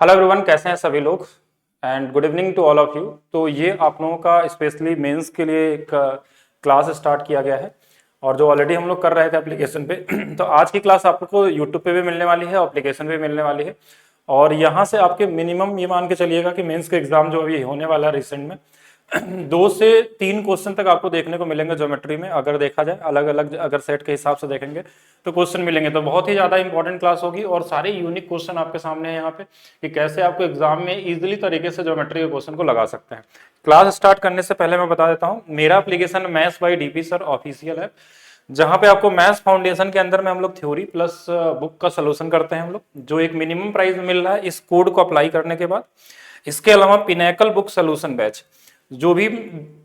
Hello everyone, कैसे हैं सभी लोग and good evening to all of you. तो ये आप लोगों का स्पेशली मेंस के लिए एक क्लास स्टार्ट किया गया है और जो ऑलरेडी हम लोग कर रहे थे एप्लीकेशन पे तो आज की क्लास आपको यूट्यूब पे भी मिलने वाली है, एप्लीकेशन पे मिलने वाली है। और यहाँ से आपके मिनिमम ये मान के चलिएगा कि मेंस के एग्जाम जो अभी होने वाला है रिसेंट में 2 से 3 क्वेश्चन तक आपको देखने को मिलेंगे ज्योमेट्री में। अगर देखा जाए अलग अलग अगर सेट के हिसाब से देखेंगे तो क्वेश्चन मिलेंगे। तो बहुत ही ज़्यादा इंपॉर्टेंट क्लास होगी और सारे यूनिक क्वेश्चन आपके सामने है यहाँ पे कि कैसे आपको एग्जाम में इजीली तरीके से ज्योमेट्री के क्वेश्चन को लगा सकते हैं। क्लास स्टार्ट करने से पहले मैं बता देता हूँ, मेरा application maths by DP sir official है, जहां पे आपको मैथ्स फाउंडेशन के अंदर में हम लोग थ्योरी प्लस बुक का सोल्यूशन करते हैं हम लोग, जो एक मिनिमम प्राइस में मिल रहा है इस कोड को अप्लाई करने के बाद। इसके अलावा पिनेकल बुक सोल्यूशन बैच जो भी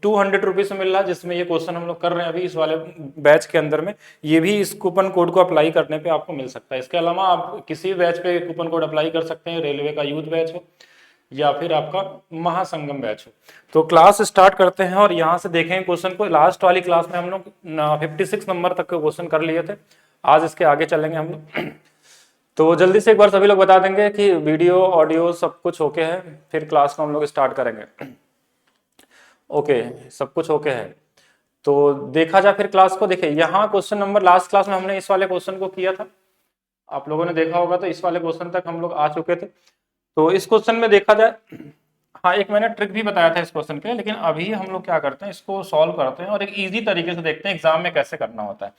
200 रुपीज में मिल रहा है, जिसमें ये क्वेश्चन हम लोग कर रहे हैं अभी इस वाले बैच के अंदर में, ये भी इस कूपन कोड को अप्लाई करने पे आपको मिल सकता है। इसके अलावा आप किसी भी बैच पे कूपन कोड अप्लाई कर सकते हैं, रेलवे का यूथ बैच हो या फिर आपका महासंगम बैच हो। तो क्लास स्टार्ट करते हैं और यहाँ से देखें क्वेश्चन को। लास्ट वाली क्लास में हम लोग 56 नंबर तक के क्वेश्चन कर लिए थे, आज इसके आगे चलेंगे हम लोग। तो जल्दी से एक बार सभी लोग बता देंगे कि वीडियो ऑडियो सब कुछ ओके है, फिर क्लास को हम लोग स्टार्ट करेंगे। ओके, सब कुछ ओके है तो देखा जाए फिर क्लास को। देखिए यहाँ क्वेश्चन नंबर, लास्ट क्लास में हमने इस वाले क्वेश्चन को किया था, आप लोगों ने देखा होगा, तो इस वाले क्वेश्चन तक हम लोग आ चुके थे। तो इस क्वेश्चन में देखा जाए, हाँ एक मैंने ट्रिक भी बताया था इस क्वेश्चन के, लेकिन अभी हम लोग क्या करते हैं इसको सॉल्व करते हैं और एक इजी तरीके से देखते हैं एग्जाम में कैसे करना होता है।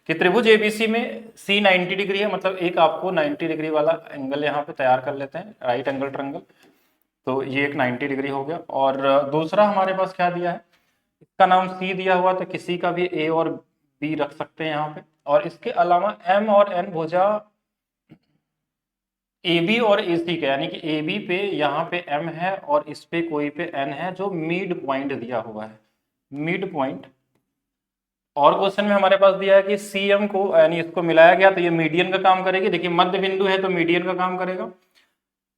कि त्रिभुज एबीसी में सी 90 डिग्री है, मतलब एक आपको 90 डिग्री वाला एंगल यहाँ पे तैयार कर लेते हैं, राइट एंगल ट्रायंगल। तो ये एक 90 डिग्री हो गया। और दूसरा हमारे पास क्या दिया है, इसका नाम सी दिया हुआ, तो किसी का भी ए और बी रख सकते हैं यहाँ पे। और इसके अलावा एम और एन भुजा ए बी और ए सी का, यानी कि ए बी पे यहाँ पे एम है और इस पे कोई पे एन है, जो मिड पॉइंट दिया हुआ है, मिड पॉइंट। और क्वेश्चन में हमारे पास दिया है कि सी एम को यानी इसको मिलाया गया तो ये मीडियन का काम करेगी। देखिए मध्य बिंदु है तो मीडियन का काम करेगा।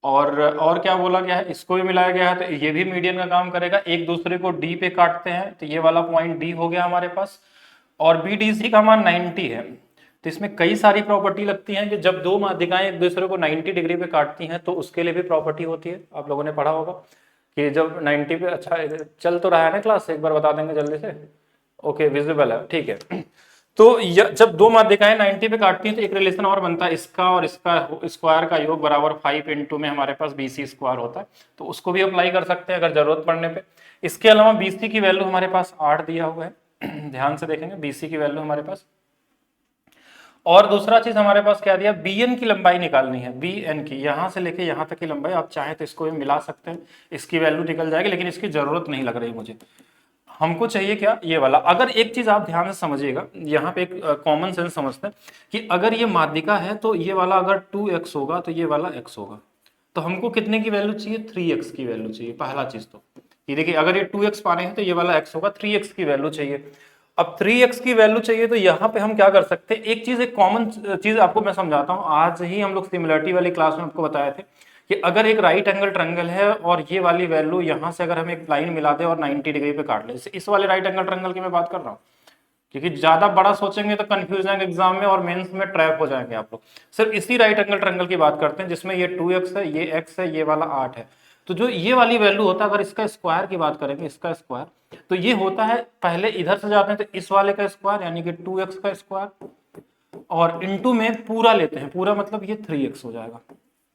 और क्या बोला गया है, इसको भी मिलाया गया है तो ये भी मीडियन का काम करेगा। एक दूसरे को डी पे काटते हैं तो ये वाला पॉइंट डी हो गया हमारे पास। और बी डी सी का मान 90 है। तो इसमें कई सारी प्रॉपर्टी लगती हैं कि जब दो माध्यिकाएं एक दूसरे को 90 डिग्री पे काटती हैं तो उसके लिए भी प्रॉपर्टी होती है। आप लोगों ने पढ़ा होगा कि जब 90 पे, अच्छा चल तो रहा है ना क्लास, एक बार बता देंगे जल्दी से। ओके, विजिबल है, ठीक है। तो जब दो माध्यिकाएं 90 पे काटती हैं तो एक रिलेशन और बनता है, इसका और इसका स्क्वायर का योग बराबर 5 इंटू में हमारे पास BC स्क्वायर होता है। तो उसको भी अप्लाई कर सकते हैं अगर जरूरत पड़ने पे। इसके अलावा BC की वैल्यू हमारे पास 8 दिया हुआ है, ध्यान से देखेंगे BC की वैल्यू हमारे पास। और दूसरा चीज हमारे पास क्या दिया, BN की लंबाई निकालनी है, BN की, यहां से लेके यहां तक की लंबाई। आप चाहे तो इसको भी मिला सकते हैं, इसकी वैल्यू निकल जाएगी, लेकिन इसकी जरूरत नहीं लग रही मुझे। हमको चाहिए क्या, ये वाला। अगर एक चीज आप ध्यान से समझिएगा, यहाँ पे एक कॉमन सेंस समझते हैं कि अगर ये माध्यिका है तो ये वाला अगर 2x होगा तो ये वाला x होगा। तो हमको कितने की वैल्यू चाहिए, 3x की वैल्यू चाहिए। पहला चीज तो ये देखिए, अगर ये 2x पा रहे हैं तो ये वाला x होगा, 3x की वैल्यू चाहिए। अब 3x की वैल्यू चाहिए तो यहाँ पे हम क्या कर सकते हैं, एक चीज, एक कॉमन चीज आपको मैं समझाता हूँ। आज ही हम लोग सिमिलरिटी वाली क्लास में आपको बताए थे कि अगर एक राइट एंगल ट्रायंगल है और ये वाली वैल्यू यहाँ से अगर हम एक लाइन मिला दे और 90 डिग्री पे काट ले, इस वाले राइट एंगल ट्रायंगल की मैं बात कर रहा हूँ, क्योंकि ज्यादा बड़ा सोचेंगे तो कंफ्यूज जाएंगे एग्जाम में और मेंस में ट्रैप हो जाएंगे आप लोग। सिर्फ इसी राइट एंगल ट्रायंगल की बात करते हैं जिसमें ये 2x है, ये x है, ये वाला 8 है। तो जो ये वाली वैल्यू होता है, अगर इसका स्क्वायर की बात करेंगे, इसका स्क्वायर, तो ये होता है, पहले इधर से जाते हैं तो इस वाले का स्क्वायर यानी कि 2x का स्क्वायर, और इनटू में पूरा लेते हैं, पूरा मतलब ये 3x हो जाएगा।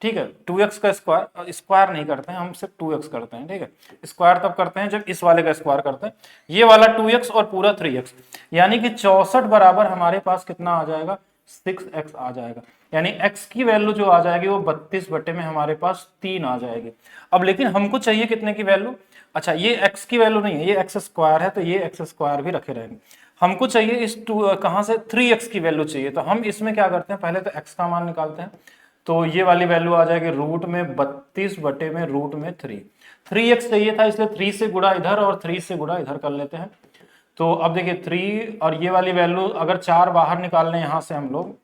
ठीक है, 2x का स्क्वायर, स्क्वायर नहीं करते हैं हम, सिर्फ 2x करते हैं। ठीक है, स्क्वायर तब करते हैं जब इस वाले का स्क्वायर करते हैं। ये वाला 2x और पूरा 3x, यानी कि 64 बराबर हमारे पास कितना आ जाएगा, 6x आ जाएगा। यानी x की वैल्यू जो आ जाएगी वो 32 बटे में हमारे पास 3 आ जाएगी। अब लेकिन हमको चाहिए कितने की वैल्यू, अच्छा ये x की वैल्यू नहीं है, ये x स्क्वायर है तो ये x स्क्वायर भी रखे रहेंगे। हमको चाहिए इस कहां से 3x की वैल्यू चाहिए। तो हम इसमें क्या करते हैं, पहले तो x का मान निकालते हैं। तो ये वाली वैल्यू आ जाएगी रूट में 32 बटे में रूट में 3x चाहिए था, इसलिए 3 से गुणा इधर और 3 से गुणा इधर कर लेते हैं। तो अब देखिए 3 और ये वाली वैल्यू अगर 4 बाहर निकाल लें यहाँ से हम लोग,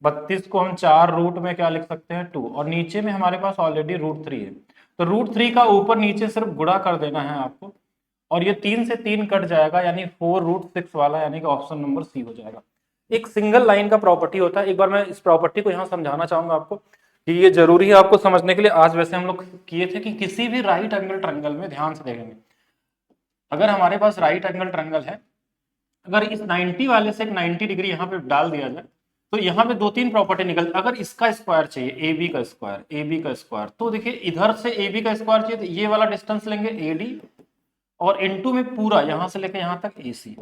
32 को हम 4 रूट में क्या लिख सकते हैं 2, और नीचे में हमारे पास ऑलरेडी √3 है। तो √3 का ऊपर नीचे सिर्फ गुणा कर देना है आपको, और ये 3 से 3 कट जाएगा, यानी 4√6 वाला, यानी कि ऑप्शन नंबर सी हो जाएगा। एक सिंगल लाइन का प्रॉपर्टी होता है, एक बार मैं इस प्रॉपर्टी को यहाँ समझाना चाहूंगा आपको। कि ये जरूरी है आपको समझने के लिए। आज वैसे हम लोग किए थे कि किसी भी राइट एंगल ट्रायंगल में ध्यान से देखेंगे, अगर हमारे पास राइट एंगल ट्रायंगल है, अगर इस 90 वाले से एक 90 डिग्री यहाँ पे डाल दिया जाए तो यहाँ पे 2-3 प्रॉपर्टी निकल, अगर इसका स्क्वायर चाहिए ए बी का स्क्वायर, ए बी का स्क्वायर, तो देखिए इधर से ए बी का स्क्वायर चाहिए तो ये वाला डिस्टेंस लेंगे ए डी, और इनटू में पूरा यहां से लेकर यहां तक ए सी।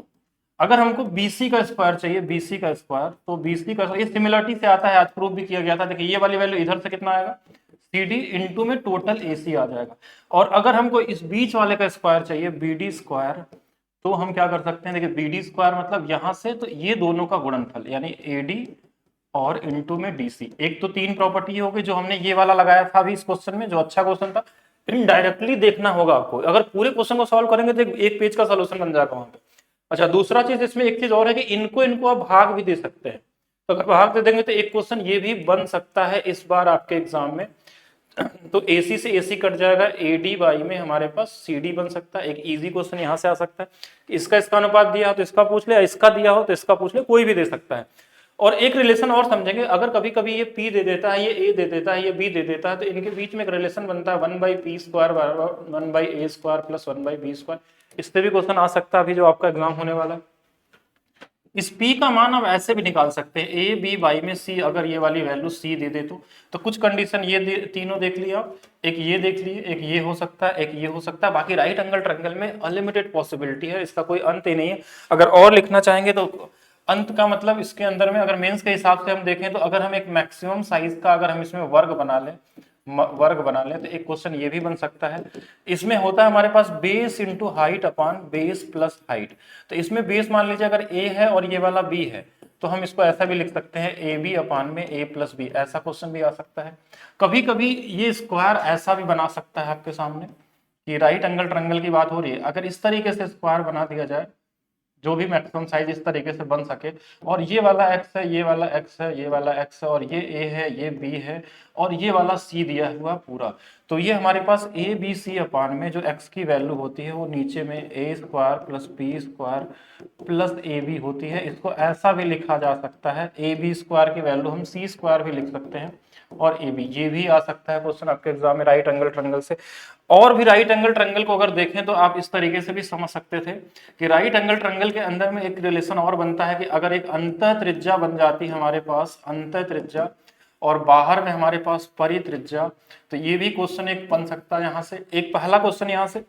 अगर हमको बीसी का स्क्वायर चाहिए, बीसी का स्क्वायर, तो बीसी का ये सिमिलरिटी से आता है, आज प्रूफ भी किया गया था। देखिए ये वाली वैल्यू इधर से कितना आएगा, सी डी इंटू में टोटल ए सी आ जाएगा। और अगर हमको इस बीच वाले का स्क्वायर चाहिए, बी डी स्क्वायर, तो हम क्या कर सकते हैं, देखिए बी डी स्क्वायर मतलब यहां से तो ये दोनों का गुणनफल यानी ए डी और इंटू में डीसी। एक तो 3 प्रॉपर्टी हो गई जो हमने ये वाला लगाया था अभी इस क्वेश्चन में, जो अच्छा क्वेश्चन था। इनडायरेक्टली देखना होगा आपको, अगर पूरे क्वेश्चन को सॉल्व करेंगे तो एक पेज का सोल्यूशन बन जाएगा वहां पे। अच्छा, दूसरा चीज इसमें एक चीज और है कि इनको आप भाग भी दे सकते हैं, तो अगर भाग दे देंगे तो एक क्वेश्चन ये भी बन सकता है इस बार आपके एग्जाम में। तो AC से AC कट जाएगा, AD बाई में हमारे पास CD बन सकता है। एक इजी क्वेश्चन यहाँ से आ सकता है, इसका अनुपात दिया हो तो इसका पूछ ले, इसका दिया हो तो इसका पूछ ले, कोई भी दे सकता है। और एक रिलेशन और समझेंगे, अगर कभी कभी ये P दे देता है, ये A दे देता है, ये B दे देता है, तो इनके बीच में एक रिलेशन बनता है 1/P स्क्वायर बराबर 1/A square plus 1/B square. इससे भी क्वेश्चन आ सकता है अभी जो आपका एग्जाम होने वाला है। इस P का मान आप ऐसे भी निकाल सकते हैं, A B बाई में C, अगर ये वाली वैल्यू C दे दे तो कुछ कंडीशन ये तीनों देख लिया आप, एक ये देख लिए, एक ये हो सकता है, एक ये हो सकता है। बाकी राइट एंगल ट्रायंगल में अनलिमिटेड पॉसिबिलिटी है, इसका कोई अंत ही नहीं है। अगर और लिखना चाहेंगे तो अंत का मतलब इसके अंदर में अगर मेंस के हिसाब से हम देखें तो अगर हम एक मैक्सिमम साइज का अगर हम इसमें वर्ग बना लें तो एक क्वेश्चन ये भी बन सकता है। इसमें होता है हमारे पास base into height upon base plus height. तो इसमें बेस मान लीजिए अगर a है और ये वाला b है, तो हम इसको ऐसा भी लिख सकते हैं ए बी अपान में a प्लस बी, ऐसा क्वेश्चन भी आ सकता है। कभी कभी ये स्क्वायर ऐसा भी बना सकता है आपके सामने कि राइट एंगल ट्रायंगल की बात हो रही है, अगर इस तरीके से स्क्वायर बना दिया जाए, जो भी मैक्सिमम साइज इस तरीके से बन सके, और ये वाला x है, ये वाला x है, ये वाला x है, और ये a है, ये b है, और ये वाला c दिया हुआ पूरा, तो ये हमारे पास ए बी सी अपान में जो x की वैल्यू होती है वो नीचे में a square plus b square plus A B होती है। इसको ऐसा भी लिखा जा सकता है, ए बी स्क्वायर की वैल्यू हम c स्क्वायर भी लिख सकते हैं, और ए बी, ये भी आ सकता है क्वेश्चन आपके एग्जाम में राइट एंगल ट्रायंगल से। और भी राइट एंगल ट्रायंगल को अगर देखें तो आप इस तरीके से भी समझ सकते थे कि राइट एंगल ट्रायंगल के अंदर में एक रिलेशन और बनता है कि अगर एक अंतः त्रिज्या बन जाती है हमारे पास, अंतः त्रिज्या, और बाहर में हमारे पास परित्रिज्या, तो ये भी क्वेश्चन एक बन सकता है यहाँ से। एक पहला क्वेश्चन यहाँ से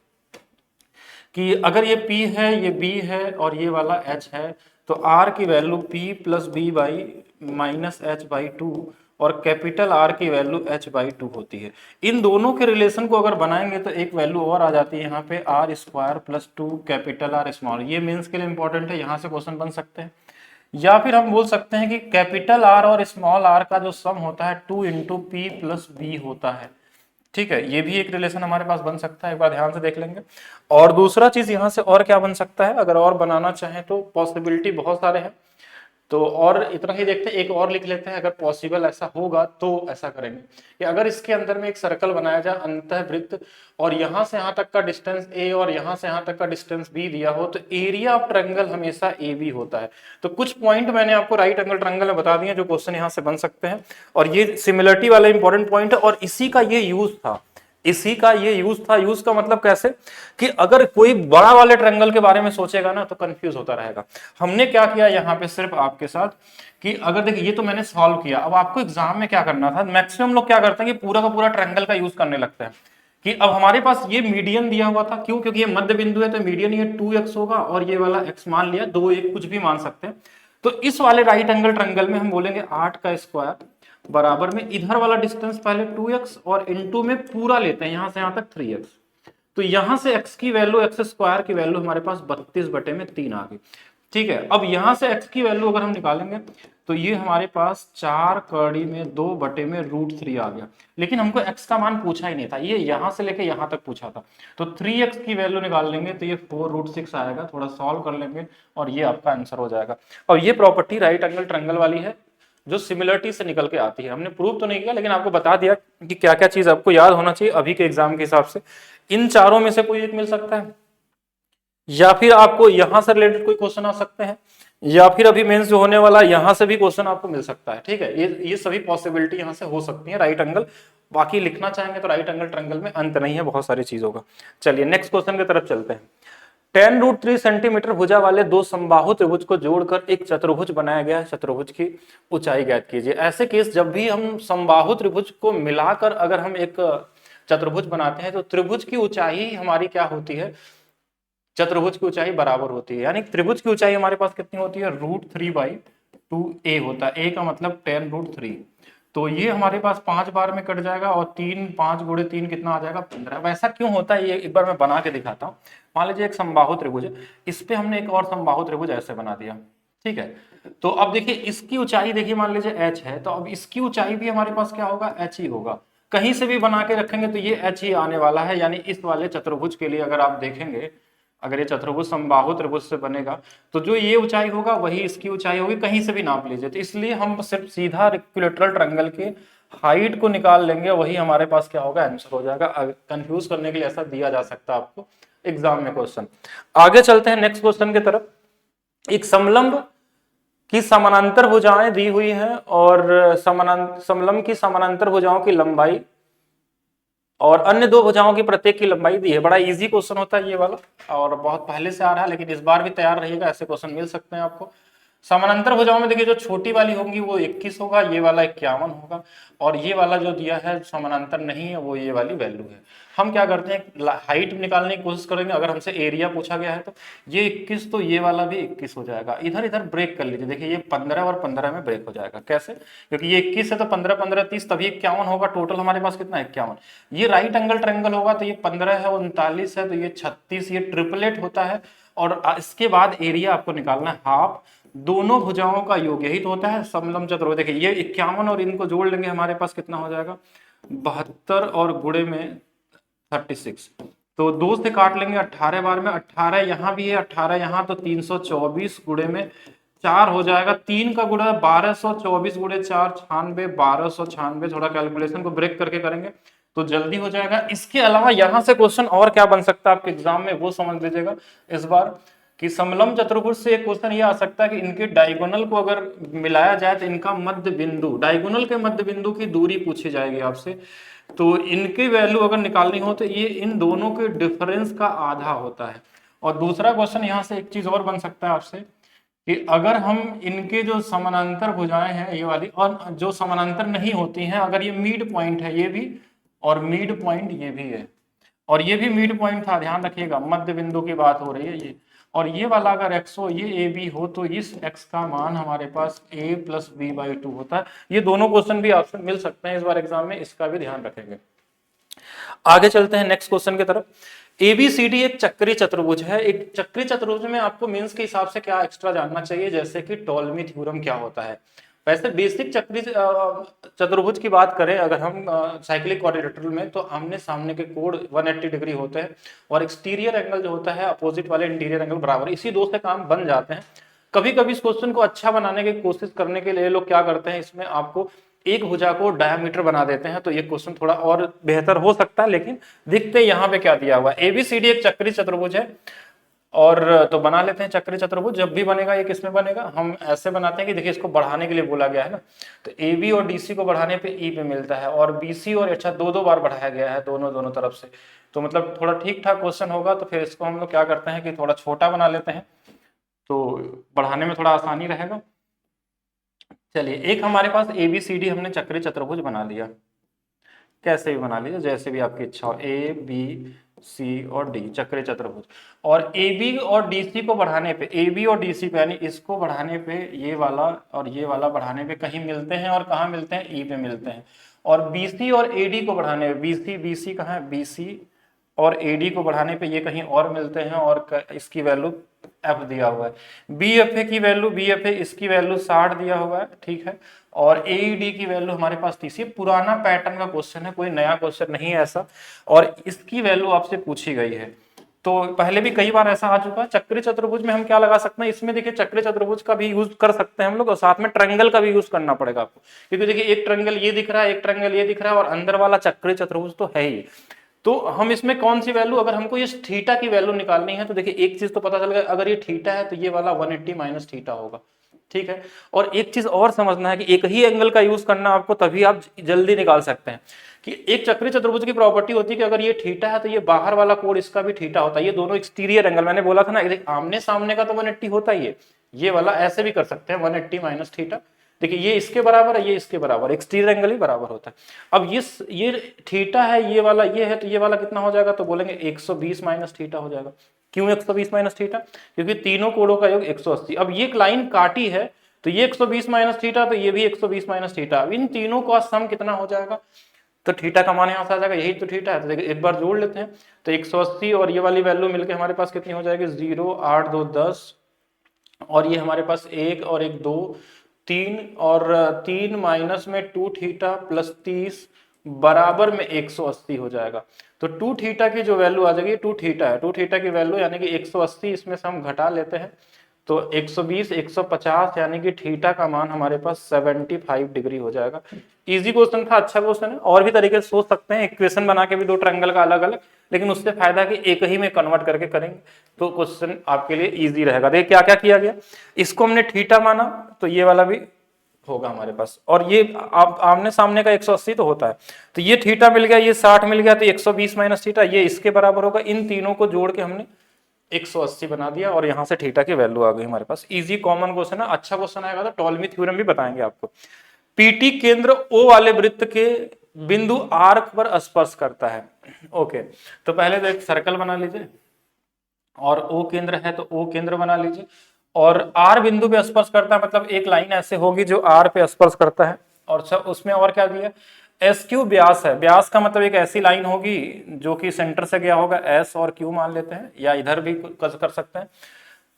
कि अगर ये P है, ये B है और ये वाला H है, तो R की value P plus B by minus H by two और कैपिटल R की वैल्यू h बाई 2 होती है। इन दोनों के रिलेशन को अगर बनाएंगे तो एक वैल्यू और आ जाती है यहाँ पे R square plus 2 capital R small. ये मेंस के लिए इंपॉर्टेंट है, यहाँ से क्वेश्चन बन सकते हैं। या फिर हम बोल सकते हैं कि कैपिटल R और स्मॉल r का जो सम होता है 2 इंटू पी प्लस बी होता है। ठीक है, ये भी एक रिलेशन हमारे पास बन सकता है, एक बार ध्यान से देख लेंगे। और दूसरा चीज यहाँ से और क्या बन सकता है, अगर और बनाना चाहें तो पॉसिबिलिटी बहुत सारे हैं, तो और इतना ही देखते हैं, एक और लिख लेते हैं। अगर पॉसिबल ऐसा होगा तो ऐसा करेंगे कि अगर इसके अंदर में एक सर्कल बनाया जाए अंतःवृत्त, और यहाँ से यहाँ तक का डिस्टेंस a और यहाँ से यहाँ तक का डिस्टेंस b दिया हो, तो एरिया ऑफ ट्रायंगल हमेशा AB होता है। तो कुछ पॉइंट मैंने आपको राइट एंगल ट्रायंगल में बता दिए जो क्वेश्चन यहाँ से बन सकते हैं, और ये सिमिलरिटी वाला इंपॉर्टेंट पॉइंट है, और इसी का ये यूज था, इसी का ये यूज था। यूज का मतलब कैसे कि अगर कोई बड़ा वाले ट्रायंगल के बारे में सोचेगा ना तो कंफ्यूज होता रहेगा। हमने क्या किया यहाँ पे सिर्फ आपके साथ कि अगर देखिए ये तो मैंने सॉल्व किया, अब आपको एग्जाम में क्या करना था, मैक्सिमम लोग क्या करते हैं कि पूरा का पूरा ट्रायंगल का यूज करने लगते हैं कि अब हमारे पास ये मीडियन दिया हुआ था, क्यों, क्योंकि ये मध्य बिंदु है तो मीडियन ये 2x होगा, और ये वाला x मान लिया 2 कुछ भी मान सकते हैं। तो इस वाले राइट एंगल ट्रायंगल में हम बोलेंगे 8 का स्क्वायर बराबर में इधर वाला डिस्टेंस पहले 2x और इनटू में पूरा लेते हैं यहां से यहां तक 3x, तो यहां से x की वैल्यू, x स्क्वायर की वैल्यू हमारे पास 32/3 आ गई। ठीक है, अब यहां से x की वैल्यू अगर हम निकालेंगे तो ये हमारे पास 4/2/√3 आ गया, लेकिन हमको x का मान पूछा ही नहीं था, ये यहां से लेके यहां तक पूछा था। तो 3x की वैल्यू निकाल लेंगे तो ये 4√6 आएगा, थोड़ा सॉल्व कर लेंगे और ये आपका आंसर हो जाएगा। और ये प्रॉपर्टी राइट एंगल ट्रायंगल वाली है जो सिमिलरिटी से निकल के आती है। हमने प्रूव तो नहीं किया, लेकिन आपको बता दिया कि क्या क्या चीज आपको याद होना चाहिए अभी के एग्जाम के हिसाब से। इन चारों में से कोई एक मिल सकता है, या फिर आपको यहां से रिलेटेड कोई क्वेश्चन आ सकते हैं, या फिर अभी मेंस जो होने वाला यहां से भी क्वेश्चन आपको मिल सकता है। ठीक है, ये सभी पॉसिबिलिटी यहां से हो सकती है। राइट एंगल, बाकी लिखना चाहेंगे तो राइट एंगल ट्रायंगल में अंत नहीं है बहुत सारी चीजों का। चलिए नेक्स्ट क्वेश्चन की तरफ चलते हैं। 10√3 सेंटीमीटर भुजा वाले दो समबाहु त्रिभुज को जोड़कर एक चतुर्भुज बनाया गया है, चतुर्भुज की ऊंचाई ज्ञात कीजिए। ऐसे केस जब भी हम समबाहु त्रिभुज को मिलाकर अगर हम एक चतुर्भुज बनाते हैं तो त्रिभुज की ऊंचाई हमारी क्या होती है, चतुर्भुज की ऊंचाई बराबर होती है। यानी त्रिभुज की ऊंचाई हमारे पास कितनी होती है, √3/2a होता है। a का मतलब 10√3, तो ये हमारे पास 5 बार में कट जाएगा और 5 गुणे 3 कितना आ जाएगा, 15। वैसा क्यों होता है ये एक बार मैं बना के दिखाता हूँ। मान लीजिए एक समबाहु त्रिभुज है, इस पे हमने एक और समबाहु त्रिभुज ऐसे बना दिया। ठीक है, तो अब देखिए इसकी ऊंचाई देखिए मान लीजिए h है, तो अब इसकी ऊंचाई भी हमारे पास क्या होगा, h ही होगा। कहीं से भी बना के रखेंगे तो ये h ही आने वाला है। यानी इस वाले चतुर्भुज के लिए अगर आप देखेंगे, अगर ये चतुर्भुज समबाहु त्रिभुज से बनेगा तो जो ये ऊंचाई होगा वही इसकी ऊंचाई होगी, कहीं से भी नाप लीजिए। तो इसलिए हम सिर्फ सीधा इक्विलैटरल ट्रायंगल के हाइट को निकाल लेंगे, वही हमारे पास क्या होगा, आंसर हो जाएगा। कंफ्यूज करने के लिए ऐसा दिया जा सकता है आपको एग्जाम में क्वेश्चन। आगे चलते हैं नेक्स्ट क्वेश्चन की तरफ। एक समलंब की समानांतर भुजाएं दी हुई हैं और समलंब की समानांतर भुजाओं की लंबाई और अन्य दो भुजाओं की प्रत्येक की लंबाई दी है। बड़ा इजी क्वेश्चन होता है ये वाला, और बहुत पहले से आ रहा है, लेकिन इस बार भी तैयार रहिएगा, ऐसे क्वेश्चन मिल सकते हैं आपको। समानांतर भुजाओं में देखिए जो छोटी वाली होंगी वो 21 होगा, ये वाला 51 होगा, और ये वाला जो दिया है समानांतर नहीं है वो ये वाली वैल्यू है। हम क्या करते हैं, हाइट निकालने की कोशिश करेंगे। अगर हमसे एरिया पूछा गया है तो ये 21, तो ये वाला भी 21 हो जाएगा। इधर इधर ब्रेक कर लीजिए, देखिए ये 15 और 15 में ब्रेक हो जाएगा। कैसे, क्योंकि ये 21 है तो 15 15 30 तभी 51 होगा। टोटल हमारे पास कितना है, 51। ये राइट एंगल ट्रायंगल होगा तो ये 15 है, 39 है, तो ये 36, ये ट्रिपलेट होता है। और इसके बाद एरिया आपको निकालना है हाफ दोनों भुजाओं का योग, यही तो होता है समलंब चतुर्भुज। देखिए ये 51 और इनको जोड़ लेंगे हमारे पास कितना हो जाएगा, 72 और गुणे में 36, तो 2 से काट लेंगे 18 बार में। 18 यहाँ भी है, 18 यहाँ, तो 324 गुणे में 4 हो जाएगा। 3 का गुणा 1224 गुणे 4 96, 1296। थोड़ा कैलकुलेशन को ब्रेक करके करेंगे तो जल्दी हो जाएगा। इसके अलावा यहाँ से क्वेश्चन और क्या बन सकता है आपके एग्जाम में, वो समझ लीजिएगा इस बार कि समलंब चतुर्भुज से एक क्वेश्चन ये आ सकता है कि इनके डायगोनल को अगर मिलाया जाए तो इनका मध्य बिंदु, डायगोनल के मध्य बिंदु की दूरी पूछी जाएगी आपसे। तो इनकी वैल्यू अगर निकालनी हो तो ये इन दोनों के डिफरेंस का आधा होता है। और दूसरा क्वेश्चन यहाँ से एक चीज और बन सकता है आपसे कि अगर हम इनके जो समानांतर भुजाएं हैं ये वाली, और जो समानांतर नहीं होती हैं, अगर ये मिड पॉइंट है ये भी, और मिड पॉइंट ये भी है, और ये भी मिड पॉइंट था, ध्यान रखिएगा मध्य बिंदु की बात हो रही है ये, और ये वाला अगर x हो, ये ए बी हो, तो इस x का मान हमारे पास a + b/2 होता है। ये दोनों क्वेश्चन भी आपसे मिल सकते हैं इस बार एग्जाम में, इसका भी ध्यान रखेंगे। आगे चलते हैं नेक्स्ट क्वेश्चन की तरफ। ABCD एक चक्रीय चतुर्भुज है। एक चक्रीय चतुर्भुज में आपको मेंस के हिसाब से क्या एक्स्ट्रा जानना चाहिए, जैसे कि टॉलमी थ्योरम क्या होता है। वैसे बेसिक चक्रीय चतुर्भुज की बात करें अगर हम साइक्लिक क्वाड्रिलेटरल में, तो आमने सामने के कोण 180 डिग्री होते हैं और एक्सटीरियर एंगल जो होता है अपोजिट वाले इंटीरियर एंगल बराबर, इसी दो से काम बन जाते हैं। कभी कभी इस क्वेश्चन को अच्छा बनाने की कोशिश करने के लिए लोग क्या करते हैं, इसमें आपको एक भुजा को डायमीटर बना देते हैं, तो ये क्वेश्चन थोड़ा और बेहतर हो सकता है। लेकिन देखते हैं यहाँ पे क्या दिया हुआ है। ABCD एक चक्रीय चतुर्भुज है, और तो बना लेते हैं चक्रीय चतुर्भुज। जब भी बनेगा ये किसमें बनेगा, हम ऐसे बनाते हैं कि देखिए इसको बढ़ाने के लिए बोला गया है ना, तो AB और DC को बढ़ाने पे E पे मिलता है, और BC और अच्छा दो बार बढ़ाया गया है दोनों तरफ से, तो मतलब थोड़ा ठीक ठाक क्वेश्चन होगा। तो फिर इसको हम लोग क्या करते हैं कि थोड़ा छोटा बना लेते हैं, तो बढ़ाने में थोड़ा आसानी रहेगा। चलिए एक हमारे पास ABCD हमने चक्रीय चतुर्भुज बना लिया, कैसे भी बना लीजिए जैसे भी आपकी इच्छा हो, ABC और D चक्रीय चतुर्भुज। और AB और DC को बढ़ाने पे, AB और DC पे यानी इसको बढ़ाने पे ये वाला और ये वाला बढ़ाने पे कहीं मिलते हैं, और कहाँ मिलते हैं, E पे मिलते हैं। और BC और AD को बढ़ाने पे, BC कहाँ है, BC और AD को बढ़ाने पे ये कहीं और मिलते हैं, और इसकी वैल्यू F दिया हुआ है। BFA की वैल्यू, BFA इसकी वैल्यू 60 दिया हुआ है, ठीक है। और AED की वैल्यू हमारे पास 30। ये पुराना पैटर्न का क्वेश्चन है, कोई नया क्वेश्चन नहीं है ऐसा, और इसकी वैल्यू आपसे पूछी गई है। तो पहले भी कई बार ऐसा आ चुका है। चक्रीय चतुर्भुज में हम क्या लगा सकते हैं, इसमें देखिए चक्रीय चतुर्भुज का भी यूज कर सकते हैं हम लोग, और साथ में ट्रायंगल का भी यूज करना पड़ेगा आपको, क्योंकि देखिए एक ट्रायंगल ये दिख रहा है, एक ट्रायंगल ये दिख रहा है, और अंदर वाला चक्रीय चतुर्भुज तो है ही। तो हम इसमें कौन सी वैल्यू, अगर हमको ये थीटा की वैल्यू निकालनी है तो देखिए एक चीज तो पता चल गया, अगर ये थीटा है तो ये वाला 180 माइनस थीटा होगा, ठीक है। और एक चीज और समझना है कि एक ही एंगल का यूज करना आपको, तभी आप जल्दी निकाल सकते हैं कि एक चक्री चतुर्भुज की प्रॉपर्टी होती है कि अगर ये थीटा है तो ये बाहर वाला कोण इसका भी थीटा होता है, ये दोनों एक्सटीरियर एंगल, मैंने बोला था ना आमने सामने का तो 180 होता ही है, ये वाला ऐसे भी कर सकते हैं 180 माइनस थीटा। देखिए ये इसके बराबर है, ये इसके बराबर, एक्सटीरियर एंगल ही बराबर होता है। अब ये थीटा है, ये वाला ये है, तो ये वाला कितना हो जाएगा, तो बोलेंगे 120 माइनस थीटा हो जाएगा। क्यों 120 माइनस थीटा, क्योंकि तीनों कोणों का योग 180। अब ये एक लाइन काटी है तो ये 120 माइनस थीटा, तो ये भी 120 माइनस थीटा। अब इन तीनों का सम कितना हो जाएगा, तो थीटा का मान यहाँ से आ जाएगा, यही तो थीटा है। तो देखिए एक बार जोड़ लेते हैं, तो 180 और ये वाली वैल्यू मिलके हमारे पास कितनी हो जाएगी, 0 8 2 10, और ये हमारे पास 1 और 1 2 3, और 3 माइनस में 2 थीटा प्लस 30 बराबर में 180 हो जाएगा। तो 2 थीटा की जो वैल्यू आ जाएगी, 2 थीटा है, 2 थीटा की वैल्यू यानी कि 180, इसमें से हम घटा लेते हैं तो 120 150, यानी कि थीटा का मान हमारे पास 75 डिग्री हो जाएगा। इजी क्वेश्चन था, अच्छा क्वेश्चन है। और भी तरीके से सोच सकते हैं, इक्वेशन बना के भी दो ट्रायंगल का अलग अलग, लेकिन उससे फायदा कि एक ही में कन्वर्ट करके करेंगे तो क्वेश्चन आपके लिए इजी रहेगा। देखिए क्या क्या किया गया, इसको हमने थीटा माना तो ये वाला भी होगा हमारे पास, और ये आमने सामने का 180 तो होता है, तो ये थीटा मिल गया, ये 60 मिल गया, तो 120 माइनस थीटा ये इसके बराबर होगा। इन तीनों को जोड़ के हमने 180 बना दिया, और यहां से थीटा की वैल्यू आ गई हमारे पास। इजी कॉमन क्वेश्चन है, अच्छा क्वेश्चन आएगा तो टॉलमी थ्योरम भी बताएंगे आपको। पीटी केंद्र ओ वाले वृत्त के बिंदु आर्क पर स्पर्श करता है। ओके, तो पहले तो एक सर्कल बना लीजिए, और ओ केंद्र है तो ओ केंद्र बना लीजिए, और आर बिंदु पे स्पर्श करता है, मतलब एक लाइन ऐसे होगी जो आर पे स्पर्श करता है। और सब उसमें और क्या दिया, एस क्यू व्यास है, व्यास का मतलब एक ऐसी लाइन होगी जो कि सेंटर से गया होगा, एस और क्यू मान लेते हैं, या इधर भी कर सकते हैं,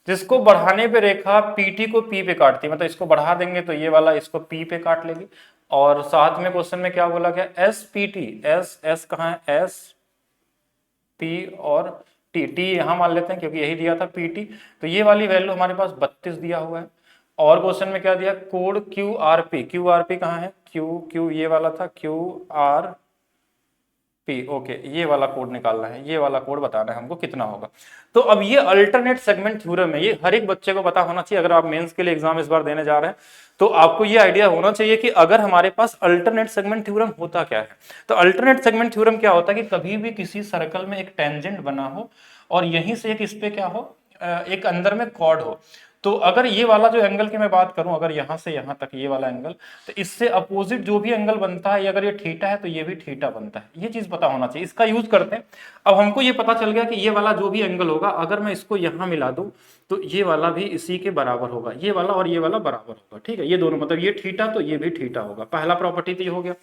जिसको बढ़ाने पे रेखा पीटी को पी पे काटती है, मतलब इसको बढ़ा देंगे तो ये वाला इसको पी पे काट लेगी। और साथ में क्वेश्चन में क्या बोला गया, S P T, S S कहाँ है, एस पी और टी, टी यहां मान लेते हैं क्योंकि यही दिया था पीटी, तो ये वाली वैल्यू हमारे पास 32 दिया हुआ है। और क्वेश्चन में क्या दिया, code Q R P, Q R P कहाँ है, क्यू क्यू ये वाला था, क्यू आर पी, ओके, ये वाला कोड निकालना है, ये वाला कोड बताना है हमको कितना होगा। तो अब ये अल्टरनेट सेगमेंट थ्योरम है, ये हर एक बच्चे को पता होना चाहिए। अगर आप मेंस के लिए एग्जाम इस बार देने जा रहे हैं तो आपको ये आइडिया होना चाहिए कि अगर हमारे पास अल्टरनेट सेगमेंट थ्योरम होता क्या है। तो अल्टरनेट सेगमेंट थ्योरम क्या होता है कि कभी भी किसी सर्कल में एक टेंजेंट बना हो और यहीं से एक इस पे क्या हो, एक अंदर में कॉर्ड हो, तो अगर ये वाला जो एंगल की मैं बात करूं, अगर यहां से यहां तक ये वाला एंगल, तो इससे अपोजिट जो भी एंगल बनता है, अगर ये थीटा है तो ये भी थीटा बनता है, ये चीज पता होना चाहिए। इसका यूज करते हैं। अब हमको ये पता चल गया कि ये वाला जो भी एंगल होगा, अगर मैं इसको यहां मिला दूं तो ये वाला भी इसी के बराबर होगा, ये वाला और ये वाला बराबर होगा, ठीक है, ये दोनों, मतलब ये थीटा तो ये भी थीटा होगा। पहला प्रॉपर्टी तो ये हो गया।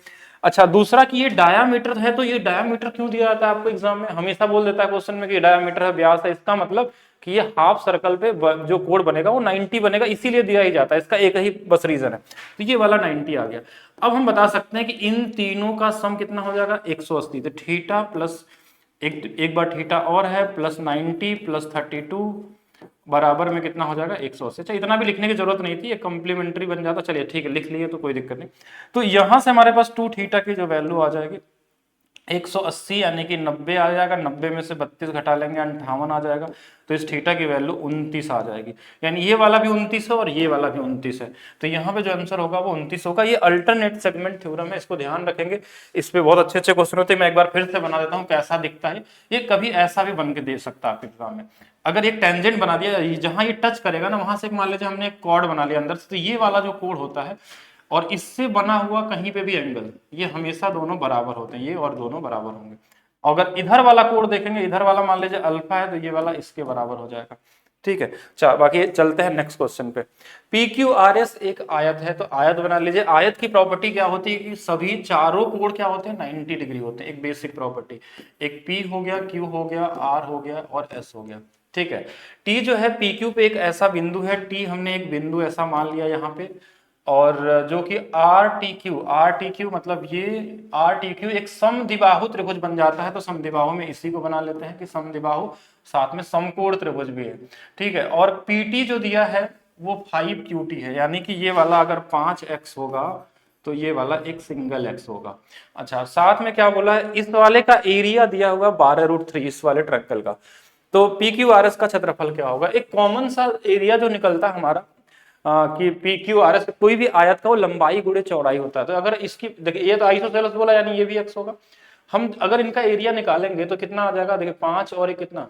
अच्छा, दूसरा कि ये डायामीटर है, तो ये डायामीटर क्यों दिया जाता है आपको एग्जाम में, हमेशा बोल देता है क्वेश्चन में कि डायामीटर है, व्यास है, इसका मतलब कि ये हाफ सर्कल पे जो कोण बनेगा वो 90 बनेगा, इसीलिए दिया ही जाता है, इसका एक ही बस रीजन है। तो ये वाला 90 आ गया। अब हम बता सकते हैं कि इन तीनों का सम कितना हो जाएगा, 180, तो थीटा प्लस एक बार थीटा और है प्लस 90 प्लस 32 बराबर में कितना हो जाएगा, 180। अच्छा, इतना भी लिखने की जरूरत नहीं थी, ये कॉम्प्लीमेंट्री बन जाता, चलिए ठीक है, लिख लिए तो कोई दिक्कत नहीं। तो यहां से हमारे पास 2 थीटा की जो वैल्यू आ जाएगी 180, यानी कि 90 आ जाएगा, 90 में से 32 घटा लेंगे 58 आ जाएगा, तो इस थीटा की वैल्यू 29 आ जाएगी। यानी ये वाला भी 29 है और ये वाला भी 29 है, तो यहाँ पे जो आंसर होगा वो 29 होगा। ये अल्टरनेट सेगमेंट थ्योरम है, इसको ध्यान रखेंगे, इस पे बहुत अच्छे अच्छे क्वेश्चन होते हैं। मैं एक बार फिर से बना देता हूँ कैसा दिखता है। ये कभी ऐसा भी बन के दे सकता है आपके एग्जाम में। अगर एक टेंजेंट बना दिया, जहां ये टच करेगा ना वहां से मान लीजिए हमने एक कॉर्ड बना लिया अंदर से, तो ये वाला जो कोड होता है और इससे बना हुआ कहीं पे भी एंगल, ये हमेशा दोनों बराबर होते हैं, ये और दोनों बराबर होंगे। अगर इधर वाला कोड देखेंगे, इधर वाला मान लीजिए अल्फा है, तो ये वाला इसके बराबर हो जाएगा, ठीक है। चल बाकी चलते हैं नेक्स्ट क्वेश्चन पे। पी क्यू आर एस एक आयत है, तो आयत बना लीजिए। आयत की प्रॉपर्टी क्या होती है कि सभी चारों कोण क्या होते हैं, 90 डिग्री होते हैं, एक बेसिक प्रॉपर्टी। एक पी हो गया, क्यू हो गया, आर हो गया और एस हो गया, ठीक है। टी जो है पी क्यू पे एक ऐसा बिंदु है, टी हमने एक बिंदु ऐसा मान लिया यहाँ पे, और जो कि आर टी क्यू मतलब ये आर टी क्यू एक समद्विबाहु त्रिभुज बन जाता है। तो समद्विबाहु में इसी को बना लेते हैं कि समद्विबाहु, साथ में समकोण त्रिभुज भी है, ठीक है। और पीटी जो दिया है वो 5QT है, यानी कि ये वाला अगर 5x होगा तो ये वाला एक सिंगल एक्स होगा। अच्छा, साथ में क्या बोला है, इस वाले का एरिया दिया हुआ 12√3 इस वाले ट्रायंगल का। तो पी क्यू आर एस का क्षेत्रफल क्या होगा, एक कॉमन सा एरिया जो निकलता है हमारा कि पी क्यू आर एस, कोई भी आयत का वो लंबाई गुणे चौड़ाई होता है। तो अगर इसकी देखिए, ये तो आइसोसेलेस बोला यानी ये भी एक्स होगा। हम अगर इनका एरिया निकालेंगे तो कितना आ जाएगा, देखिए 5 और एक कितना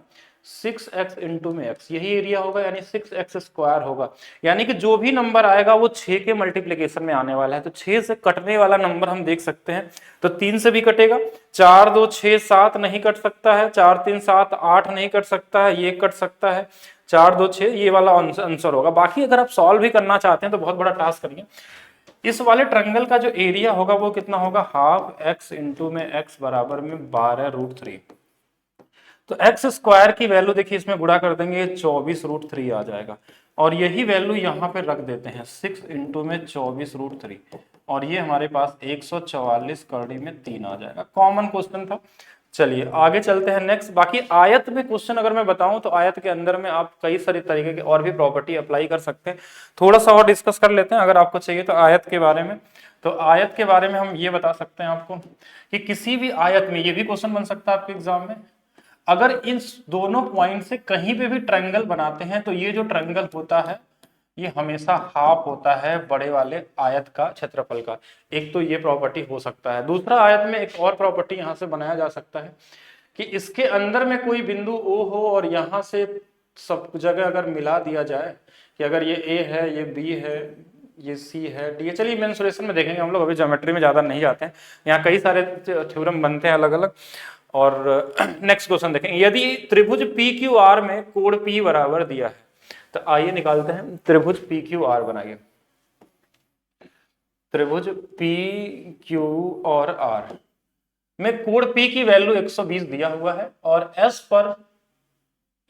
6x इंटू में x, यही एरिया होगा यानी 6x² होगा। यानी कि जो भी नंबर आएगा वो 6 के मल्टीप्लिकेशन में आने वाला है। तो 6 से कटने वाला नंबर हम देख सकते हैं, तो 3 से भी कटेगा, 4 2 6 7 नहीं कट सकता है, 4 3 7 8 नहीं कट सकता है, ये कट सकता है, 4 2 6, ये वाला आंसर होगा। बाकी अगर आप सॉल्व भी करना चाहते हैं तो बहुत बड़ा टास्क करिए। इस वाले ट्रायंगल का जो एरिया होगा वो कितना होगा, हाफ एक्स इंटू में एक्स बराबर में 12√3। तो एक्स स्क्वायर की वैल्यू देखिए इसमें गुणा कर देंगे 24√3 आ जाएगा, और यही वैल्यू यहाँ पे रख देते हैं 6 इंटू में 24√3, और ये हमारे पास 144 करड़ी में 3 आ जाएगा। कॉमन क्वेश्चन था। चलिए आगे चलते हैं नेक्स्ट। बाकी आयत में क्वेश्चन अगर मैं बताऊं तो आयत के अंदर में आप कई सारे तरीके की और भी प्रॉपर्टी अप्लाई कर सकते हैं। थोड़ा सा और डिस्कस कर लेते हैं अगर आपको चाहिए तो आयत के बारे में। तो आयत के बारे में हम ये बता सकते हैं आपको कि किसी भी आयत में, ये भी क्वेश्चन बन सकता है आपके एग्जाम में, अगर इन दोनों पॉइंट से कहीं पे भी ट्रायंगल बनाते हैं तो ये जो ट्रायंगल होता है ये हमेशा हाफ होता है बड़े वाले आयत का क्षेत्रफल का। एक तो ये प्रॉपर्टी हो सकता है। दूसरा, आयत में एक और प्रॉपर्टी यहां से बनाया जा सकता है कि इसके अंदर में कोई बिंदु O हो और यहां से सब जगह अगर मिला दिया जाए कि अगर ये A है, ये B है, ये C है, D है। चलिए मेंसुरेशन में देखेंगे हम लोग, अभी ज्योमेट्री में ज्यादा नहीं जाते हैं, यहाँ कई सारे थ्योरम बनते हैं अलग अलग। और नेक्स्ट क्वेश्चन देखेंगे, यदि त्रिभुज पी क्यू आर में कोण P बराबर दिया है, तो आइए निकालते हैं। त्रिभुज पी क्यू आर बनाइए, त्रिभुज पी क्यू और आर में कोण P की वैल्यू 120 दिया हुआ है, और S पर,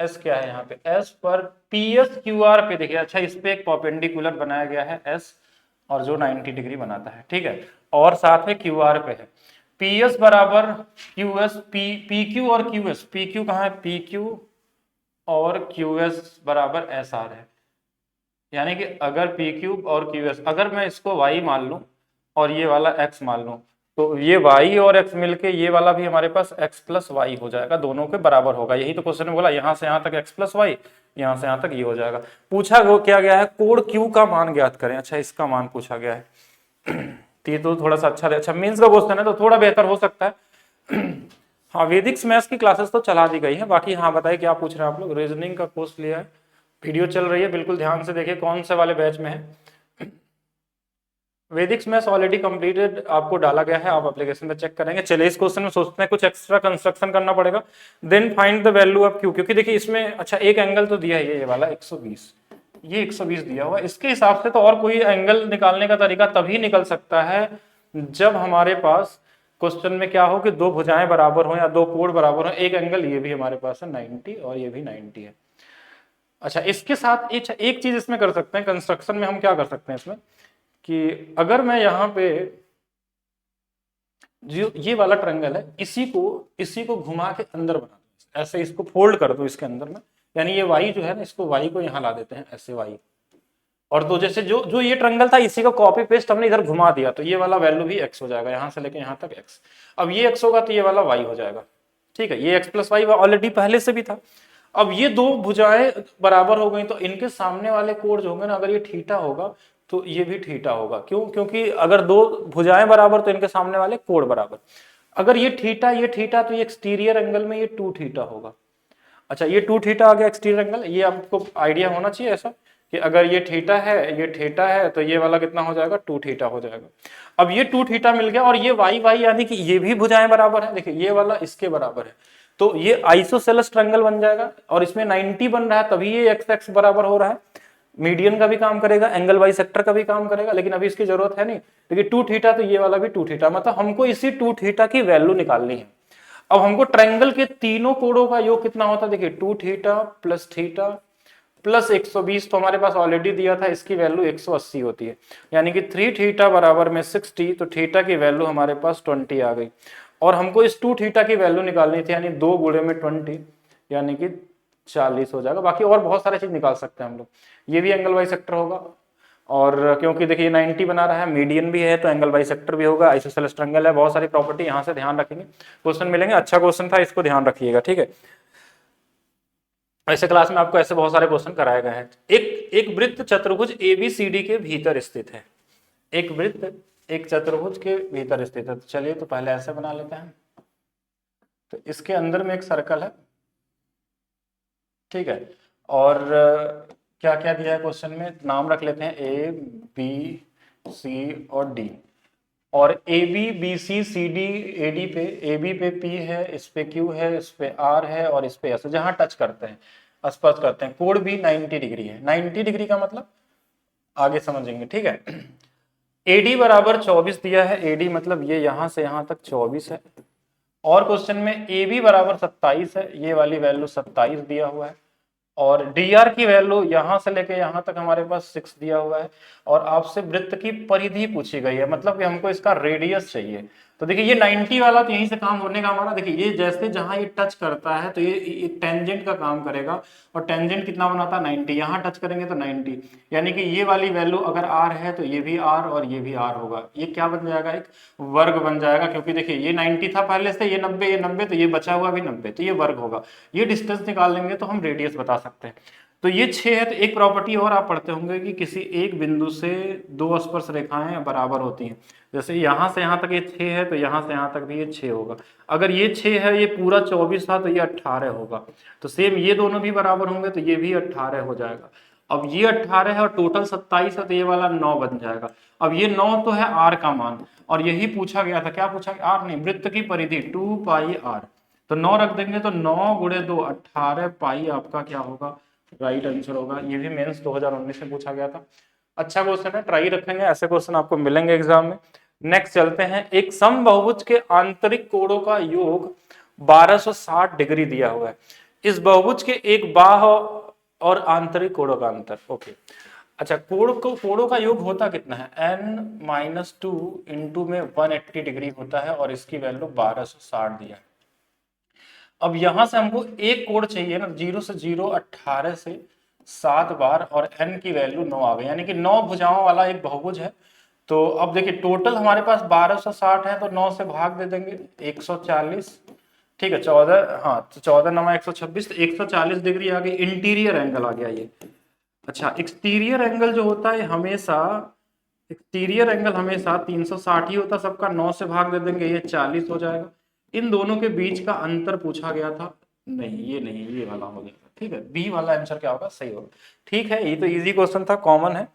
S क्या है यहाँ पे, S पर PS QR पे देखिए, अच्छा इस पे एक परपेंडिकुलर बनाया गया है S, और जो 90 डिग्री बनाता है, ठीक है, और साथ में QR पे है PS बराबर QS, PQ और QS, PQ कहाँ है, PQ और QS बराबर SR है। यानी कि अगर PQ और QS, अगर मैं इसको Y मान लूं और ये वाला X मान लूं, तो ये y और x मिलके ये वाला भी हमारे पास x प्लस वाई हो जाएगा, दोनों के बराबर होगा। यही तो क्वेश्चन में बोला, यहाँ से यहाँ तक x प्लस वाई, यहाँ से यहाँ तक ये हो जाएगा। पूछा वो क्या गया है, कोण q का मान ज्ञात करें। अच्छा, इसका मान पूछा गया है। तो थोड़ा सा अच्छा मीन्स का क्वेश्चन है तो थोड़ा बेहतर हो सकता है। हाँ, वैदिक मैथ्स की क्लासेस तो चला दी गई है। बाकी हाँ बताइए क्या पूछ रहे हैं आप लोग। रीजनिंग का कोर्स लिया है, वीडियो चल रही है, बिल्कुल ध्यान से देखिए कौन से वाले बैच में है। वैदिक मैथ्स ऑलरेडी कंप्लीटेड आपको डाला गया है, आप एप्लीकेशन में चेक करेंगे। चलिए इस क्वेश्चन में सोचते हैं कुछ एक्स्ट्रा कंस्ट्रक्शन करना पड़ेगा। Then find the value of Q, क्योंकि देखिए इसमें अच्छा एक एंगल तो दिया है ये वाला 120, ये 120 दिया हुआ, इसके हिसाब से तो और कोई एंगल निकालने का तरीका तभी निकल सकता है जब हमारे पास क्वेश्चन में क्या हो कि दो भुजाएं बराबर हो या दो कोण बराबर हो। एक एंगल ये भी हमारे पास है 90 और ये भी 90 है। अच्छा, इसके साथ एक चीज इसमें कर सकते हैं, कंस्ट्रक्शन में हम क्या कर सकते हैं इसमें कि अगर मैं यहाँ पे जो ये वाला ट्रायंगल है इसी को घुमा के अंदर बना दूं, ऐसे इसको फोल्ड कर दूं इसके अंदर में, यानी ये y जो है ना, इसको y को यहाँ ला देते हैं ऐसे y, और तो जैसे जो ये ट्रायंगल था इसी का कॉपी पेस्ट हमने इधर घुमा दिया, तो ये वाला वैल्यू भी x हो जाएगा, यहाँ से लेके यहाँ तक x। अब ये x होगा तो ये वाला y हो जाएगा, ठीक है। ये x प्लस वाई ऑलरेडी पहले से भी था। अब ये दो भुजाएं बराबर हो गई तो इनके सामने वाले कोण जो होंगे ना, अगर ये थीटा होगा तो ये भी थीटा होगा। क्यों? क्योंकि अगर दो भुजाएं बराबर तो इनके सामने वाले कोण बराबर। अगर ये थीटा तो ये एक्सटीरियर एंगल में ये 2 थीटा होगा। अच्छा, ये 2 थीटा आ गया एक्सटीरियर एंगल, ये आपको आइडिया होना चाहिए ऐसा कि अगर ये थीटा है तो ये वाला कितना हो जाएगा, 2 थीटा हो जाएगा। अब ये 2 थीटा मिल गया और ये वाई यानी कि ये भी भुजाएं बराबर है, देखिए ये वाला इसके बराबर है, तो ये आइसोसेलेस ट्रायंगल बन जाएगा। और इसमें 90 बन रहा है तभी ये x बराबर हो रहा है। मीडियन का भी काम करेगा, एंगल बाइसेक्टर का भी काम करेगा, लेकिन अभी इसकी जरूरत है नहीं। देखिए 2 थीटा तो ये वाला भी 2 थीटा, मतलब हमको इसी 2 थीटा की वैल्यू निकालनी है। अब हमको ट्रायंगल के तीनों कोणों का योग कितना होता है, देखिए 2 थीटा प्लस 120 तो हमारे पास ऑलरेडी दिया था, इसकी वैल्यू 180 होती है, यानी कि 3 थीटा बराबर में 60, तो थीटा की वैल्यू हमारे पास 20 आ गई। और हमको इस 2 थीटा की वैल्यू निकालनी थी, यानी 2 गुणे में 20 यानी कि 40 हो जाएगा। बाकी और बहुत सारे चीज निकाल सकते हैं हम लोग। ये भी एंगल बाइसेक्टर होगा और क्योंकि देखिए 90 बना रहा है, मीडियन भी है तो एंगल बाइसेक्टर भी होगा, आइसोसेलेस ट्रायंगल है, बहुत सारी प्रॉपर्टी यहाँ से ध्यान रखेंगे, क्वेश्चन मिलेंगे। अच्छा क्वेश्चन था, इसको ध्यान रखिएगा, ठीक है। ऐसे क्लास में आपको ऐसे बहुत सारे क्वेश्चन कराए गए हैं। एक वृत्त चतुर्भुज ABCD के भीतर स्थित है। एक वृत्त एक चतुर्भुज के भीतर स्थित है। तो चलिए तो पहले ऐसे बना लेते हैं। तो इसके अंदर में एक सर्कल है, ठीक है। और क्या क्या दिया है क्वेश्चन में, नाम रख लेते हैं A B C और D। और AB BC CD AD पे, AB पे P है, इस पे Q है, इस पे R है और इस पे S, जहां टच करते हैं, स्पर्श करते हैं, कोण भी 90 डिग्री है। 90 डिग्री का मतलब आगे समझेंगे, ठीक है। AD बराबर 24 दिया है, AD मतलब ये यहां से यहां तक 24 है। और क्वेश्चन में AB बराबर 27 है, ये वाली वैल्यू 27 दिया हुआ है। और dr की वैल्यू यहां से लेके यहां तक हमारे पास 6 दिया हुआ है। और आपसे वृत्त की परिधि पूछी गई है, मतलब कि हमको इसका रेडियस चाहिए। तो देखिए ये 90 वाला तो यहीं से काम होने का हमारा, देखिए ये जैसे जहां ये टच करता है तो ये टेंजेंट का काम करेगा। और टेंजेंट कितना बनाता है 90, यहाँ टच करेंगे तो 90, यानी कि ये वाली वैल्यू अगर r है तो ये भी r और ये भी r होगा। ये क्या बन जाएगा, एक वर्ग बन जाएगा, क्योंकि देखिए ये 90 था पहले से, ये 90, ये 90, तो ये बचा हुआ भी 90, तो ये वर्ग होगा। ये डिस्टेंस निकाल लेंगे तो हम रेडियस बता सकते हैं। तो ये 6 है। तो एक प्रॉपर्टी और आप पढ़ते होंगे कि किसी एक बिंदु से दो स्पर्श रेखाएं बराबर होती हैं। जैसे यहां से यहां तक ये 6 है तो यहां से यहां तक भी ये 6 होगा। अगर ये 6 है, ये पूरा 24 था तो ये 18 होगा। तो सेम ये दोनों भी बराबर होंगे तो ये भी 18 हो जाएगा। अब ये 18 है और टोटल 27 है तो ये वाला 9 बन जाएगा। अब ये 9 तो है r का मान, और यही पूछा गया था, क्या पूछा गया, r नहीं, वृत्त की परिधि 2 पाई r। तो 9 रख देंगे तो 9 गुणे 2 18 पाई आपका क्या होगा, राइट आंसर होगा। ये भी मेंस 2019 में पूछा गया था। अच्छा क्वेश्चन है, ट्राई रखेंगे, ऐसे क्वेश्चन आपको मिलेंगे एग्जाम में। नेक्स्ट चलते हैं। एक समबाहुभुज के आंतरिक कोणों का योग 1260 डिग्री दिया हुआ है। इस बहुभुज के एक बाहु और आंतरिक कोणों का अंतर, ओके। अच्छा, कोणों का योग होता कितना है, n-2 इंटू में 180 डिग्री होता है और इसकी वैल्यू 1260 दिया है। अब यहां से हमको एक कोण चाहिए ना, 0 से 0 18 से 7 बार, और n की वैल्यू 9 आ गई, यानी कि 9 भुजाओं वाला एक बहुभुज है। तो अब देखिए टोटल हमारे पास 1260 है, तो 9 से भाग दे देंगे 140, ठीक है, 14, हाँ तो 14 9 126, तो 140 डिग्री आ गई। इंटीरियर एंगल आ गया ये। अच्छा, एक्सटीरियर एंगल जो होता है हमेशा, एक्सटीरियर एंगल हमेशा 360 ही होता सबका, 9 से भाग दे देंगे ये 40 हो जाएगा। इन दोनों के बीच का अंतर पूछा गया था, नहीं ये नहीं, ये वाला हो गया, ठीक है, बी वाला आंसर क्या होगा, सही होगा। ठीक है, ये तो इजी क्वेश्चन था, कॉमन है।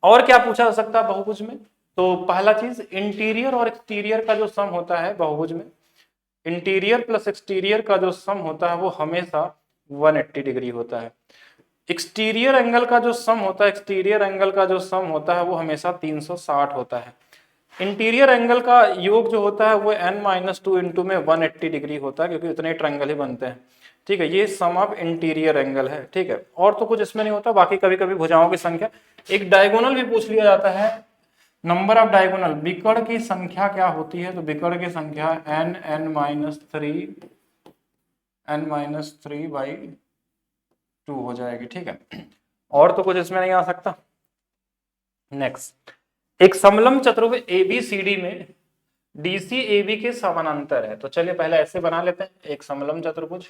और क्या पूछा जा सकता है बहुभुज में, तो पहला चीज इंटीरियर और एक्सटीरियर का जो सम होता है बहुभुज में, इंटीरियर प्लस एक्सटीरियर का जो सम होता है वो हमेशा 180 डिग्री होता है। एक्सटीरियर एंगल का जो सम होता है, एक्सटीरियर एंगल का जो सम होता है वो हमेशा 360 होता है। इंटीरियर एंगल का योग जो होता है वो n-2 इंटू में 180 डिग्री होता है, क्योंकि इतने ट्रायंगल ही बनते हैं, ठीक है। ये सम ऑफ इंटीरियर एंगल है, ठीक है। और तो कुछ इसमें नहीं होता, बाकी कभी कभी भुजाओं की संख्या, एक डायगोनल भी पूछ लिया जाता है, नंबर ऑफ डायगोनल, विकर्ण की संख्या क्या होती है, तो विकर्ण की संख्या n-3/2 हो जाएगी, ठीक है। और तो कुछ इसमें नहीं आ सकता। नेक्स्ट, एक समलंब चतुर्भुज ABCD में DC AB के समानांतर है। तो चलिए पहले ऐसे बना लेते हैं, एक समलंब चतुर्भुज,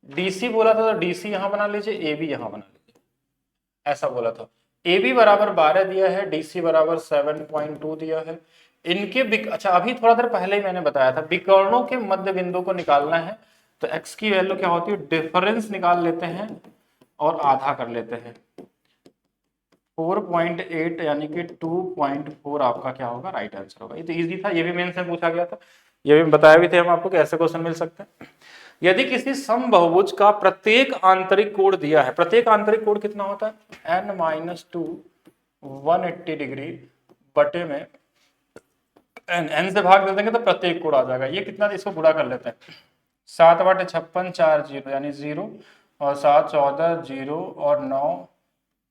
DC बोला था तो DC यहां बना लीजिए, AB यहां बना लीजिए, ऐसा बोला था। AB बराबर 12 दिया है, DC बराबर 7.2 दिया है। इनके अच्छा, अभी थोड़ा देर पहले ही मैंने बताया था, विकर्णों के मध्य बिंदु को निकालना है, तो x की वैल्यू क्या होती है, डिफरेंस निकाल लेते हैं और आधा कर लेते हैं, 4.8 यानी कि 2.4 आपका क्या होगा, राइट आंसर होगा। ये तो इजी था, ये भी मेंस में पूछा गया था, ये भी बताया भी थे हम आपको कि ऐसे क्वेश्चन मिल सकते हैं। यदि किसी समबाहुभुज का प्रत्येक आंतरिक कोण दिया है, प्रत्येक आंतरिक कोण कितना होता है, n-2 180 डिग्री बटे में n से भाग दे देंगे तो प्रत्येक कोण आ जाएगा। ये कितना, इसको गुणा कर लेते हैं, 7/56 4 0 यानी 0, और 7 14 0 और 9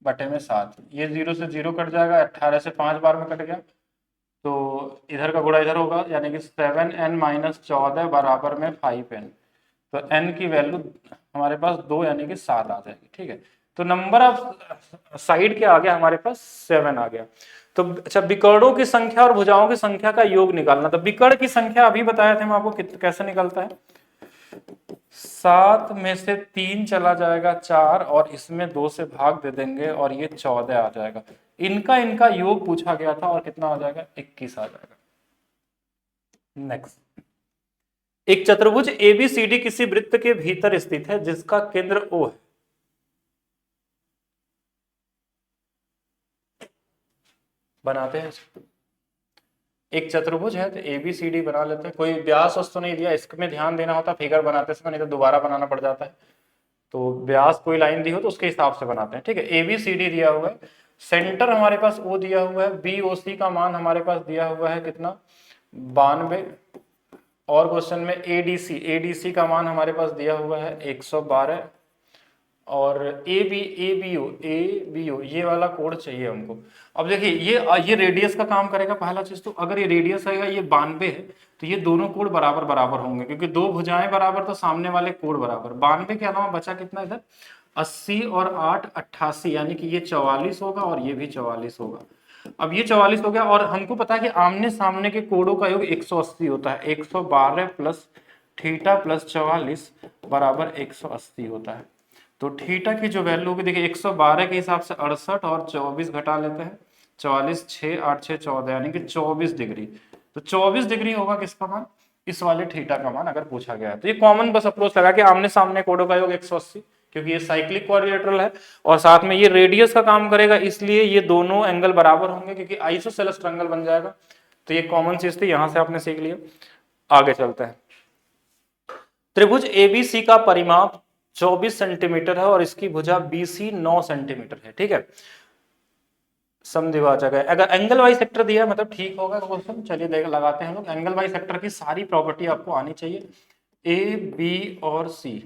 बटे में 7, ये 0 से 0 कट जाएगा, 18 से 5 बार में कट गया, तो इधर का गुणा इधर होगा, यानी कि 7n-14 बराबर में 5n। तो n की वैल्यू हमारे पास 2 यानी कि 7 आ जाएगी, ठीक है। तो नंबर ऑफ साइड क्या आ गया हमारे पास 7 आ गया। तो अच्छा, विकर्णों की संख्या और भुजाओं की संख्या का योग निकालना। तो विकर्ण की संख्या अभी बताया थे हम आपको कैसे निकलता है। 7 में से 3 चला जाएगा 4 और इसमें 2 से भाग दे देंगे और ये 14 आ जाएगा। इनका इनका योग पूछा गया था और कितना आ जाएगा 21 आ जाएगा। नेक्स्ट, एक चतुर्भुज एबीसीडी किसी वृत्त के भीतर स्थित है जिसका केंद्र O है। बनाते हैं, एक चतुर्भुज है तो एबीसीडी बना लेते हैं। कोई व्यास वस्तु नहीं दिया, इसमें ध्यान देना होता फिगर बनाते समय, नहीं तो दोबारा बनाना पड़ जाता है। तो व्यास कोई लाइन दी हो तो उसके हिसाब से बनाते हैं, ठीक है। एबीसीडी दिया हुआ है, सेंटर हमारे पास O दिया हुआ है, बीओसी का मान हमारे पास दिया हुआ है कितना 92, और क्वेश्चन में एडीसी का मान हमारे पास दिया हुआ है 112, और एबीओ ये वाला कोड चाहिए हमको। अब देखिए ये रेडियस का काम करेगा पहला चीज। तो अगर ये रेडियस आएगा, ये 92 है, तो ये दोनों कोड बराबर बराबर होंगे क्योंकि दो भुजाएं बराबर तो सामने वाले कोड बराबर। 92 के अलावा बचा कितना इधर 80 और 8 88, यानी कि ये 44 होगा और ये भी 44 होगा। अब ये 44 हो गया और हमको पता है कि आमने सामने के कोडों का योग 180 होता है। 112 प्लस थीटा प्लस 44 बराबर 180 होता है। तो थीटा की जो वैल्यू होगी देखिए 112 के हिसाब से 68 और 24 घटा लेते हैं, 44 6 8 6 14 यानी कि 24 डिग्री। तो 24 डिग्री होगा किसका मान, इस वाले थीटा का मान अगर पूछा गया है। तो ये कॉमन बस अप्रोच लगा कि आमने सामने कोडों का योग 180, क्योंकि ये साइक्लिक क्वाड्रिलेटरल है और साथ में ये रेडियस का काम करेगा, इसलिए ये दोनों एंगल बराबर होंगे क्योंकि आइसोसेलेस ट्रायंगल बन जाएगा। तो ये कॉमन चीज थी, यहां से आपने सीख लिया। आगे चलते हैं। त्रिभुज एबीसी का परिमाप 24 सेंटीमीटर है और इसकी भुजा बीसी 9 सेंटीमीटर है, ठीक है। समद्विभाजक है। अगर एंगल वाई सेक्टर दिया है मतलब ठीक होगा क्वेश्चन। चलिए देख लगाते हैं हम लोग। एंगल वाई सेक्टर की सारी प्रॉपर्टी आपको आनी चाहिए, ए बी और सी,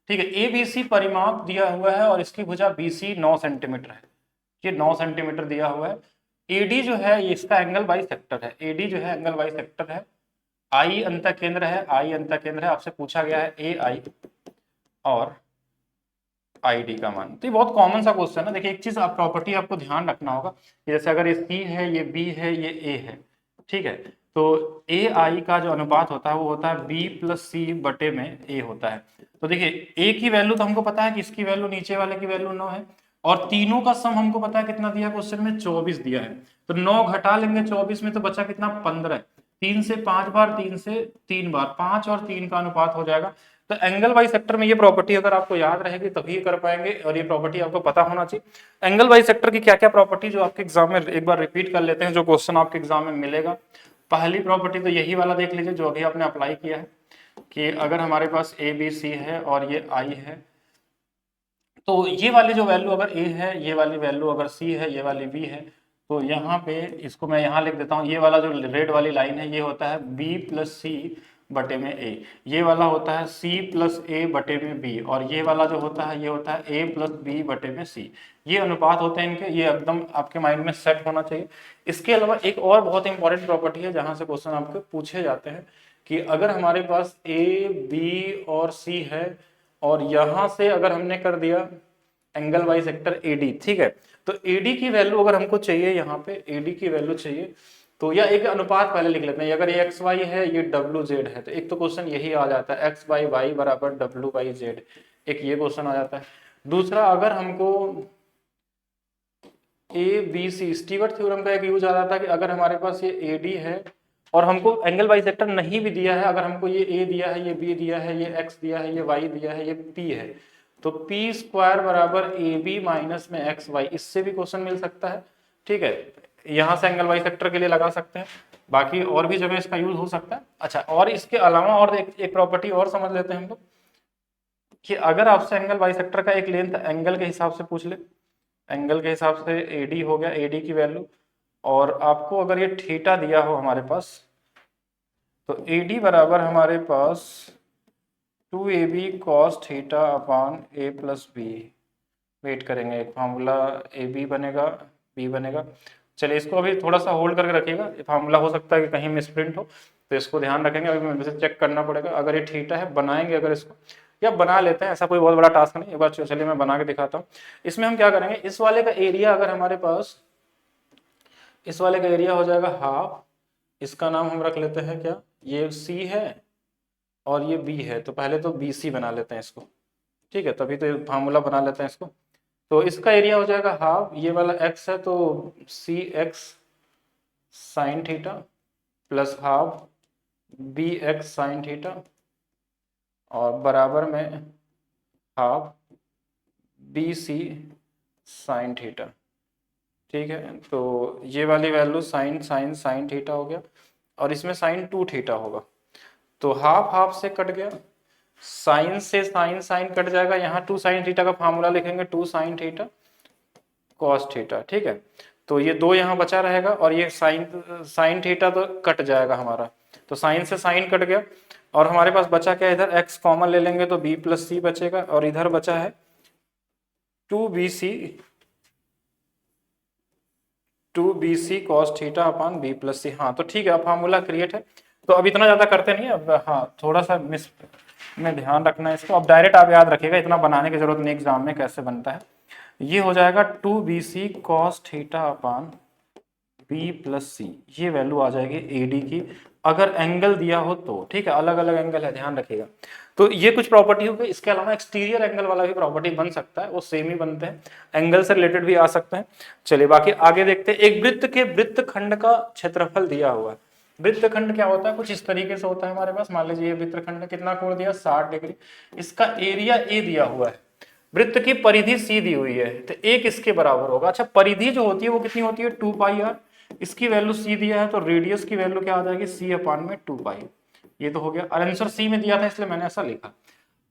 ठीक है। ए बी सी परिमाप दिया हुआ है और इसकी भुजा बीसी 9 सेंटीमीटर है, ये 9 सेंटीमीटर दिया हुआ है। एडी जो है ये इसका एंगल बाई सेक्टर है, एडी जो है एंगल बाई सेक्टर है। आई अंतः केंद्र है, आई अंतः केंद्र है। आपसे पूछा गया है ए आई और आई डी का मान। तो ये बहुत कॉमन सा क्वेश्चन है। देखिए एक चीज आप प्रॉपर्टी आपको ध्यान रखना होगा, जैसे अगर ये सी है, ये बी है, ये ए है, ठीक है। तो ए आई का जो अनुपात होता है वो होता है बी प्लस सी बटे में ए होता है। तो देखिए ए की वैल्यू तो हमको पता है कि इसकी वैल्यू नीचे वाले की वैल्यू 9 है, और तीनों का सम हमको पता है कितना दिया क्वेश्चन में 24 दिया है। तो 9 घटा लेंगे 24 में तो बचा कितना 15। 3 से 5 बार, 3 से 3 बार, 5 और 3 का अनुपात हो जाएगा। तो एंगल वाई सेक्टर में ये प्रॉपर्टी अगर आपको याद रहेगी तभी कर पाएंगे, और ये प्रॉपर्टी आपको पता होना चाहिए। एंगल वाई सेक्टर की क्या क्या प्रॉपर्टी जो आपके एग्जाम में एक बार रिपीट कर लेते हैं, जो क्वेश्चन आपके एग्जाम में मिलेगा। पहली प्रॉपर्टी तो यही वाला देख लीजिए जो अभी आपने अप्लाई किया है, कि अगर हमारे पास ए बी सी है और ये आई है, तो ये वाली जो वैल्यू अगर ए है, ये वाली वैल्यू अगर सी है, ये वाली बी है, तो यहाँ पे इसको मैं यहाँ लिख देता हूँ। ये वाला जो रेड वाली लाइन है ये होता है बी प्लस सी बटे में ए, ये वाला होता है सी प्लस ए बटे में बी, और ये वाला जो होता है ये होता है ए प्लस बी बटे में सी। ये अनुपात होते हैं इनके, ये एकदम आपके माइंड में सेट होना चाहिए। इसके अलावा एक और बहुत इंपॉर्टेंट प्रॉपर्टी है जहां से क्वेश्चन आपके पूछे जाते हैं, कि अगर हमारे पास ए बी और सी है और यहां से अगर हमने कर दिया एंगल वाई सेक्टर एडी, ठीक है। तो एडी की वैल्यू अगर हमको चाहिए, यहाँ पे एडी की वैल्यू चाहिए, तो या एक अनुपात पहले लिख लेते हैं। अगर ये एक्स वाई है, ये डब्ल्यू जेड है, तो एक तो क्वेश्चन यही आ जाता है एक्स बाई वाई बराबर डब्ल्यू बाई जेड, एक ये क्वेश्चन आ जाता है। दूसरा, अगर हमको A B C, Stewart theorem का एक यूज आ जाता है कि अगर हमारे पास ये ए डी है और हमको एंगल बाई सेक्टर नहीं भी दिया है, अगर हमको ये ए दिया है, ये बी दिया है, ये एक्स दिया है, ये वाई दिया है, ये पी है, तो पी स्क्वायर बराबर ए बी माइनस में एक्स वाई, इससे भी क्वेश्चन मिल सकता है, ठीक है। यहां से एंगल वाई सेक्टर के लिए लगा सकते हैं, बाकी और भी जगह इसका यूज हो सकता है। अच्छा, और इसके अलावा और एक प्रॉपर्टी और समझ लेते हैं हम लोग, कि अगर आपसे एंगल वाई सेक्टर का एक लेंथ एंगल के हिसाब से पूछ ले, एंगल के हिसाब से एडी हो गया, एडी की वैल्यू, और आपको अगर ये थीटा दिया हो हमारे पास, तो एडी बराबर हमारे पास 2ab cos theta upon a plus B. Wait करेंगे, एक फार्मूला ए बी बनेगा, बी बनेगा। चलिए इसको अभी थोड़ा सा होल्ड करके रखिएगा, ये फार्मूला हो सकता है कि कहीं मिसप्रिंट हो, तो इसको ध्यान रखेंगे। अभी मुझे चेक करना पड़ेगा। अगर ये थीटा है, बनाएंगे अगर इसको, या बना लेते हैं, ऐसा कोई बहुत बड़ा टास्क नहीं। एक बार चलिए मैं बना के दिखाता हूँ। इसमें हम क्या करेंगे, इस वाले का एरिया अगर हमारे पास, इस वाले का एरिया हो जाएगा हाफ, इसका नाम हम रख लेते हैं क्या, ये सी है और ये बी है, तो पहले तो बी सी बना लेते हैं इसको, ठीक है, तभी तो फार्मूला बना लेते हैं इसको। तो इसका एरिया हो जाएगा हाफ, ये वाला एक्स है तो c x sine theta plus half b x sine theta और बराबर में half b c sine theta, ठीक है। तो ये वाली value sine sine sine theta हो गया और इसमें साइन 2 थीटा होगा, तो हाफ हाफ से कट गया, साइन से साइन साइन कट जाएगा, यहाँ 2 साइन थीटा का फार्मूला लिखेंगे 2 साइन थीटा कॉस थीटा, ठीक है। तो ये 2 यहाँ बचा रहेगा और ये साइन साइन थीटा तो कट जाएगा हमारा, तो साइन से साइन कट गया और हमारे पास बचा क्या, इधर x कॉमन ले लेंगे तो b प्लस सी बचेगा और इधर बचा है 2bc cos theta upon b plus c. हाँ तो ठीक है, अब फार्मूला क्रिएट है, तो अब इतना ज़्यादा करते नहीं, अब हाँ थोड़ा सा मिस में ध्यान रखना है इसको। अब डायरेक्ट आप याद रखिएगा, इतना बनाने की जरूरत नहीं एग्जाम में कैसे बनता है। ये हो जाएगा 2bc cos theta upon b plus c, ये वैल्यू आ जाएगी AD की, अगर एंगल दिया हो तो, ठीक है, अलग अलग एंगल है ध्यान रखिएगा। तो ये कुछ प्रॉपर्टी हो गई, इसके अलावा एक्सटीरियर एंगल वाला भी प्रॉपर्टी बन सकता है, वो सेम ही बनते हैं, एंगल से रिलेटेड भी आ सकते हैं। चलिए बाकी आगे देखते हैं। एक वृत्त के वृत्तखंड का क्षेत्रफल दिया हुआ है। वृत्तखंड क्या होता है, कुछ इस तरीके से होता है हमारे पास, मान लीजिए ये वृत्तखंड कितना कोण दिया 60 डिग्री, इसका एरिया ए दिया हुआ है, वृत्त की परिधि सी दी हुई है, तो एक इसके बराबर होगा। अच्छा परिधि जो होती है वो कितनी होती है 2 पाई आर, इसकी वैल्यू सी दिया है तो रेडियस की वैल्यू क्या आ जाएगी सी अपान में 2 पाई, ये तो हो गया। और आंसर सी में दिया था इसलिए मैंने ऐसा लिखा।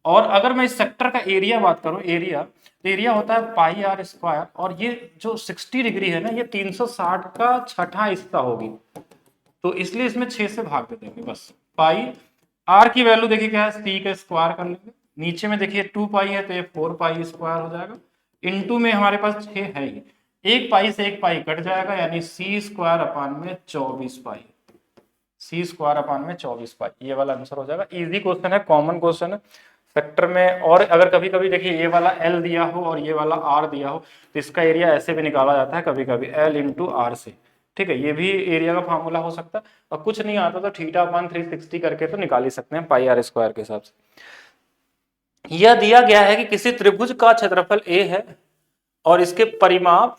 और अगर मैं इस सेक्टर का एरिया बात करूं, एरिया तो एरिया होता है पाई आर स्क्वायर, और ये जो 60 डिग्री है ना ये 360 का छठा हिस्सा होगी, तो इसलिए इसमें 6 से भाग दे देंगे बस। पाई आर की वैल्यू देखिए क्या है, सी का स्क्वायर कर लेंगे, नीचे में देखिए 2 पाई है तो ये 4 पाई स्क्वायर हो जाएगा, इनटू में हमारे पास 6 है ही, एक पाई से एक पाई कट जाएगा, यानी सी स्क्वायर अपान में 24 पाई, सी स्क्वायर अपान में 24 पाई, ये वाला आंसर हो जाएगा। इजी क्वेश्चन है, कॉमन क्वेश्चन है सेक्टर में। और अगर कभी कभी देखिए ये वाला एल दिया हो और ये वाला आर दिया हो तो इसका एरिया ऐसे भी निकाला जाता है कभी कभी, एल इंटू आर से, ठीक है, ये भी एरिया का फार्मूला हो सकता है। और कुछ नहीं आता तो थीटा अपान 360 करके तो निकाल ही सकते हैं पाई आर स्क्वायर के हिसाब से। यह दिया गया है कि किसी त्रिभुज का क्षेत्रफल ए है और इसके परिमाप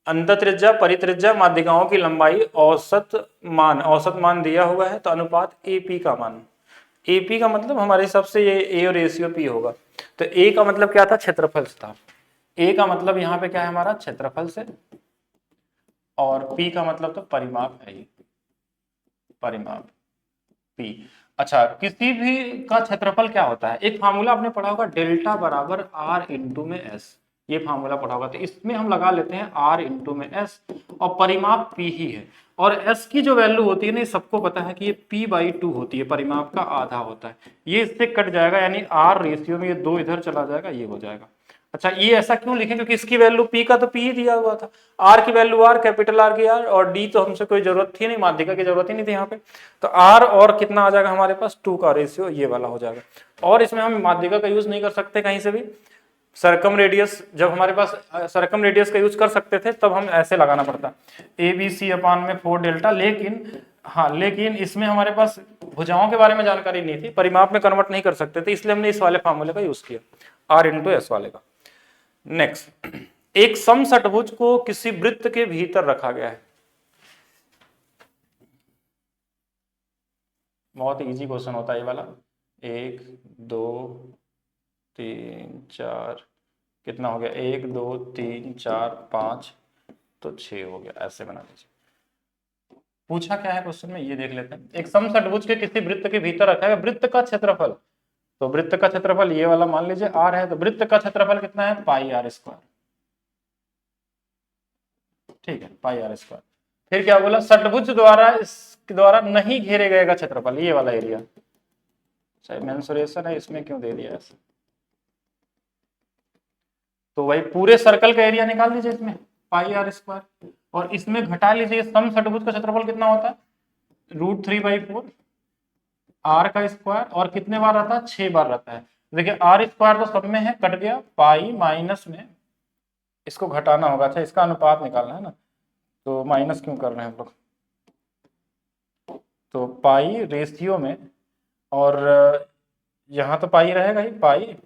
अंतःत्रिज्या परित्रिज्या माध्यिकाओं की लंबाई औसत मान दिया हुआ है, तो अनुपात एपी का मान, एपी का मतलब हमारे हिसाब से ये ए और रेशियो पी होगा, तो ए का मतलब क्या था क्षेत्रफल से था, ए का मतलब यहाँ पे क्या है हमारा क्षेत्रफल से, और पी का मतलब तो परिमाप है, ये परिमाप पी। अच्छा किसी भी का क्षेत्रफल क्या होता है, एक फार्मूला आपने पढ़ा होगा डेल्टा बराबर आर इंटू में एस, ये फार्मूला पढ़ा होगा, तो इसमें हम लगा लेते हैं आर इंटू में एस, और परिमाप पी ही है, और एस की जो वैल्यू होती है ना सबको पता है कि ये p/2 होती है, परिमाप का आधा होता है, ये इससे कट जाएगा, यानी आर रेशियो में ये 2 इधर चला जाएगा, ये हो जाएगा। अच्छा ये ऐसा क्यों लिखें, क्योंकि इसकी वैल्यू p का तो p ही दिया हुआ था, r की वैल्यू r, कैपिटल R की r, और d तो हमसे कोई जरूरत थी नहीं, माध्यिका की जरूरत ही नहीं थी यहाँ पे, तो r और कितना आ जाएगा हमारे पास 2 का रेशियो, ये वाला हो जाएगा। और इसमें हम माध्यिका का यूज नहीं कर सकते कहीं से भी, सरकम रेडियस, जब हमारे पास सरकम रेडियस का यूज कर सकते थे तब हम ऐसे लगाना पड़ता ए बी सी अपान में 4 डेल्टा, लेकिन इसमें हमारे पास भुजाओं के बारे में जानकारी नहीं थी, परिमाप में कन्वर्ट नहीं कर सकते थे, इसलिए हमने इस वाले फार्मूले का यूज किया आर इंटू एस वाले का। नेक्स्ट, एक समषटभुज को किसी वृत्त के भीतर रखा गया है, बहुत इजी क्वेश्चन होता है ये वाला, 1 2 3 4 कितना हो गया, 1 2 3 4 5 तो 6 हो गया, ऐसे बना लीजिए। पूछा क्या है क्वेश्चन में ये देख लेते हैं। एक समषटभुज के किसी वृत्त के भीतर रखा है वृत्त का क्षेत्रफल, तो वृत्त का क्षेत्रफल ये वाला मान लीजिए r है, तो वृत्त का क्षेत्रफल कितना है पाई आर स्क्वायर, ठीक है पाई आर स्क्वायर। फिर क्या बोला, षटभुज द्वारा नहीं घेरे गए का क्षेत्रफल, ये वाला एरिया, मेंसुरेशन है इसमें क्यों दे दिया ऐसे, तो वही पूरे सर्कल का एरिया निकाल दीजिए इसमें पाई आर स्क्वायर, और इसमें घटा लीजिए समषटभुज का क्षेत्रफल कितना होता है √3/4, आर का स्क्वायर, और कितने बार रहता है, 6 बार रहता है। देखिए आर स्क्वायर तो सब में है, कट गया, पाई माइनस में इसको घटाना होगा। अच्छा इसका अनुपात निकालना है ना, तो माइनस क्यों कर रहे हैं हम लोग, तो पाई रेशियो में, और यहाँ तो पाई रहेगा ही, पाई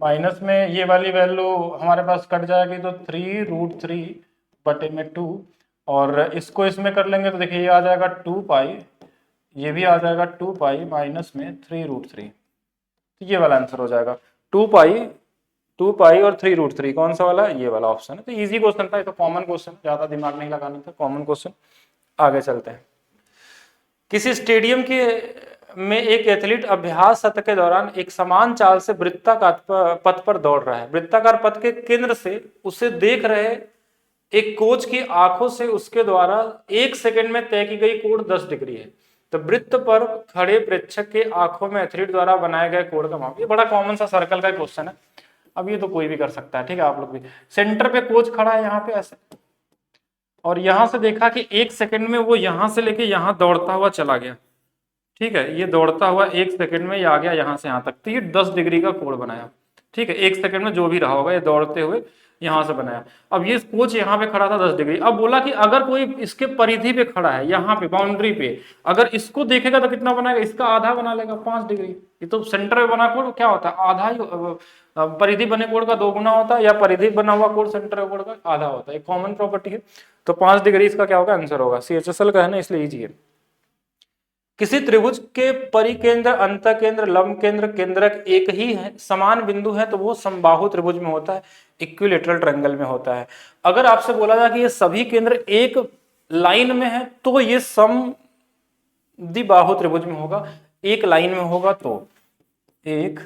माइनस में ये वाली वैल्यू हमारे पास कट जाएगी, तो 3√3/2, और इसको इसमें कर लेंगे तो देखिए ये आ जाएगा 2 पाई, ये भी आ जाएगा 2 पाई माइनस में 3√3, तो ये वाला आंसर हो जाएगा 2 पाई और 3√3, कौन सा वाला, ये वाला ऑप्शन है। तो इजी क्वेश्चन था, ये तो कॉमन क्वेश्चन, ज्यादा दिमाग नहीं लगाना था, कॉमन क्वेश्चन। आगे चलते हैं। किसी स्टेडियम के में एक एथलीट अभ्यास सत्र के दौरान एक समान चाल से वृत्ताकार पथ पर दौड़ रहा है। वृत्ताकार पथ के केंद्र से उसे देख रहे एक कोच की आंखों से उसके द्वारा 1 सेकंड में तय की गई कोण 10 डिग्री है। तो वृत्त पर खड़े प्रेक्षक के आंखों में एथलीट द्वारा बनाए गए कोण का माप। ये बड़ा कॉमन सा सर्कल का क्वेश्चन है। अब ये तो कोई भी कर सकता है, ठीक है, आप लोग भी। सेंटर पे कोच खड़ा है यहाँ पे ऐसे, और यहां से देखा कि 1 सेकंड में वो यहां से लेके यहां दौड़ता हुआ चला गया, ठीक है, ये दौड़ता हुआ 1 सेकंड में ये आ गया यहां से यहां तक, तो ये 10 डिग्री का कोण बनाया, ठीक है, 1 सेकंड में जो भी रहा होगा ये दौड़ते हुए यहां से बनाया। अब ये कोच यहाँ पे खड़ा था 10 डिग्री, अब बोला कि अगर कोई इसके परिधि पे खड़ा है, यहाँ पे बाउंड्री पे, अगर इसको देखेगा तो कितना बनाएगा, इसका आधा बना लेगा, 5 डिग्री। ये तो सेंटर में बना कोण क्या होता है, आधा ही, परिधि बने कोण का 2 गुना होता है, या परिधि बना हुआ कोण सेंटर कोण का आधा होता है, एक कॉमन प्रॉपर्टी है। तो 5 डिग्री इसका क्या होगा, आंसर होगा। CHSL का है ना, इसलिए इजी है। किसी त्रिभुज के परिकेंद्र, अंतकेंद्र, लंब केंद्र, केंद्रक एक ही है, समान बिंदु है, तो वो समबाहु त्रिभुज में होता है, इक्विलेटरल ट्रायंगल में होता है। अगर आपसे बोला जाए कि ये सभी केंद्र एक लाइन में है, तो ये समद्विबाहु त्रिभुज में होगा। एक लाइन में होगा तो, एक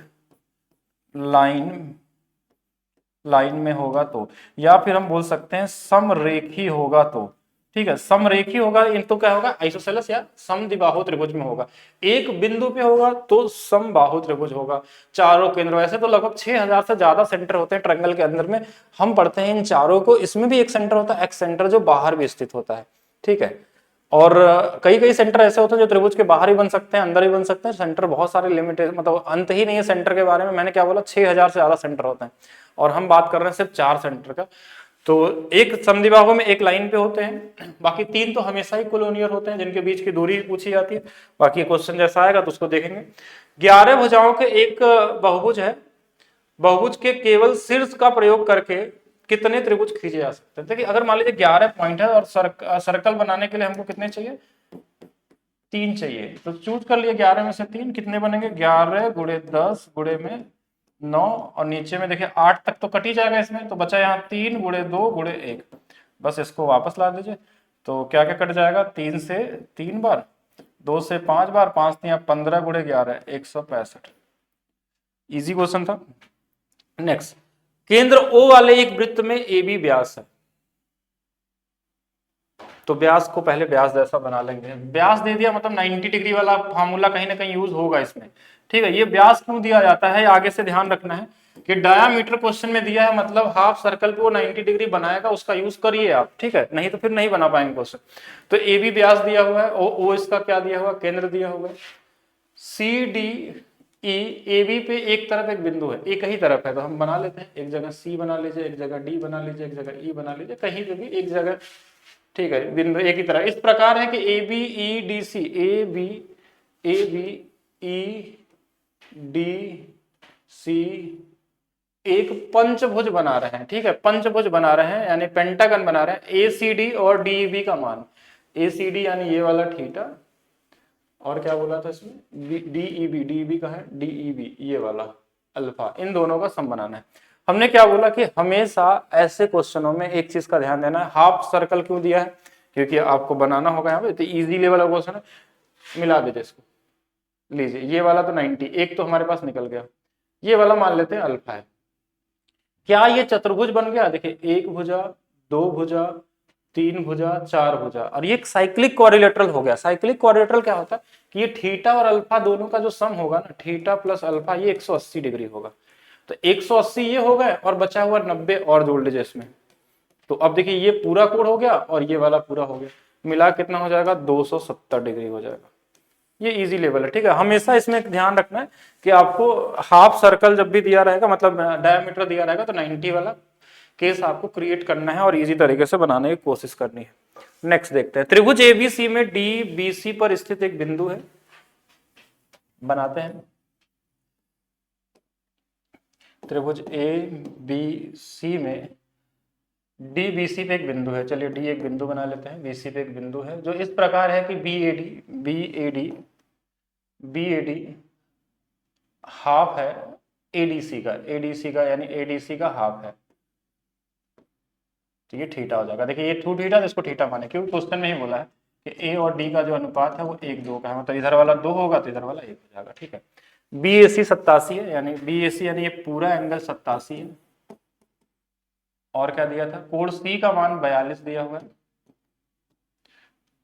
लाइन में होगा तो, या फिर हम बोल सकते हैं समरेखी होगा तो, ठीक है, समरेखी होगा तो क्या होगा, आइसोसेलेस या समद्विबाहु त्रिभुज में होगा। एक बिंदु पे होगा तो समबाहु त्रिभुज होगा। चारों केंद्र, वैसे तो लगभग 6000 से ज्यादा सेंटर होते हैं ट्रायंगल के अंदर में, हम पढ़ते हैं इन चारों को, इसमें भी एक सेंटर होता है, एक्स सेंटर, जो बाहर भी स्थित होता है, ठीक है। और कई कई सेंटर ऐसे होते हैं जो त्रिभुज के बाहर ही बन सकते हैं, अंदर ही बन सकते हैं। सेंटर बहुत सारे लिमिटेड, मतलब अंत ही नहीं है सेंटर के बारे में। मैंने क्या बोला, 6000 से ज्यादा सेंटर होते हैं, और हम बात कर रहे हैं सिर्फ 4 सेंटर का। तो एक समद्विबाहु में एक लाइन पे होते हैं, बाकी 3 तो हमेशा ही कोलोनियर होते हैं, जिनके बीच की दूरी पूछी जाती है। बाकी क्वेश्चन जैसा आएगा तो उसको देखेंगे। 11 भुजाओं के एक बहुभुज है, बहुभुज के केवल शीर्ष का प्रयोग करके कितने त्रिभुज खींचे जा सकते हैं। देखिए अगर मान लीजिए 11 पॉइंट है और सर्कल बनाने के लिए हमको कितने चाहिए, 3 चाहिए, तो चूज कर लिए 11 में से 3, कितने बनेंगे, 11 गुणे 10 गुणे में 9, और नीचे में देखिए 8 तक तो कट ही जाएगा इसमें, तो बचा यहाँ 3 गुणे 2 गुणे 1, बस इसको वापस ला दीजिए। तो क्या क्या कट जाएगा, 3 से 3 बार, 2 से 5 बार, 5 3 15 गुणे 11 165। इजी क्वेश्चन था। नेक्स्ट, केंद्र O वाले एक वृत्त में AB व्यास है, तो व्यास को पहले व्यास जैसा बना लेंगे। व्यास दे दिया मतलब 90 डिग्री वाला फार्मूला कहीं ना कहीं यूज होगा इसमें, ठीक है। ये व्यास क्यों दिया जाता है, आगे से ध्यान रखना है कि डायामीटर क्वेश्चन में दिया है, मतलब हाफ सर्कल पे वो 90 डिग्री बनाएगा, उसका यूज करिए आप, ठीक है, नहीं तो फिर नहीं बना पाएंगे क्वेश्चन। तो AB व्यास दिया हुआ है, ओ इसका क्या दिया हुआ, केंद्र दिया हुआ है, CDE AB पे एक तरफ एक बिंदु है, एक ही तरफ है, तो हम बना लेते हैं, एक जगह C बना लीजिए, एक जगह D बना लीजिए, एक जगह E बना लीजिए, कहीं पे भी एक जगह, ठीक है, बिंदु एक ही तरह। इस प्रकार है कि ABEDC, ABEDC एक पंचभुज बना रहे हैं, ठीक है, पंचभुज बना रहे हैं, यानी पेंटागन बना रहे हैं। ACD और DEB का मान, ACD यानी ये वाला थीटा, और क्या बोला था इसमें, DEB का है, DEB ये वाला अल्फा, इन दोनों का सम बनाना है। हमने क्या बोला कि हमेशा ऐसे क्वेश्चनों में एक चीज का ध्यान देना है, हाफ सर्कल क्यों दिया है, क्योंकि आपको बनाना होगा यहाँ पे, तो इजी लेवल का क्वेश्चन है। मिला दीजिए इसको, लीजिए ये वाला तो 90, एक तो हमारे पास निकल गया, ये वाला मान लेते हैं अल्फा है। क्या ये चतुर्भुज बन गया, देखिए 1 भुजा, 2 भुजा, 3 भुजा, 4 भुजा, और ये एक साइक्लिक क्वाड्रिलेटरल हो गया। साइक्लिक क्वाड्रिलेटरल क्या होता है कि ये थीटा और अल्फा दोनों का जो सम होगा ना, थीटा प्लस अल्फा, ये 180 डिग्री होगा। तो 180 ये हो गए, और बचा हुआ 90 और जोड़ लीजिए इसमें। तो अब देखिए ये पूरा कोण हो गया और ये वाला पूरा हो गया, मिला कितना हो जाएगा, 270 डिग्री हो जाएगा। ये इजी लेवल है, ठीक है। हमेशा इसमें एक ध्यान रखना है कि आपको हाफ सर्कल जब भी दिया रहेगा, मतलब डायमीटर दिया रहेगा, तो 90 वाला केस आपको क्रिएट करना है और इजी तरीके से बनाने की कोशिश करनी है। नेक्स्ट देखते हैं, त्रिभुज एबीसी में डी बी सी पर स्थित एक बिंदु है, बनाते हैं। त्रिभुज ए बी सी में डी बी सी पे एक बिंदु है, चलिए डी एक बिंदु बना लेते हैं, बी सी पे एक बिंदु है जो इस प्रकार है कि बी ए डी हाफ है एडीसी का यानी एडीसी का हाफ है, तो ये थीटा हो जाएगा। देखिए ये 2 थीटा, इसको थीटा माने, क्योंकि क्वेश्चन में ही बोला है कि ए और डी का जो अनुपात है वो 1:2 का है, मतलब इधर वाला 2 होगा तो इधर वाला 1 हो जाएगा, ठीक है। बी ए सी 87 है, यानी बी ए सी यानी ये पूरा एंगल 87 है। और क्या दिया था, कोण सी का मान 42 दिया हुआ है,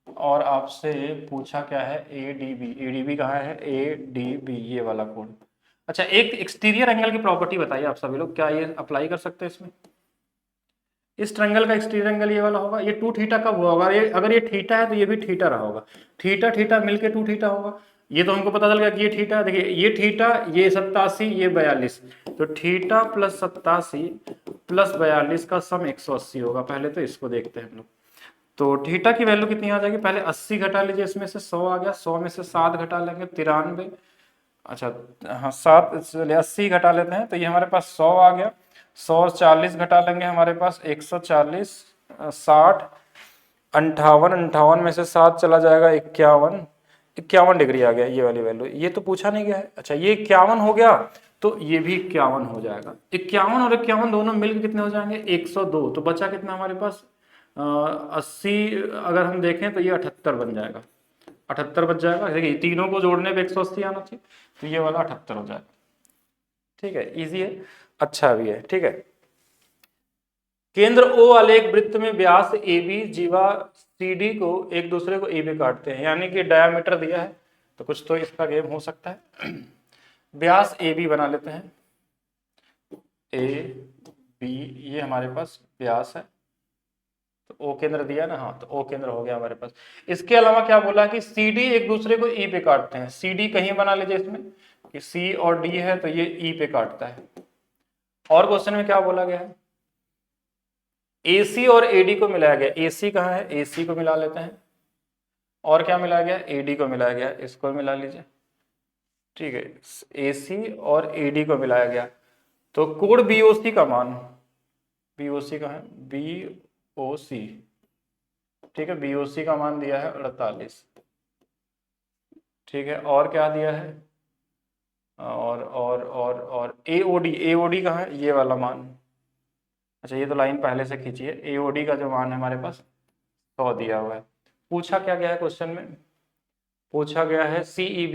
और आपसे पूछा क्या है, एडीबी कहाँ है, एडीबी ये वाला कोण। अच्छा, एक एक्सटीरियर एंगल की प्रॉपर्टी बताइए आप सभी लोग, क्या ये अप्लाई कर सकते हैं इसमें? इस ट्रायंगल का एक्सटीरियर एंगल ये वाला होगा, ये 2 थीटा कब हुआ होगा, अगर ये थीटा है तो ये भी थीटा रहा होगा, थीटा थीटा मिलके 2 थीटा होगा। ये तो हमको पता चल गया कि ये थीटा है, देखिए ये थीटा, ये 87, ये 42, तो थीटा प्लस 87 प्लस 42 का सम 180 होगा। पहले तो इसको देखते हैं हम लोग, तो थीटा की वैल्यू कितनी आ जाएगी, पहले 80 घटा लीजिए, इसमें से 100 आ गया, 100 में से 7 घटा लेंगे 93, अच्छा हाँ 7, चलिए 80 घटा लेते हैं, तो ये हमारे पास 100 आ गया, 100 40 घटा लेंगे, हमारे पास 140, 60, 58 में से 7 चला जाएगा 51 डिग्री आ गया, ये वाली वैल्यू, ये तो पूछा नहीं गया है। अच्छा ये 51 हो गया, तो ये भी 51 हो जाएगा, 51 और 51 दोनों मिलकर कितने हो जाएंगे, 102, तो बचा कितना हमारे पास 80, अगर हम देखें तो ये 78 बन जाएगा, 78 बच जाएगा। देखिए तीनों को जोड़ने पे 180 आना चाहिए, तो ये वाला 78 हो जाएगा, ठीक है, इजी है, अच्छा भी है, ठीक है। केंद्र O वाले एक वृत्त में व्यास AB जीवा CD को एक दूसरे को A पे काटते हैं, यानी कि डायमीटर दिया है, तो कुछ तो इसका गेम हो सकता है। व्यास AB बना लेते हैं, AB ये हमारे पास व्यास है, तो O केंद्र दिया ना, हाँ तो O केंद्र हो गया हमारे पास। इसके अलावा क्या बोला कि CD एक दूसरे को E पे काटते हैं, CD कहीं बना लीजिए इसमें कि C और D है तो ये E पे काटता है। और क्वेश्चन में क्या बोला गया है, AC और AD को मिलाया गया, AC कहाँ है, AC को मिला लेते हैं, और क्या मिलाया गया, AD को मिलाया गया, इसको मिला लीजिए, ठीक है, AC और AD को मिलाया गया, तो कोण BOC का मान, BOC कहाँ है, BOC, ठीक है, BOC का मान दिया है 48, ठीक है, और क्या दिया है, और AOD कहाँ है, ये वाला मान, अच्छा ये तो लाइन पहले से खींचिए, AOD का जो मान है हमारे पास 100 दिया हुआ है। पूछा क्या गया है क्वेश्चन में, पूछा गया है CEB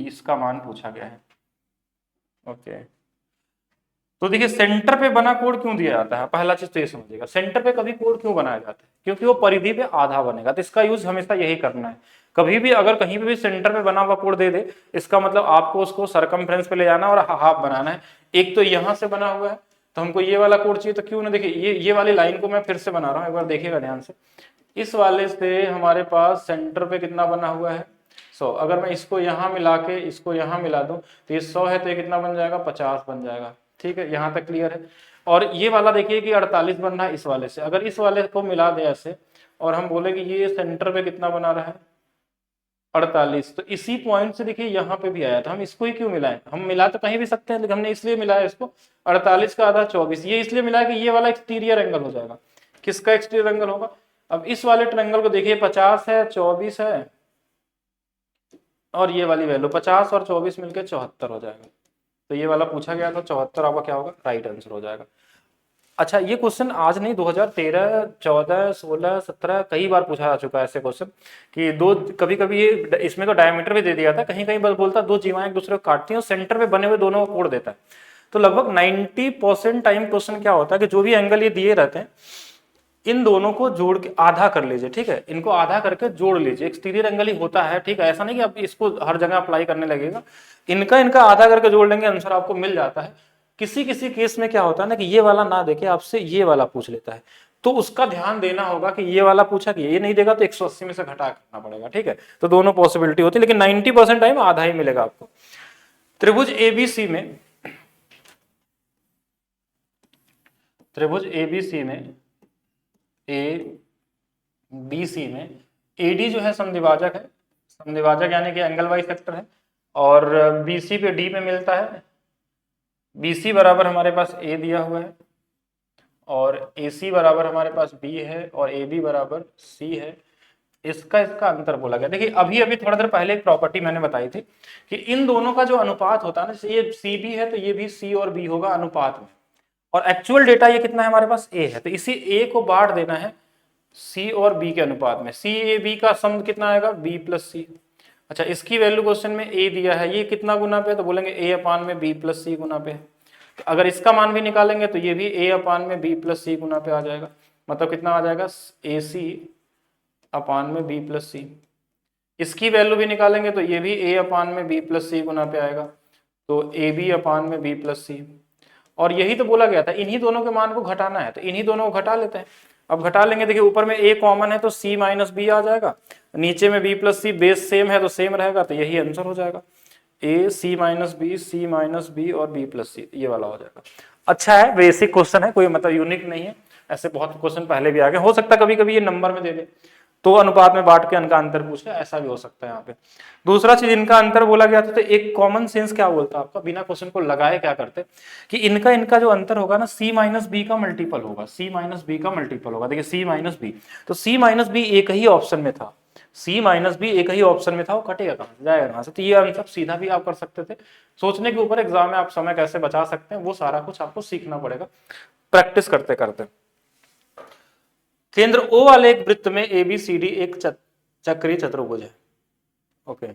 इसका मान पूछा गया है, ओके। तो देखिए सेंटर पे बना कोण क्यों दिया जाता है, पहला चीज तो ये समझिएगा, सेंटर पे कभी कोण क्यों बनाया जाता है, क्योंकि वो परिधि पे आधा बनेगा, तो इसका यूज हमेशा यही करना है। कभी भी अगर कहीं पे भी सेंटर पे बना हुआ कोण दे दे, इसका मतलब आपको उसको सरकमफ्रेंस पे ले जाना और हाफ बनाना है। एक तो यहां से बना हुआ है, तो हमको ये वाला कोण चाहिए, तो क्यों ना, देखिए ये वाली लाइन को मैं फिर से बना रहा हूँ, एक बार देखिएगा ध्यान से, इस वाले से हमारे पास सेंटर पे कितना बना हुआ है 100, अगर मैं इसको यहाँ मिला के इसको यहाँ मिला दूं तो ये 100 है, तो ये कितना बन जाएगा 50 बन जाएगा, ठीक है, यहाँ तक क्लियर है। और ये वाला देखिए कि 48 बन रहा है इस वाले से, अगर इस वाले को मिला दे ऐसे और हम बोले कि ये सेंटर पे कितना बना रहा है 48, तो इसी पॉइंट से देखिए यहाँ पे भी आया था, हम इसको ही क्यों मिलाएं, हम मिला तो कहीं भी सकते हैं, लेकिन हमने इसलिए मिलाया इसको, 48 का आधा 24, ये इसलिए मिला कि ये वाला एक्सटीरियर एंगल हो जाएगा। किसका एक्सटीरियर एंगल होगा, अब इस वाले ट्रायंगल को देखिए 50 है 24 है, और ये वाली वैल्यू 50 और 24 मिलकर 74 हो जाएगा, तो ये वाला पूछा गया था 74, आपका क्या होगा, राइट आंसर हो जाएगा। अच्छा ये क्वेश्चन आज नहीं, 2013, 14, 16, 17 कई बार पूछा जा चुका है ऐसे क्वेश्चन कि दो, कभी कभी ये इसमें तो डायमीटर भी दे दिया था, कहीं कहीं बोलता दो जीवाएं एक दूसरे को काटती हैं और सेंटर पे बने हुए दोनों को कोण देता है। तो लगभग 90% टाइम क्वेश्चन क्या होता है कि जो भी एंगल ये दिए रहते हैं इन दोनों को जोड़ के आधा कर लीजिए, ठीक है, इनको आधा करके जोड़ लीजिए, एक्सटीरियर एंगल ही होता है, ठीक है, ऐसा नहीं कि आप इसको हर जगह अप्लाई करने लगेगा, इनका आधा करके जोड़ लेंगे, आंसर आपको मिल जाता है। किसी किसी केस में क्या होता है ना कि ये वाला ना देके आपसे ये वाला पूछ लेता है, तो उसका ध्यान देना होगा कि ये वाला पूछा कि ये नहीं देगा तो 180 में से घटा करना पड़ेगा, ठीक है। तो दोनों पॉसिबिलिटी होती है, लेकिन 90% टाइम आधा ही मिलेगा आपको। त्रिभुज एबीसी में, त्रिभुज एबीसी में, ए बी सी में एडी जो है समद्विभाजक है, समद्विभाजक यानी कि एंगल वाइज सेक्टर है, और बीसी पे डी पे मिलता है। बीसी बराबर हमारे पास ए दिया हुआ है, और एसी बराबर हमारे पास बी है, और ए बी बराबर सी है। इसका अंतर बोला गया। देखिए अभी अभी थोड़ा देर पहले एक प्रॉपर्टी मैंने बताई थी कि इन दोनों का जो अनुपात होता है ना, जैसे ये सी बी है तो ये भी सी और बी होगा अनुपात में, और एक्चुअल डेटा ये कितना है हमारे पास ए है, तो इसी ए को बांट देना है सी और बी के अनुपात में। सी ए बी का सम कितना आएगा, बी प्लस सी। अच्छा, इसकी वैल्यू क्वेश्चन में ए दिया है, ये कितना गुना पे है, तो बोलेंगे ए अपान में बी प्लस सी गुना पे है। तो अगर इसका मान भी निकालेंगे तो ये भी ए अपान में बी प्लस सी गुना पे आ जाएगा, मतलब कितना आ जाएगा, ए सी अपान में बी प्लस सी। इसकी वैल्यू भी निकालेंगे तो ये भी ए अपान में बी प्लस सी गुना पे आएगा, तो ए बी अपान में बी प्लस सी। और यही तो बोला गया था, इन्हीं दोनों के मान को घटाना है, तो इन्हीं दोनों को घटा लेते हैं। अब घटा लेंगे, देखिए ऊपर में ए कॉमन है तो सी माइनस बी आ जाएगा, नीचे में बी प्लस सी, बेस सेम है तो सेम रहेगा, तो यही आंसर हो जाएगा, ए सी माइनस बी और बी प्लस सी, ये वाला हो जाएगा। अच्छा है, बेसिक क्वेश्चन है, कोई मतलब यूनिक नहीं है, ऐसे बहुत क्वेश्चन पहले भी आ गए। हो सकता है कभी कभी ये नंबर में दे दे तो अनुपात में बांट के इनका अंतर पूछे, ऐसा भी हो सकता है यहाँ पे। दूसरा चीज, इनका अंतर बोला गया था तो एक कॉमन सेंस क्या बोलता है आपका, बिना क्वेश्चन को लगाए क्या करते कि इनका जो अंतर होगा ना, सी माइनस बी का मल्टीपल होगा, सी माइनस बी का मल्टीपल होगा। देखिए सी माइनस बी, तो सी माइनस बी एक ही ऑप्शन में था, सी माइनस बी एक ही ऑप्शन में था, वो कटेगा कहां से, जाएगा कहां से। तो ये आंसर सीधा भी आप कर सकते थे। सोचने के ऊपर एग्जाम में आप समय कैसे बचा सकते हैं, वो सारा कुछ आपको सीखना पड़ेगा प्रैक्टिस करते करते। केंद्र O वाले एक वृत्त में ABCD एक चक्रीय चतुर्भुज है। ओके,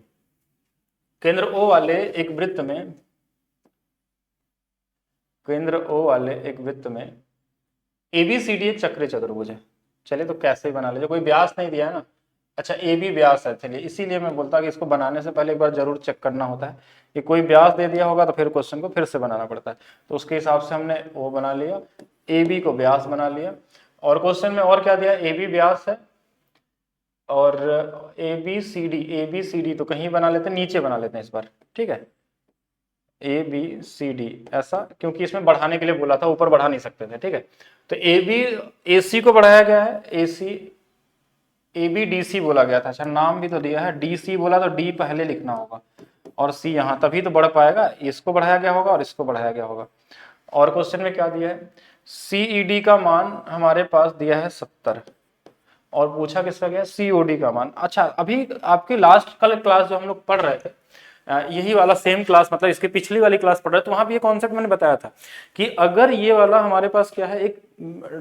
केंद्र O वाले एक वृत्त में, केंद्र O वाले एक वृत्त में ABCD एक चक्रीय चतुर्भुज है। चलिए तो कैसे बना लीजिए, कोई व्यास नहीं दिया है ना। अच्छा, AB व्यास है, चलिए इसीलिए मैं बोलता कि इसको बनाने से पहले एक बार जरूर चेक करना होता है कि कोई व्यास दे दिया होगा तो फिर क्वेश्चन को फिर से बनाना पड़ता है। तो उसके हिसाब से हमने वो बना लिया, AB को व्यास बना लिया। और क्वेश्चन में और क्या दिया, AB व्यास है और ABCD तो कहीं बना लेते हैं, नीचे बना लेते हैं इस बार, ठीक है। ABCD ऐसा, क्योंकि इसमें बढ़ाने के लिए बोला था, ऊपर बढ़ा नहीं सकते थे, ठीक है। तो AC को बढ़ाया गया है, ABDC बोला गया था। अच्छा, नाम भी तो दिया है, DC बोला तो D पहले लिखना होगा और C यहाँ, तभी तो बढ़ पाएगा। इसको बढ़ाया गया होगा और इसको बढ़ाया गया होगा। और क्वेश्चन में क्या दिया है, CED का मान हमारे पास दिया है 70 और पूछा किसका गया, COD का मान। अच्छा, अभी आपकी लास्ट कल क्लास जो हम लोग पढ़ रहे थे, यही वाला सेम क्लास, मतलब इसके पिछली वाली क्लास पढ़ रहे थे, तो वहां भी ये कॉन्सेप्ट मैंने बताया था कि अगर ये वाला हमारे पास क्या है, एक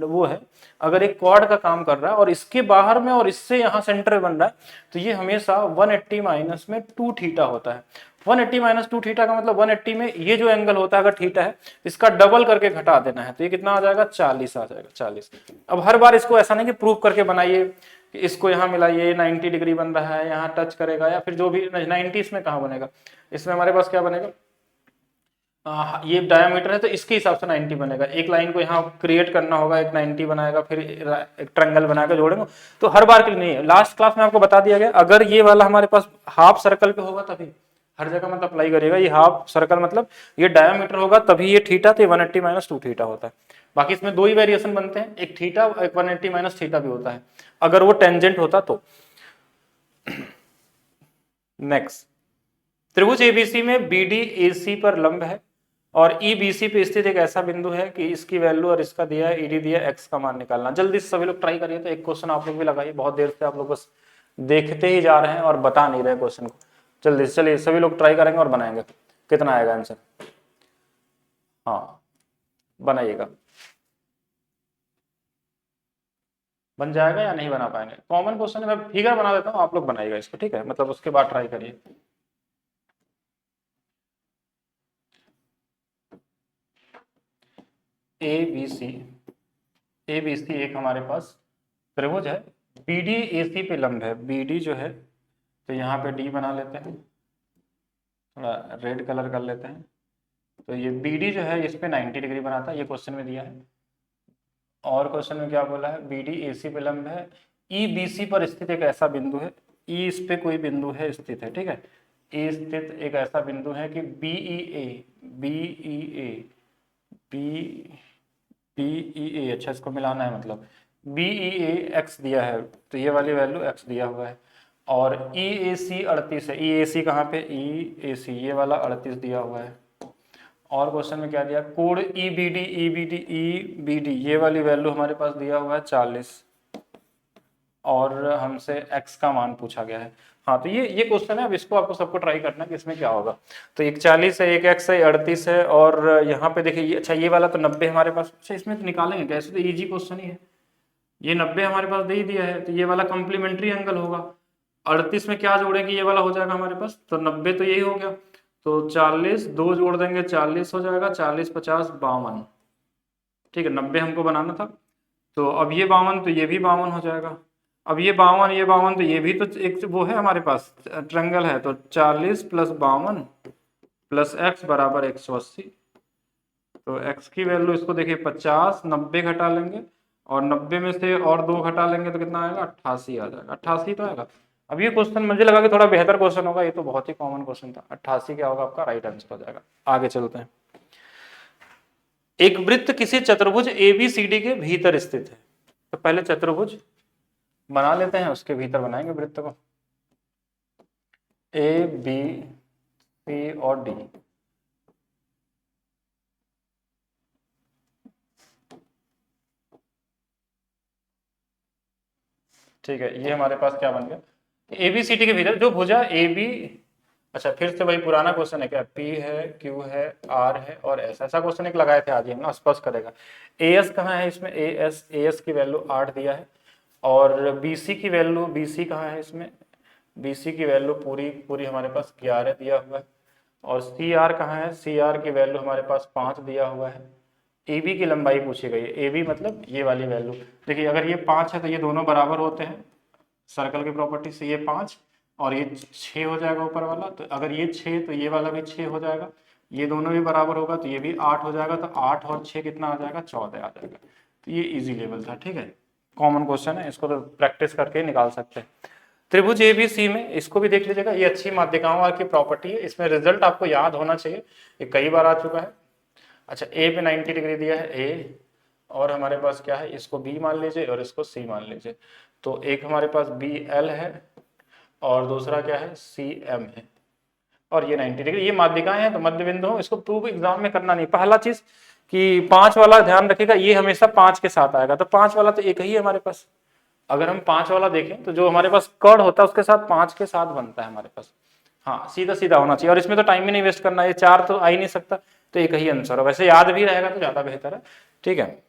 वो है, अगर एक क्वाड का काम कर रहा है और इसके बाहर में और इससे यहाँ सेंटर बन रहा है, तो ये हमेशा 180 माइनस में 2 थीटा होता है। 180 माइनस 2 थीटा का मतलब 180 में ये जो एंगल होता है अगर थीटा है, इसका डबल करके घटा देना है, तो ये कितना आ जाएगा, 40 आ जाएगा, 40। अब हर बार इसको ऐसा नहीं कि प्रूव करके बनाइए, इसको यहाँ मिलाइए 90 डिग्री बन रहा है, यहाँ टच करेगा, या फिर जो भी 90 इसमें कहाँ बनेगा, इसमें हमारे पास क्या बनेगा, ये डायमीटर है तो इसके हिसाब से 90 बनेगा। एक लाइन को यहाँ क्रिएट करना होगा, एक 90 बनाएगा, फिर एक ट्रायंगल बनाकर जोड़ेंगे। तो हर बार के लिए नहीं है, लास्ट क्लास में आपको बता दिया गया, अगर ये वाला हमारे पास हाफ सर्कल पे होगा तभी हर जगह मतलब अप्लाई करिएगा। ये हाफ सर्कल मतलब ये डायमीटर होगा तभी ये थीटा, तो 180 माइनस 2 थीटा होता है। बाकी इसमें दो ही वेरिएशन बनते हैं, एक थीटा, एक 180 माइनस थीटा भी होता है अगर वो टेंजेंट होता तो। नेक्स्ट, त्रिभुज एबीसी में BD AC पर लंब है और EBC पे स्थित एक ऐसा बिंदु है कि इसकी वैल्यू और इसका दिया है, ED दिया है, X का मान निकालना। जल्दी से सभी लोग ट्राई करिए। तो एक क्वेश्चन आप लोग भी लगाइए, बहुत देर से आप लोग बस देखते ही जा रहे हैं और बता नहीं रहे क्वेश्चन को। जल्दी से चलिए, सभी लोग ट्राई करेंगे और बनाएंगे। कितना आएगा आंसर, हाँ बनाइएगा। बन जाएगा या नहीं बना पाएंगे, कॉमन क्वेश्चन है, मैं फिगर बना देता हूँ, आप लोग बनाइएगा इसको, ठीक है, मतलब उसके बाद ट्राई करिए। ABC एक हमारे पास त्रिभुज है, BD AC पे लंब है। BD जो है तो यहाँ पे D बना लेते हैं, थोड़ा रेड कलर कर लेते हैं। तो ये BD जो है इस पे 90 डिग्री बनाता है, ये क्वेश्चन में दिया है। और क्वेश्चन में क्या बोला है, बी डी ए सी पे लंब है, ई बी सी पर स्थित एक ऐसा बिंदु है, ई इस पे कोई बिंदु है स्थित है, ठीक है, ई स्थित एक ऐसा बिंदु है कि B E A B E A B B E A, अच्छा इसको मिलाना है, मतलब बी ई ए एक्स दिया है, तो ये वाली वैल्यू एक्स दिया हुआ है, और ई ए सी 38 है, ई ए सी कहाँ पे, ई ए सी ये वाला 38 दिया हुआ है। और क्वेश्चन में क्या दिया, code E B D E B D E B D ये वाली वैल्यू हमारे पास दिया हुआ है 40, और हमसे x का मान पूछा गया है। हाँ तो ये क्वेश्चन है, अब इसको आपको सबको ट्राई करना है कि इसमें क्या होगा। तो एक 40 है, एक x है, 38 है, और यहाँ पे देखिए ये, अच्छा ये वाला तो 90 हमारे पास, अच्छा इसमें तो निकालेंगे कैसे, तो इजी क्वेश्चन ही है, ये 90 हमारे पास दे ही दिया है, तो ये वाला कॉम्प्लीमेंट्री एंगल होगा। 38 में क्या जोड़ेंगे, ये वाला हो जाएगा हमारे पास, तो 90 तो यही हो गया, तो 40 2 जोड़ देंगे 40 हो जाएगा, 40 50 52, ठीक है 90 हमको बनाना था, तो अब ये 52 तो ये भी 52 हो जाएगा, अब ये 52 ये 52 तो ये भी तो एक वो है हमारे पास ट्रायंगल है, तो 40 + 52 + x बराबर 180, तो x की वैल्यू इसको देखिए 50, 90 घटा लेंगे और 90 में से और 2 घटा लेंगे तो कितना आएगा, 88 आ जाएगा, 88 तो आएगा। अब ये क्वेश्चन मुझे लगा कि थोड़ा बेहतर क्वेश्चन होगा, ये तो बहुत ही कॉमन क्वेश्चन था, 88 क्या होगा आपका राइट आंसर हो जाएगा। आगे चलते हैं, एक वृत्त किसी चतुर्भुज ABCD के भीतर स्थित है, तो पहले चतुर्भुज बना लेते हैं, उसके भीतर बनाएंगे वृत्त को, A B C और D। ठीक है, ये हमारे पास क्या बन गया, ABCD के भीतर जो भुजा AB, अच्छा फिर से वही पुराना क्वेश्चन है क्या, P है, Q है, R है और S, ऐसा क्वेश्चन एक लगाए थे आज ही हम ना, स्पष्ट करेगा। AS कहाँ है इसमें, AS की वैल्यू 8 दिया है, और BC की वैल्यू, BC कहाँ है इसमें, BC की वैल्यू पूरी पूरी हमारे पास 11 दिया हुआ है, और CR कहाँ है, CR की वैल्यू हमारे पास 5 दिया हुआ है। AB की लंबाई पूछी गई है, AB मतलब ये वाली वैल्यू, देखिए अगर ये 5 है तो ये दोनों बराबर होते हैं सर्कल की प्रॉपर्टी से, ये 5 और ये 6 हो जाएगा ऊपर वाला, तो अगर ये 6 तो ये वाला भी 6 हो जाएगा, ये दोनों भी बराबर होगा तो ये भी 8 हो जाएगा, तो 8 और 6 कितना आ जाएगा, 14 आ जाएगा। तो ये इजी लेवल था, ठीक है, कॉमन क्वेश्चन है, इसको तो प्रैक्टिस करके निकाल सकते हैं। त्रिभुज ABC में, इसको भी देख लीजिएगा, ये अच्छी माध्यिकाओं की प्रॉपर्टी है, इसमें रिजल्ट आपको याद होना चाहिए, ये कई बार आ चुका है। अच्छा A पे 90 डिग्री दिया है A, और हमारे पास क्या है, इसको B मान लीजिए और इसको C मान लीजिए, तो एक हमारे पास BL है और दूसरा क्या है CM है, और ये 90 डिग्री, ये माध्यिकाएं हैं तो मध्य बिंदु हो, इसको प्रूव एग्जाम में करना नहीं। पहला चीज कि 5 वाला ध्यान रखिएगा, ये हमेशा 5 के साथ आएगा, तो 5 वाला तो एक ही है हमारे पास, अगर हम 5 वाला देखें तो जो हमारे पास कर्ण होता है उसके साथ 5 के साथ बनता है हमारे पास, हाँ सीधा सीधा होना चाहिए, और इसमें तो टाइम ही नहीं वेस्ट करना, ये 4 तो आ ही नहीं सकता, तो एक ही आंसर है, वैसे याद भी रहेगा तो ज्यादा बेहतर है, ठीक है।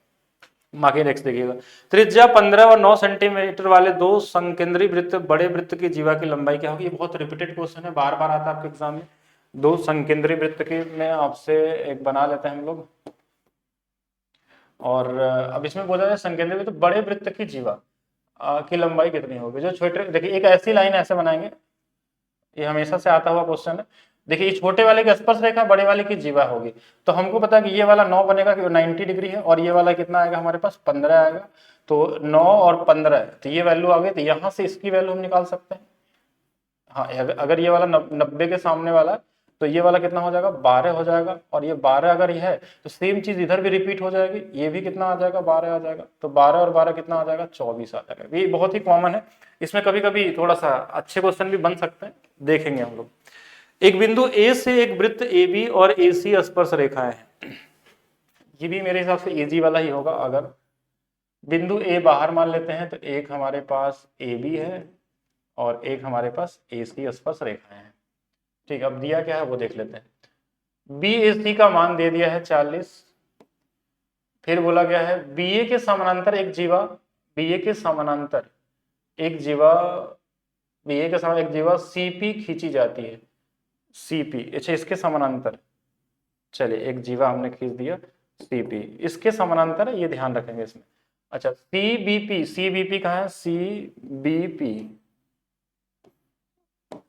बाकी नेक्स्ट देखिएगा, त्रिज्या 15 और 9 सेंटीमीटर वाले दो संकेंद्री वृत्त, बड़े वृत्त की जीवा की लंबाई क्या होगी, ये बहुत रिपीटेड क्वेश्चन है, बार बार आता है आपके एग्जाम में। दो संकेंद्री वृत्त के में आपसे एक बना लेते हैं हम लोग, और अब इसमें बोला जाए संकेंद्री वृत्त बड़े वृत्त की जीवा की लंबाई कितनी होगी, जो छोटे, देखिए एक ऐसी लाइन ऐसे बनाएंगे, ये हमेशा से आता हुआ क्वेश्चन है, देखिए ये छोटे वाले की स्पर्श रेखा, बड़े वाले की जीवा होगी, तो हमको पता है कि ये वाला 9 बनेगा कि 90 डिग्री है, और ये वाला कितना आएगा हमारे पास 15 आएगा, तो 9 और 15, तो ये वैल्यू आ गई, तो यहाँ से इसकी वैल्यू हम निकाल सकते हैं। हाँ अगर ये वाला 90 के सामने वाला है तो ये वाला कितना हो जाएगा 12 हो जाएगा, और ये 12 अगर ये है तो सेम चीज इधर भी रिपीट हो जाएगी, ये भी कितना आ जाएगा 12 आ जाएगा, तो 12 और 12 कितना आ जाएगा 24 आ जाएगा। ये बहुत ही कॉमन है, इसमें कभी कभी थोड़ा सा अच्छे क्वेश्चन भी बन सकते हैं, देखेंगे हम लोग। एक बिंदु A से एक वृत्त AB और AC स्पर्श रेखाएं हैं, ये भी मेरे हिसाब से इजी वाला ही होगा। अगर बिंदु A बाहर मान लेते हैं तो एक हमारे पास AB है और एक हमारे पास AC स्पर्श रेखाएं हैं, ठीक, अब दिया क्या है वो देख लेते हैं। BAC का मान दे दिया है 40, फिर बोला गया है BA के समानांतर एक जीवा, BA के समानांतर एक जीवा, BA के समानांतर एक जीवा CP खींची जाती है, CP, अच्छा इसके समानांतर, चलिए एक जीवा हमने खींच दिया CP, इसके समानांतर है, ये ध्यान रखेंगे इसमें। अच्छा CBP कहाँ है,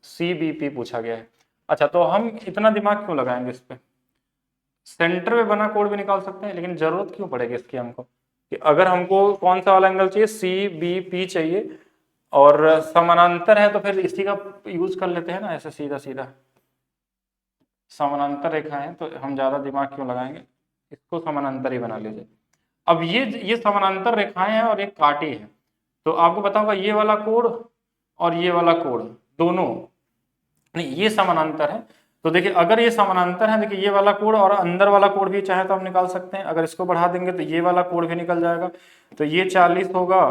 CBP पूछा गया है। अच्छा तो हम इतना दिमाग क्यों लगाएंगे इस पे, सेंटर में बना कोड भी निकाल सकते हैं, लेकिन जरूरत क्यों पड़ेगी इसकी हमको, कि अगर हमको कौन सा वाला एंगल चाहिए, सी बी पी चाहिए और समानांतर है तो फिर इसी का यूज कर लेते हैं ना, ऐसे सीधा सीधा समानांतर रेखा है तो हम ज्यादा दिमाग क्यों लगाएंगे, इसको समानांतर ही बना लीजिए। अब ये समानांतर रेखाएं हैं और एक काटी है, तो आपको पता होगा ये वाला कोण और ये वाला कोण दोनों नहीं ये समानांतर है। तो देखिए अगर ये समानांतर है, देखिए ये वाला कोण और अंदर वाला कोण भी चाहे तो हम निकाल सकते हैं। अगर इसको बढ़ा देंगे तो ये वाला कोण भी निकल जाएगा, तो ये 40 होगा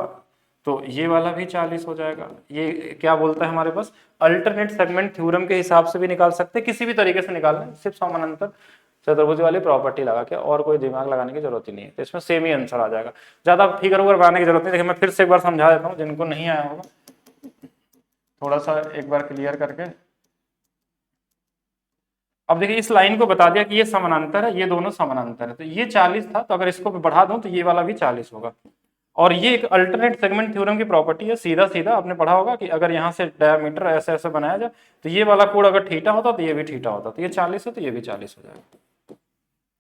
तो ये वाला भी 40 हो जाएगा। ये क्या बोलता है हमारे पास, अल्टरनेट सेगमेंट थ्योरम के हिसाब से भी निकाल सकते हैं, किसी भी तरीके से निकाल लें, सिर्फ समानांतर चतुर्भुज वाली प्रॉपर्टी लगा के, और कोई दिमाग लगाने की जरूरत ही नहीं है। तो इसमें सेम ही आंसर आ जाएगा, ज्यादा फिगर उगर बनाने की जरूरत नहीं। देखिए मैं फिर से एक बार समझा देता हूँ, जिनको नहीं आया होगा थोड़ा सा एक बार क्लियर करके। अब देखिए इस लाइन को बता दिया कि ये समानांतर है, ये दोनों समानांतर है, तो ये 40 था, तो अगर इसको बढ़ा दूं तो ये वाला भी 40 होगा। और ये एक अल्टरनेट सेगमेंट थ्योरम की प्रॉपर्टी है, सीधा सीधा आपने पढ़ा होगा कि अगर यहाँ से डायमीटर ऐसे ऐसे बनाया जाए तो ये वाला कोण अगर थीटा होता तो ये भी थीटा होता, तो ये 40 है तो ये भी 40 हो जाएगा।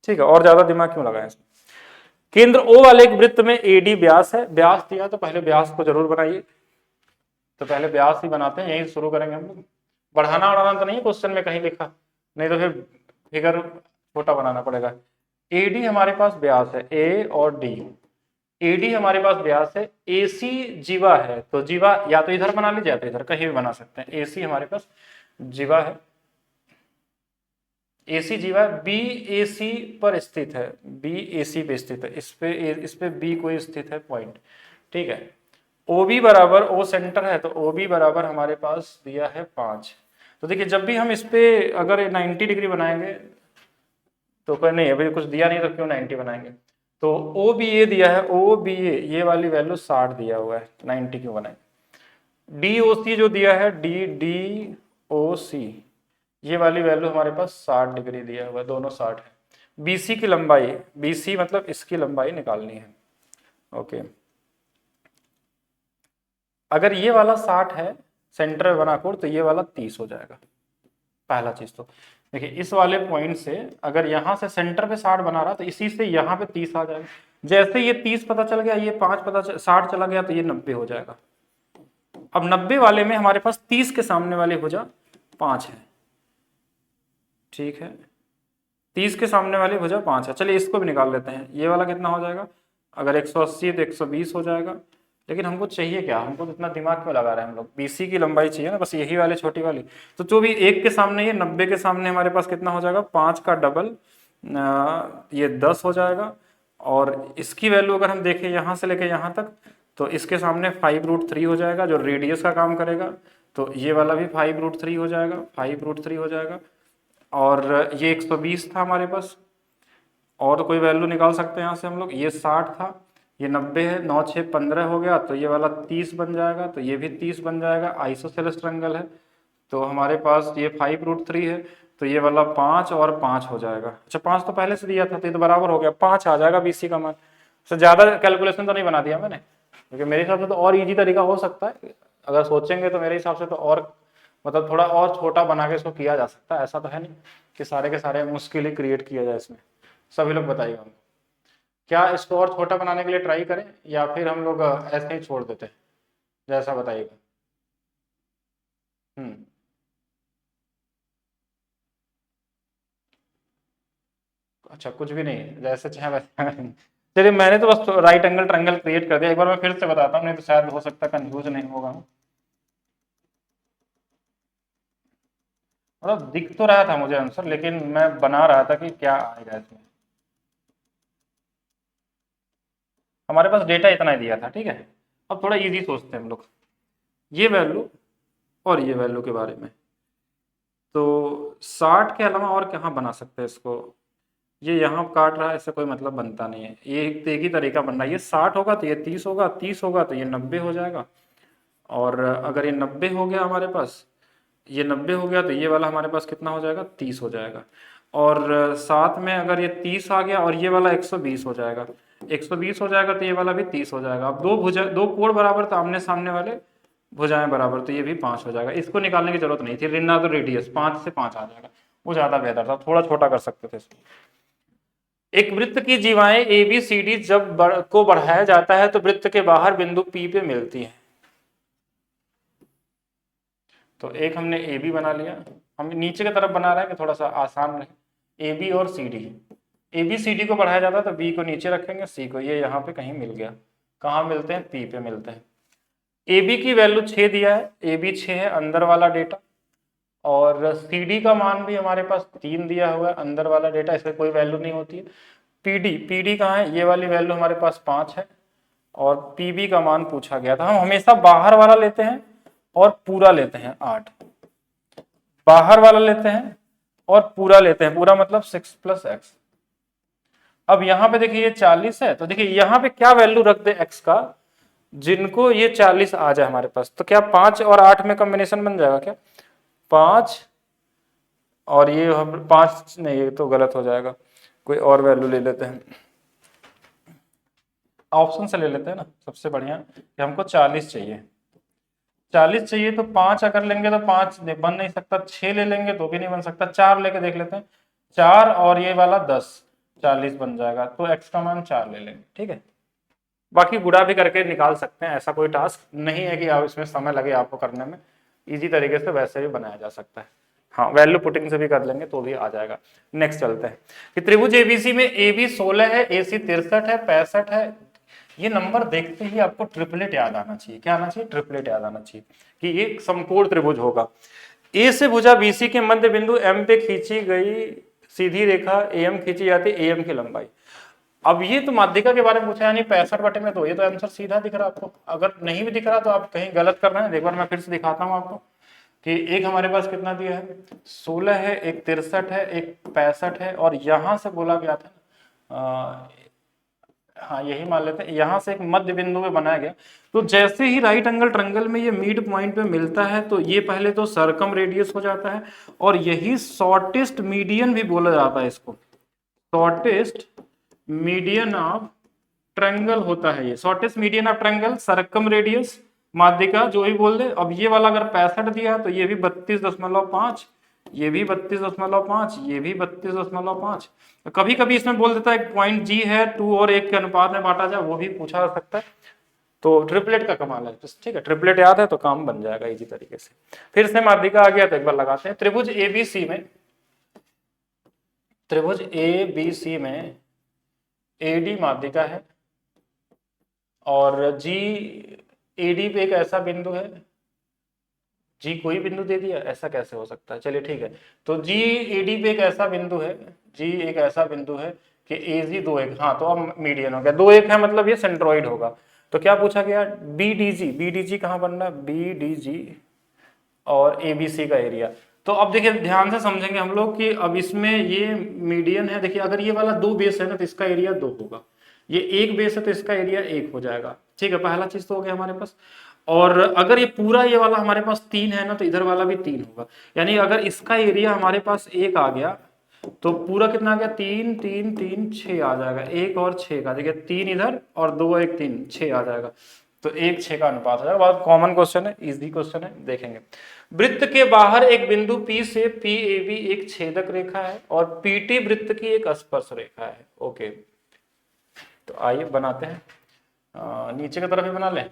ठीक है, और ज्यादा दिमाग क्यों लगाए इसमें। केंद्र O वाले एक वृत्त में AD व्यास है, व्यास दिया तो पहले व्यास को जरूर बनाइए, तो पहले व्यास ही बनाते हैं, यही शुरू करेंगे हम लोग। बढ़ाना बढ़ाना तो नहीं है क्वेश्चन में कहीं लिखा, नहीं तो फिर फिगर छोटा बनाना पड़ेगा। AD हमारे पास व्यास है, A और D। AD हमारे पास व्यास है, AC जीवा है, तो जीवा या तो इधर बना लीजिए या तो इधर, कहीं भी बना सकते हैं। AC हमारे पास जीवा है, AC जीवा है, BAC पर स्थित है, BAC पे स्थित है, इस पे B कोई स्थित है पॉइंट, ठीक है। OB बराबर O सेंटर है, तो OB बराबर हमारे पास दिया है 5। तो देखिए जब भी हम इस पे अगर 90 डिग्री बनाएंगे तो कोई नहीं, अभी कुछ दिया नहीं तो क्यों 90 बनाएंगे। तो OBA दिया है, OBA ये वाली वैल्यू 60 दिया हुआ है, 90 क्यों बनाएंगे। DOC जो दिया है, DOC ये वाली वैल्यू हमारे पास 60 डिग्री दिया हुआ है, दोनों 60 है। BC की लंबाई, BC मतलब इसकी लंबाई निकालनी है, ओके। अगर ये वाला 60 है सेंटर में बना कोण, तो ये वाला 30 हो जाएगा। पहला चीज तो देखिए इस वाले पॉइंट से अगर यहाँ से सेंटर पे 60 बना रहा तो इसी से यहाँ पे 30 आ जाएगा। जैसे ये 30 पता चल गया, ये 5 60 चला गया, तो ये 90 हो जाएगा। अब 90 वाले में हमारे पास 30 के सामने वाली भुजा 5 है, ठीक है, 30 के सामने वाली भुजा 5 है। चलिए इसको भी निकाल लेते हैं, ये वाला कितना हो जाएगा, अगर 180 है तो 120 हो जाएगा। लेकिन हमको चाहिए क्या, हमको तो इतना दिमाग क्यों लगा रहे हैं हम लोग, BC की लंबाई चाहिए ना, बस यही वाली छोटी वाली। तो जो भी 1 के सामने, ये 90 के सामने हमारे पास कितना हो जाएगा, 5 का डबल, ये 10 हो जाएगा। और इसकी वैल्यू अगर हम देखें यहाँ से लेके यहाँ तक, तो इसके सामने 5√3 हो जाएगा, जो रेडियस का काम करेगा। तो ये वाला भी 5√3 हो जाएगा, 5√3 हो जाएगा। और ये 120 था हमारे पास, और तो कोई वैल्यू निकाल सकते हैं यहाँ से हम लोग। ये 60 था, ये 90 है, 9 6 15 हो गया, तो ये वाला 30 बन जाएगा, तो ये भी 30 बन जाएगा। आइसोसेलेस ट्रायंगल है, तो हमारे पास ये 5√3 है, तो ये वाला 5 और 5 हो जाएगा। अच्छा 5 तो पहले से दिया था, तो ये तो बराबर हो गया, 5 आ जाएगा BC का मान। तो ज़्यादा कैलकुलेशन तो नहीं बना दिया मैंने, क्योंकि मेरे हिसाब से तो और ईजी तरीका हो सकता है, अगर सोचेंगे तो मेरे हिसाब से तो और मतलब थोड़ा और छोटा बना के इसको किया जा सकता है। ऐसा तो है नहीं कि सारे के सारे मुश्किल ही क्रिएट किया जाए इसमें। सभी लोग बताइएगा हमको, क्या इसको और छोटा बनाने के लिए ट्राई करें या फिर हम लोग ऐसे ही छोड़ देते हैं, जैसा बताइएगा। अच्छा कुछ भी नहीं, जैसे चाहे वैसे चलिए मैंने तो बस राइट एंगल ट्रायंगल क्रिएट कर दिया। एक बार मैं फिर से बताता हूँ, नहीं तो शायद हो सकता है कंफ्यूज नहीं होगा। मतलब दिख तो रहा था मुझे आंसर, लेकिन मैं बना रहा था कि क्या आएगा इसमें। हमारे पास डेटा इतना ही दिया था, ठीक है। अब थोड़ा इजी सोचते हैं हम लोग, ये वैल्यू और ये वैल्यू के बारे में। तो 60 के अलावा और कहाँ बना सकते हैं इसको, ये यहाँ काट रहा है, इससे कोई मतलब बनता नहीं है। ये एक ही तरीका बन रहा है, ये 60 होगा तो ये 30 होगा, 30 होगा तो ये 90 हो जाएगा। और अगर ये 90 हो गया हमारे पास, ये 90 हो गया, तो ये वाला हमारे पास कितना हो जाएगा, 30 हो जाएगा। और साथ में अगर ये 30 आ गया और ये वाला 120 हो जाएगा, 120 हो जाएगा तो ये वाला भी 30 हो जाएगा। अब दो कोण बराबर, तो आमने सामने वाले भुजाएं बराबर, तो ये भी 5 हो जाएगा। इसको निकालने की जरूरत नहीं थी, रिन्ना तो रेडियस 5 से 5 आ जाएगा, वो ज्यादा बेहतर था, थोड़ा छोटा कर सकते थे इसको। एक वृत्त की जीवाएं ए बी सी डी जब को बढ़ाया जाता है तो वृत्त के बाहर बिंदु पी पे मिलती है। तो एक हमने ए बी बना लिया, हम नीचे की तरफ बना रहे हैं कि थोड़ा सा आसान रहे। ए बी और C D, A B C D को बढ़ाया जाता है तो बी को नीचे रखेंगे, सी को, ये यहाँ पे कहीं मिल गया। कहाँ मिलते हैं? पी पे मिलते हैं। ए बी की वैल्यू 6 दिया है, ए बी 6 है अंदर वाला डेटा, और सी डी का मान भी हमारे पास 3 दिया हुआ है अंदर वाला डेटा, इसमें कोई वैल्यू नहीं होती है। पी डी कहाँ है? ये वाली वैल्यू हमारे पास 5 है, और पी बी का मान पूछा गया था। हम हमेशा बाहर वाला लेते हैं और पूरा लेते हैं 8, बाहर वाला लेते हैं और पूरा लेते हैं, पूरा मतलब 6 + x। अब यहाँ पे देखिए ये 40 है, तो देखिए यहाँ पे क्या वैल्यू रख दे x का जिनको ये 40 आ जाए हमारे पास, तो क्या 5 और 8 में कॉम्बिनेशन बन जाएगा क्या? 5 और ये हम 5 नहीं, ये तो गलत हो जाएगा, कोई और वैल्यू ले लेते हैं, ऑप्शन से ले लेते हैं ना, सबसे बढ़िया कि हमको 40 चाहिए। 40 चाहिए तो 5 अगर लेंगे तो 5 बन नहीं सकता, 6 ले लेंगे तो भी नहीं बन सकता, 4 लेके देख लेते हैं, 4 और ये वाला 10, 40 बन जाएगा, तो x का मान 4 ले लेंगे। ठीक है, बाकी गुणा भी करके निकाल सकते हैं, ऐसा कोई टास्क नहीं है कि आप इसमें समय लगे आपको करने में, इजी तरीके से वैसे भी बनाया जा सकता है। हाँ, वैल्यू पुटिंग से भी कर लेंगे तो भी आ जाएगा। नेक्स्ट चलते हैं कि त्रिभुज एबीसी में ए बी 16 है, ए सी 63 है, 65 है। ये नंबर देखते ही आपको ट्रिपलेट याद आना चाहिए। क्या आना चाहिए? ट्रिपलेट याद आना चाहिए कि एक समकोण त्रिभुज होगा। ए से भुजा बीसी के मध्य बिंदु एम पे खींची गई सीधी रेखा एम खींची जाती है एम की लंबाई। अब ये तो माध्यिका के बारे में पूछा, यानी 65/2, ये तो आंसर सीधा दिख रहा है आपको। अगर नहीं भी दिख रहा तो आप कहीं गलत कर रहे हैं, एक बार मैं फिर से दिखाता हूँ आपको कि एक हमारे पास कितना दिया है, 16 है, एक 63 है, एक 65 है, और यहां से बोला गया था हाँ यही मान लेते हैं, यहां से एक मध्य बिंदु में बनाया गया। तो जैसे ही राइट एंगल ट्रायंगल में ये मिड पॉइंट पे मिलता है तो ये पहले तो सर्कम रेडियस हो जाता है, और यही शॉर्टेस्ट मीडियन भी बोला जाता है इसको, शॉर्टेस्ट मीडियन ऑफ ट्रायंगल होता है ये, shortest median of triangle, circum radius, माध्यिका जो भी बोल दे। अब ये वाला अगर 65 दिया तो ये भी 32.5, ये भी 32.5, ये भी 32.5। तो कभी कभी इसमें बोल देता है पॉइंट जी है 2 और 1 के अनुपात में बांटा जाए, वो भी पूछा जा सकता है। तो ट्रिपलेट का कमाल है, ठीक है, ट्रिपलेट याद है तो काम बन जाएगा इजी तरीके से। फिर से माध्यिका आ गया तो एक बार लगाते हैं। त्रिभुज एबीसी में, त्रिभुज एबीसी में एडी माध्यिका है और जी एडी पे एक ऐसा बिंदु है, जी कोई बिंदु दे दिया, ऐसा कैसे हो सकता है? चलिए ठीक है, तो जी एडी पे एक ऐसा बिंदु है, जी एक ऐसा बिंदु है कि ए जी 2 1, हाँ तो अब मीडियन हो गया, 2 1 है मतलब ये सेंट्रॉइड होगा। तो क्या पूछा गया? बी डी जी कहाँ बनना है? बी डी जी और ए बी सी का एरिया। तो अब देखिए ध्यान से समझेंगे हम लोग कि अब इसमें ये मीडियन है, देखिए अगर ये वाला 2 बेस है ना तो इसका एरिया 2 होगा, ये 1 बेस है तो इसका एरिया 1 हो जाएगा। ठीक है, पहला चीज तो हो गया हमारे पास। और अगर ये पूरा ये वाला हमारे पास 3 है ना तो इधर वाला भी 3 होगा, यानी अगर इसका एरिया हमारे पास 1 आ गया तो पूरा कितना आ गया? 3 3 3 6 आ जाएगा, 1 और 6 का, देखिए 3 इधर और 2 1 3 6 आ जाएगा, तो 1 6 का अनुपात हो जाएगा। बहुत कॉमन क्वेश्चन है, इजी क्वेश्चन है, देखेंगे। वृत्त के बाहर एक बिंदु P से PAB एक छेदक रेखा है और PT वृत्त की एक स्पर्श रेखा है। ओके, तो आइए बनाते हैं, नीचे की तरफ ही बना लें।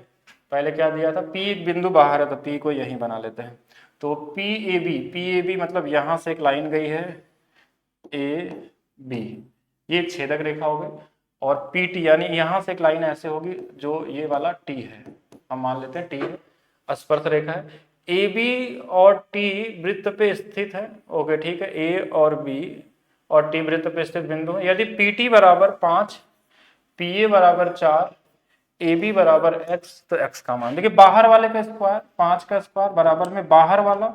पहले क्या दिया था? P एक बिंदु बाहर है तो P को यहीं बना लेते हैं। तो PAB मतलब यहां से एक लाइन गई है AB, ये एक छेदक रेखा हो गई, और PT यानी यहां से एक लाइन ऐसे होगी जो ये वाला T है, हम मान लेते हैं T है, स्पर्श रेखा है। AB और T वृत्त पे स्थित है। ओके ठीक है, A और B और T वृत्त पे स्थित बिंदु है। यदि PT बराबर 5, PA बराबर 4, AB बराबर x, तो x का मान देखिए, बाहर वाले का स्क्वायर 5 का स्क्वायर बराबर में बाहर वाला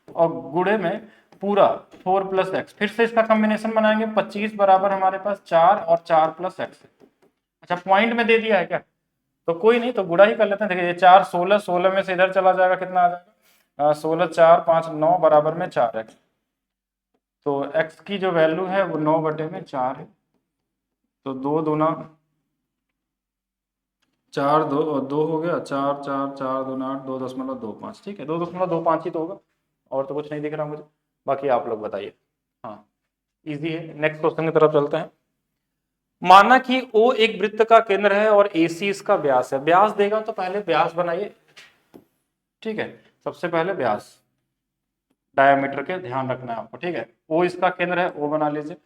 और गुणे में पूरा 4 + x, फिर से इसका कॉम्बिनेशन बनाएंगे, 25 बराबर हमारे पास 4 और 4 + x। अच्छा पॉइंट में दे दिया है क्या? तो कोई नहीं, तो गुणा ही कर लेते हैं। देखिए 4 16, 16 में से इधर चला जाएगा, कितना आ जाएगा? 16 4 5 9 बराबर में 4x, तो x की जो वैल्यू है वो 9/4 है, तो 2 दूना 4 2 हो गया, 4 4 4 2 8 2.25, ठीक है 2.25 ही तो होगा, और तो कुछ नहीं दिख रहा मुझे, बाकी आप लोग बताइए। हाँ इजी है, नेक्स्ट क्वेश्चन की तरफ चलते हैं। माना कि O एक वृत्त का केंद्र है और AC इसका व्यास है। व्यास देगा तो पहले व्यास बनाइए, ठीक है, सबसे पहले व्यास डायमीटर के ध्यान रखना है आपको, ठीक है। O इसका केंद्र है, O बना लीजिए।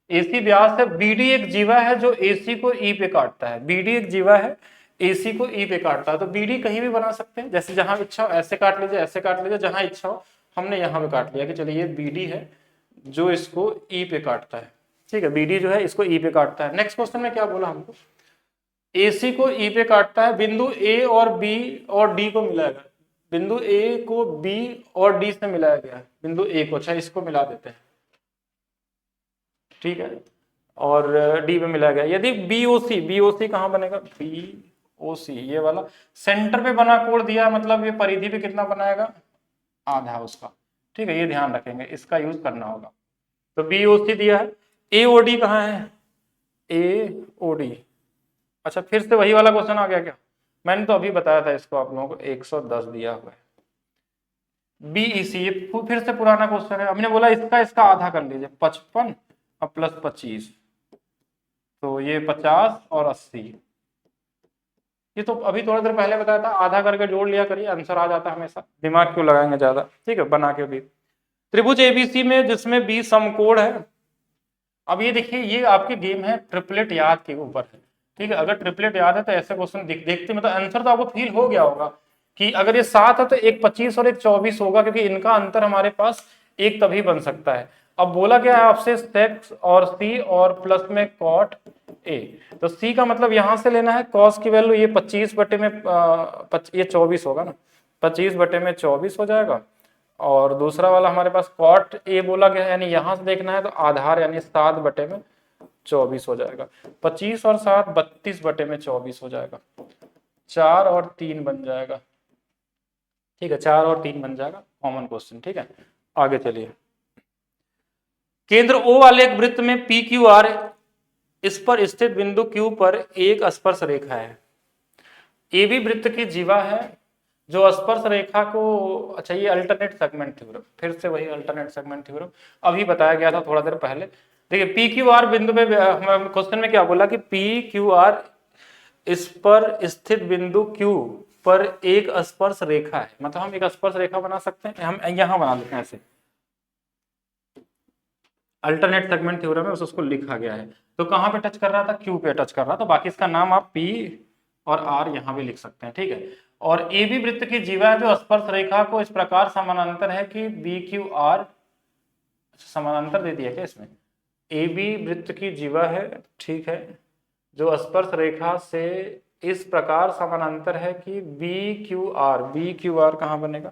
AC व्यास है, BD एक जीवा है जो AC को E पे काटता है। BD एक जीवा है, AC को E पे काटता है, तो BD कहीं भी बना सकते हैं, जैसे जहां इच्छा हो ऐसे काट लीजिए, ऐसे काट लीजिए, जहां इच्छा हो। हमने यहाँ पे काट लिया कि चलिए ये BD है जो इसको E पे काटता है, ठीक है। BD जो है इसको E पे काटता है। नेक्स्ट क्वेश्चन में क्या बोला हमको, AC को E पे काटता है, बिंदु A और B और D को मिलाएगा। बिंदु A को B और D से मिलाया गया है, बिंदु A को, अच्छा इसको मिला देते हैं, ठीक है, और D पे मिलाया गया। यदि BOC कहाँ बनेगा, BOC ये वाला सेंटर पे बना कोण दिया, मतलब ये परिधि पे कितना बनाएगा, आधा उसका, ठीक है, ये ध्यान रखेंगे, इसका यूज करना होगा। तो BOC दिया है। AOD कहाँ है, AOD, अच्छा फिर से वही वाला क्वेश्चन आ गया क्या, मैंने तो अभी बताया था इसको आप लोगों को, 110 दिया हुआ है। BEC ये फिर से पुराना क्वेश्चन है, हमने बोला इसका आधा कर लीजिए, 55 और प्लस 25, तो ये 50 और 80। ये तो अभी थोड़ी देर पहले बताया था, आधा करके जोड़ लिया करिए, आंसर आ जाता है हमेशा, दिमाग क्यों लगाएंगे ज्यादा, ठीक है, बना के भी। त्रिभुज ABC में जिसमें B समकोण है। अब ये देखिए, ये आपके गेम है ट्रिपलेट याद के ऊपर है, ठीक है। अगर ट्रिपलेट याद है तो ऐसे क्वेश्चन देखते मतलब आंसर तो आपको फील हो गया होगा कि अगर ये 7 है तो एक 25 और एक 24 होगा, क्योंकि इनका अंतर हमारे पास एक तभी बन सकता है। अब बोला क्या है आपसे, सेक्स और C और प्लस में कॉट A, तो C का मतलब यहां से लेना है, कॉस की वैल्यू ये 25 बटे में ये 24 होगा ना, 25 बटे में 24 हो जाएगा। और दूसरा वाला हमारे पास कॉट A बोला गया है, यानी यहां से देखना है तो आधार यानी 7 बटे में 24 हो जाएगा। 25 और 7 32 बटे में 24 हो जाएगा, 4 और 3 बन जाएगा, ठीक है, 4 और 3 बन जाएगा, कॉमन क्वेश्चन, ठीक है। आगे चलिए, केंद्र O वाले एक वृत्त में PQR, इस पर स्थित बिंदु Q पर एक स्पर्श रेखा है। AB वृत्त की जीवा है जो स्पर्श रेखा को, अच्छा ये अल्टरनेट सेगमेंट थ्योरम, फिर से वही अल्टरनेट सेगमेंट थ्योरम अभी बताया गया था थोड़ा देर पहले। देखिए PQR बिंदु में क्वेश्चन में क्या बोला कि PQR इस पर स्थित बिंदु Q पर एक स्पर्श रेखा है, मतलब हम एक स्पर्श रेखा बना सकते हैं, हम यहां बना लेते हैं ऐसे, अल्टरनेट सेगमेंट थ्योरम है, उसको लिखा गया है। तो कहां पे टच कर रहा था, Q पे टच कर रहा था, बाकी इसका नाम आप P और R यहां भी लिख सकते हैं, ठीक है। और AB वृत्त की जीवा है जो स्पर्श रेखा को इस प्रकार समानांतर है कि BQR, समानांतर दे दिया क्या इसमें, AB वृत्त की जीवा है, ठीक है, जो स्पर्श रेखा से इस प्रकार समानांतर है कि BQR कहां बनेगा,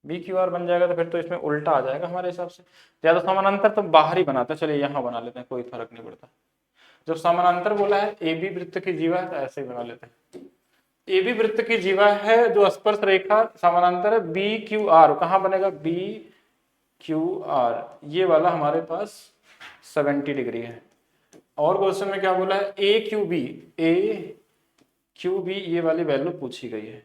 BQR बन जाएगा, तो फिर तो इसमें उल्टा आ जाएगा हमारे हिसाब से, ज्यादा समानांतर तो बाहर ही बनाते हैं, चलिए यहां बना लेते हैं, कोई फर्क नहीं पड़ता। जब समानांतर बोला है AB वृत्त की जीवा है तो ऐसे ही बना लेते हैं, AB वृत्त की जीवा है जो स्पर्श रेखा समानांतर है BQR, कहां बनेगा, BQR ये वाला हमारे पास 70 डिग्री है। और क्वेश्चन में क्या बोला है, AQB ये वाली वैल्यू पूछी गई है।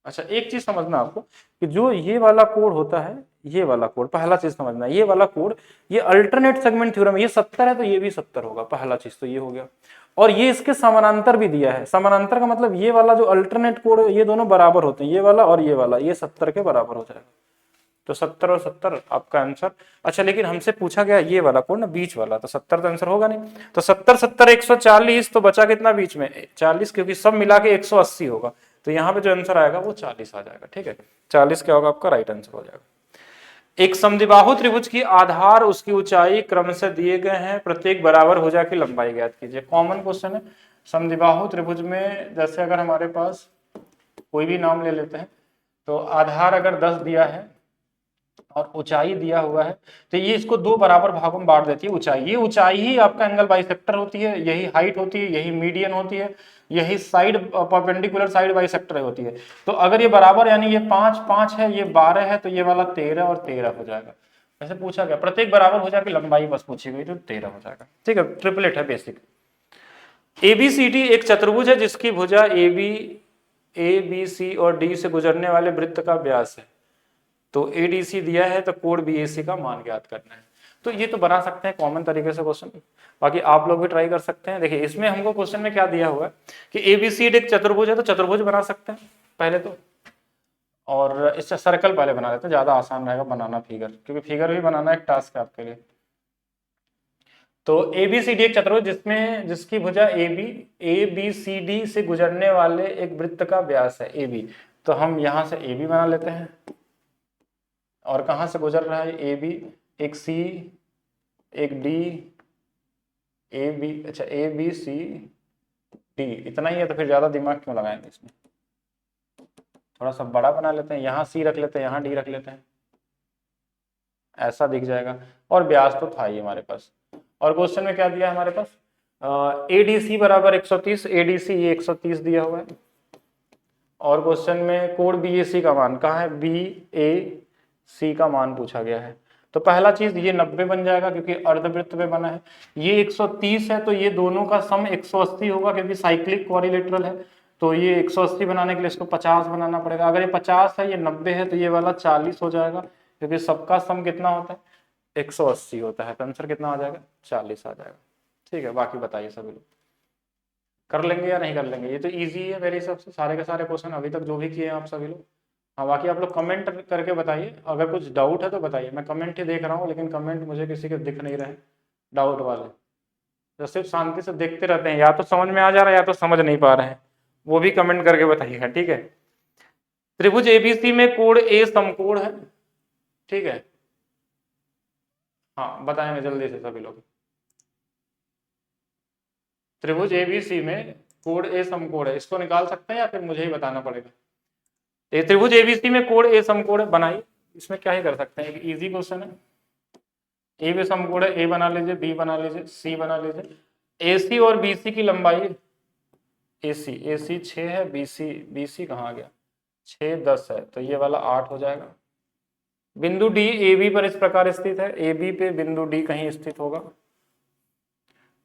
अच्छा एक चीज समझना आपको कि जो ये वाला कोड होता है, ये वाला कोड, पहला चीज समझना, ये वाला कोड ये अल्टरनेट सेगमेंट थ्योरम, ये 70 है तो ये भी 70 होगा, पहला चीज तो ये हो गया। और ये इसके समानांतर भी दिया है, समानांतर का मतलब ये वाला जो अल्टरनेट कोड ये दोनों बराबर होते हैं, ये वाला और ये वाला, ये 70 के बराबर हो जाएगा, तो 70 और 70 आपका आंसर। अच्छा लेकिन हमसे पूछा गया ये वाला कोड ना, बीच वाला, तो 70 तो आंसर होगा नहीं, तो 70 70 140, तो बचा कितना बीच में 40, क्योंकि सब मिला के 180 होगा, तो यहाँ पे जो आंसर आएगा वो 40 आ जाएगा, ठीक है, 40 क्या होगा आपका राइट आंसर हो जाएगा। एक समद्विबाहु त्रिभुज की आधार उसकी ऊंचाई क्रम से दिए गए हैं, प्रत्येक बराबर भुजा की लंबाई ज्ञात कीजिए। कॉमन क्वेश्चन है, समद्विबाहु त्रिभुज में जैसे अगर हमारे पास कोई भी नाम ले लेते हैं, तो आधार अगर 10 दिया है और ऊंचाई दिया हुआ है, तो ये इसको दो बराबर भागों में बांट देती है ऊंचाई, ये ऊंचाई ही आपका एंगल बाइसेक्टर होती है, यही हाइट होती है, यही मीडियन होती है, यही साइड परपेंडिकुलर साइड बाइसेक्टर होती है। तो अगर ये बराबर यानी ये 5 5 है, ये 12 है, तो ये वाला 13 और 13 हो जाएगा। ऐसे पूछा गया, प्रत्येक बराबर हो जाएगी लंबाई बस पूछी गई, तो 13 हो जाएगा, ठीक है, ट्रिपलेट है बेसिक। ABCD एक चतुर्भुज है जिसकी भुजा AB, ABC और D से गुजरने वाले वृत्त का व्यास है। तो ADC दिया है तो कोड BAC का मान ज्ञात करना है। तो ये तो बना सकते हैं कॉमन तरीके से क्वेश्चन, बाकी आप लोग भी ट्राई कर सकते हैं। देखिए इसमें हमको क्वेश्चन में क्या दिया हुआ है कि ABCD एक चतुर्भुज है, तो चतुर्भुज बना सकते हैं पहले तो, और इससे सर्कल पहले बना लेते हैं, ज्यादा आसान रहेगा बनाना फिगर, क्योंकि फिगर भी बनाना एक टास्क है आपके लिए। तो ABCD एक चतुर्भुज जिसकी भुजा ABCD से गुजरने वाले एक वृत्त का व्यास है AB। तो हम यहां से AB बना लेते हैं, और कहां से गुजर रहा है AB, एक C एक D, अच्छा ABCD इतना ही है, तो फिर ज्यादा दिमाग क्यों लगाएंगे इसमें, थोड़ा सा बड़ा बना लेते हैं, यहाँ C रख लेते हैं, यहाँ D रख लेते हैं, ऐसा दिख जाएगा। और व्यास तो था ही हमारे पास। और क्वेश्चन में क्या दिया है हमारे पास, ADC बराबर 130, ADC ये 130 दिया हुआ है। और क्वेश्चन में कोड BAC का मान कहाँ है, BAC का मान पूछा गया है। तो पहला चीज ये 90 बन जाएगा क्योंकि अर्धवृत्त पे बना है, ये 130 है तो ये दोनों का सम 180 होगा क्योंकि साइक्लिक क्वाड्रिलेटरल है। तो ये 180 बनाने के लिए इसको 50 बनाना पड़ेगा। अगर ये 50 है, ये 90 है, तो ये वाला 40 हो जाएगा, क्योंकि सबका सम कितना होता है, 180 होता है। तो आंसर कितना आ जाएगा, 40 आ जाएगा। ठीक है, बाकी बताइए सभी लोग कर लेंगे या नहीं कर लेंगे। ये तो इजी है मेरे हिसाब से, सारे के सारे क्वेश्चन अभी तक जो भी किए हैं आप सभी लोग। हाँ, बाकी आप लोग कमेंट करके बताइए, अगर कुछ डाउट है तो बताइए। मैं कमेंट ही देख रहा हूँ, लेकिन कमेंट मुझे किसी के दिख नहीं रहे डाउट वाले, तो सिर्फ शांति से देखते रहते हैं, या तो समझ में आ जा रहा है या तो समझ नहीं पा रहे हैं, वो भी कमेंट करके बताइएगा। ठीक है, त्रिभुज ABC में कोण A समकोण है। ठीक है, हाँ बताएंगे जल्दी से सभी लोग। त्रिभुज ABC में कोण A समकोण है, इसको निकाल सकते हैं या फिर मुझे ही बताना पड़ेगा। ये त्रिभुज ABC में कोण A समकोण बनाइए, इसमें क्या ही कर सकते हैं, एक इजी क्वेश्चन है। ए भी समकोण है, A बना लीजिए, B बना लीजिए, C बना लीजिए। AC और BC की लंबाई, AC 6 है, BC कहाँ आ गया, 6 10 है, तो ये वाला 8 हो जाएगा। बिंदु D AB पर इस प्रकार स्थित है, AB पे बिंदु D कहीं स्थित होगा,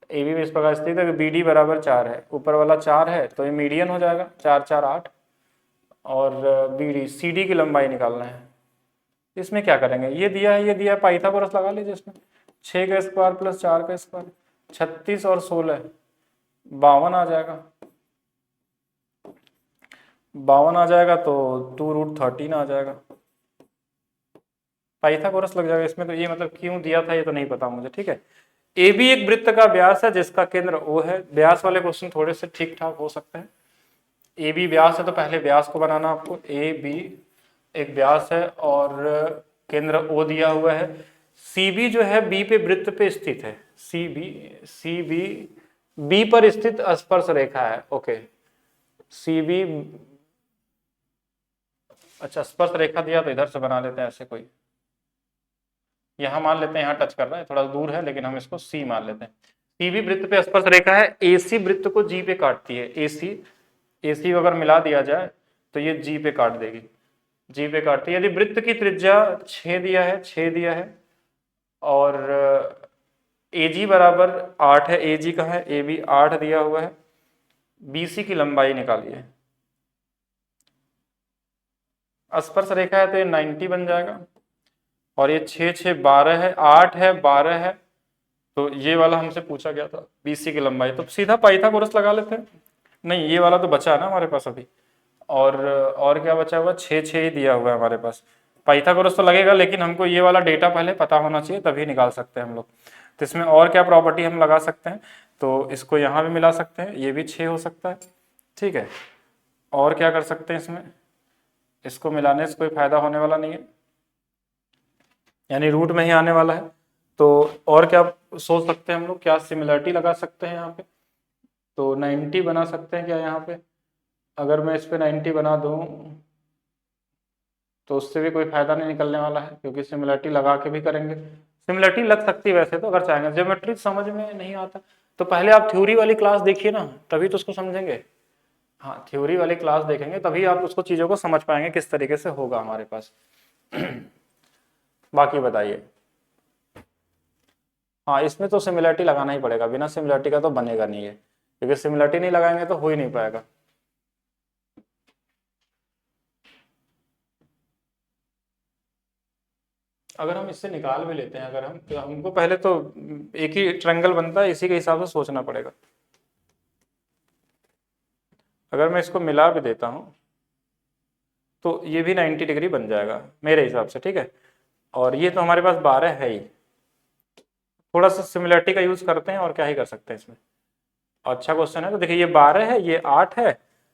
AB में इस प्रकार स्थित है, BD बराबर 4 है, ऊपर वाला 4 है तो ये मीडियन हो जाएगा, 4 4 8। और BD CD की लंबाई निकालना है। इसमें क्या करेंगे, ये दिया है, ये दिया है, पाइथागोरस लगा लीजिए इसमें। 6 का स्क्वायर प्लस 4 का स्क्वायर, 36 और 16 52 आ जाएगा, 52 आ जाएगा, तो 2√13 आ जाएगा, पाइथागोरस लग जाएगा इसमें। तो ये मतलब क्यों दिया था ये तो नहीं पता मुझे। ठीक है, AB एक वृत्त का व्यास है जिसका केंद्र O है। व्यास वाले क्वेश्चन थोड़े से ठीक ठाक हो सकते हैं। AB व्यास है तो पहले व्यास को बनाना आपको, AB एक व्यास है और केंद्र O दिया हुआ है। CB जो है B पे वृत्त पे स्थित है, CB B पर स्थित स्पर्श रेखा है। ओके, CB, अच्छा स्पर्श रेखा दिया तो इधर से बना लेते हैं ऐसे, कोई यहाँ मान लेते हैं, यहाँ टच कर रहा है, थोड़ा दूर है लेकिन हम इसको C मान लेते हैं। CB वृत्त पे स्पर्श रेखा है, AC वृत्त को G पे काटती है। AC अगर मिला दिया जाए तो ये G पे काट देगी, G पे काटती है। यदि वृत्त की त्रिज्या 6 दिया है, 6 दिया है, और AG बराबर 8 है, AG का है, AB 8 दिया हुआ है, BC की लंबाई निकालिए। स्पर्श रेखा है तो ये 90 बन जाएगा, और ये 6 6 12 है, 8 है, 12 है, तो ये वाला हमसे पूछा गया था BC की लंबाई, तो सीधा पाइथागोरस लगा लेते हैं। नहीं, ये वाला तो बचा है ना हमारे पास अभी, और क्या बचा हुआ, 6 6 ही दिया हुआ है हमारे पास। पाइथागोरस तो लगेगा, लेकिन हमको ये वाला डेटा पहले पता होना चाहिए, तभी निकाल सकते हैं हम लोग। तो इसमें और क्या प्रॉपर्टी हम लगा सकते हैं, तो इसको यहाँ भी मिला सकते हैं, ये भी 6 हो सकता है। ठीक है, और क्या कर सकते हैं इसमें, इसको मिलाने से कोई फायदा होने वाला नहीं है, यानी रूट में ही आने वाला है। तो और क्या सोच सकते हैं हम लोग, क्या सिमिलरिटी लगा सकते हैं यहाँ पे, तो 90 बना सकते हैं क्या यहाँ पे। अगर मैं इस पे 90 बना दूं तो उससे भी कोई फायदा नहीं निकलने वाला है, क्योंकि सिमिलरिटी लगा के भी करेंगे। सिमिलरिटी लग सकती है वैसे तो, अगर चाहेंगे। ज्योमेट्री समझ में नहीं आता तो पहले आप थ्योरी वाली क्लास देखिए ना, तभी तो उसको समझेंगे। हाँ, थ्योरी वाली क्लास देखेंगे तभी आप उसको चीज़ों को समझ पाएंगे किस तरीके से होगा हमारे पास। बाकी बताइए। हाँ, इसमें तो सिमिलरिटी लगाना ही पड़ेगा, बिना सिमिलरिटी का तो बनेगा नहीं है, क्योंकि सिमिलरिटी नहीं लगाएंगे तो हो ही नहीं पाएगा। अगर हम इससे निकाल भी लेते हैं, अगर हम, तो हमको पहले तो एक ही ट्रायंगल बनता है, इसी के हिसाब से सोचना पड़ेगा। अगर मैं इसको मिला भी देता हूँ तो ये भी 90 डिग्री बन जाएगा मेरे हिसाब से, ठीक है। और ये तो हमारे पास 12 है ही, थोड़ा सा सिमिलरिटी का यूज करते हैं और क्या ही कर सकते हैं इसमें। अच्छा क्वेश्चन है। तो देखिए ये 12 है, ये 8 है,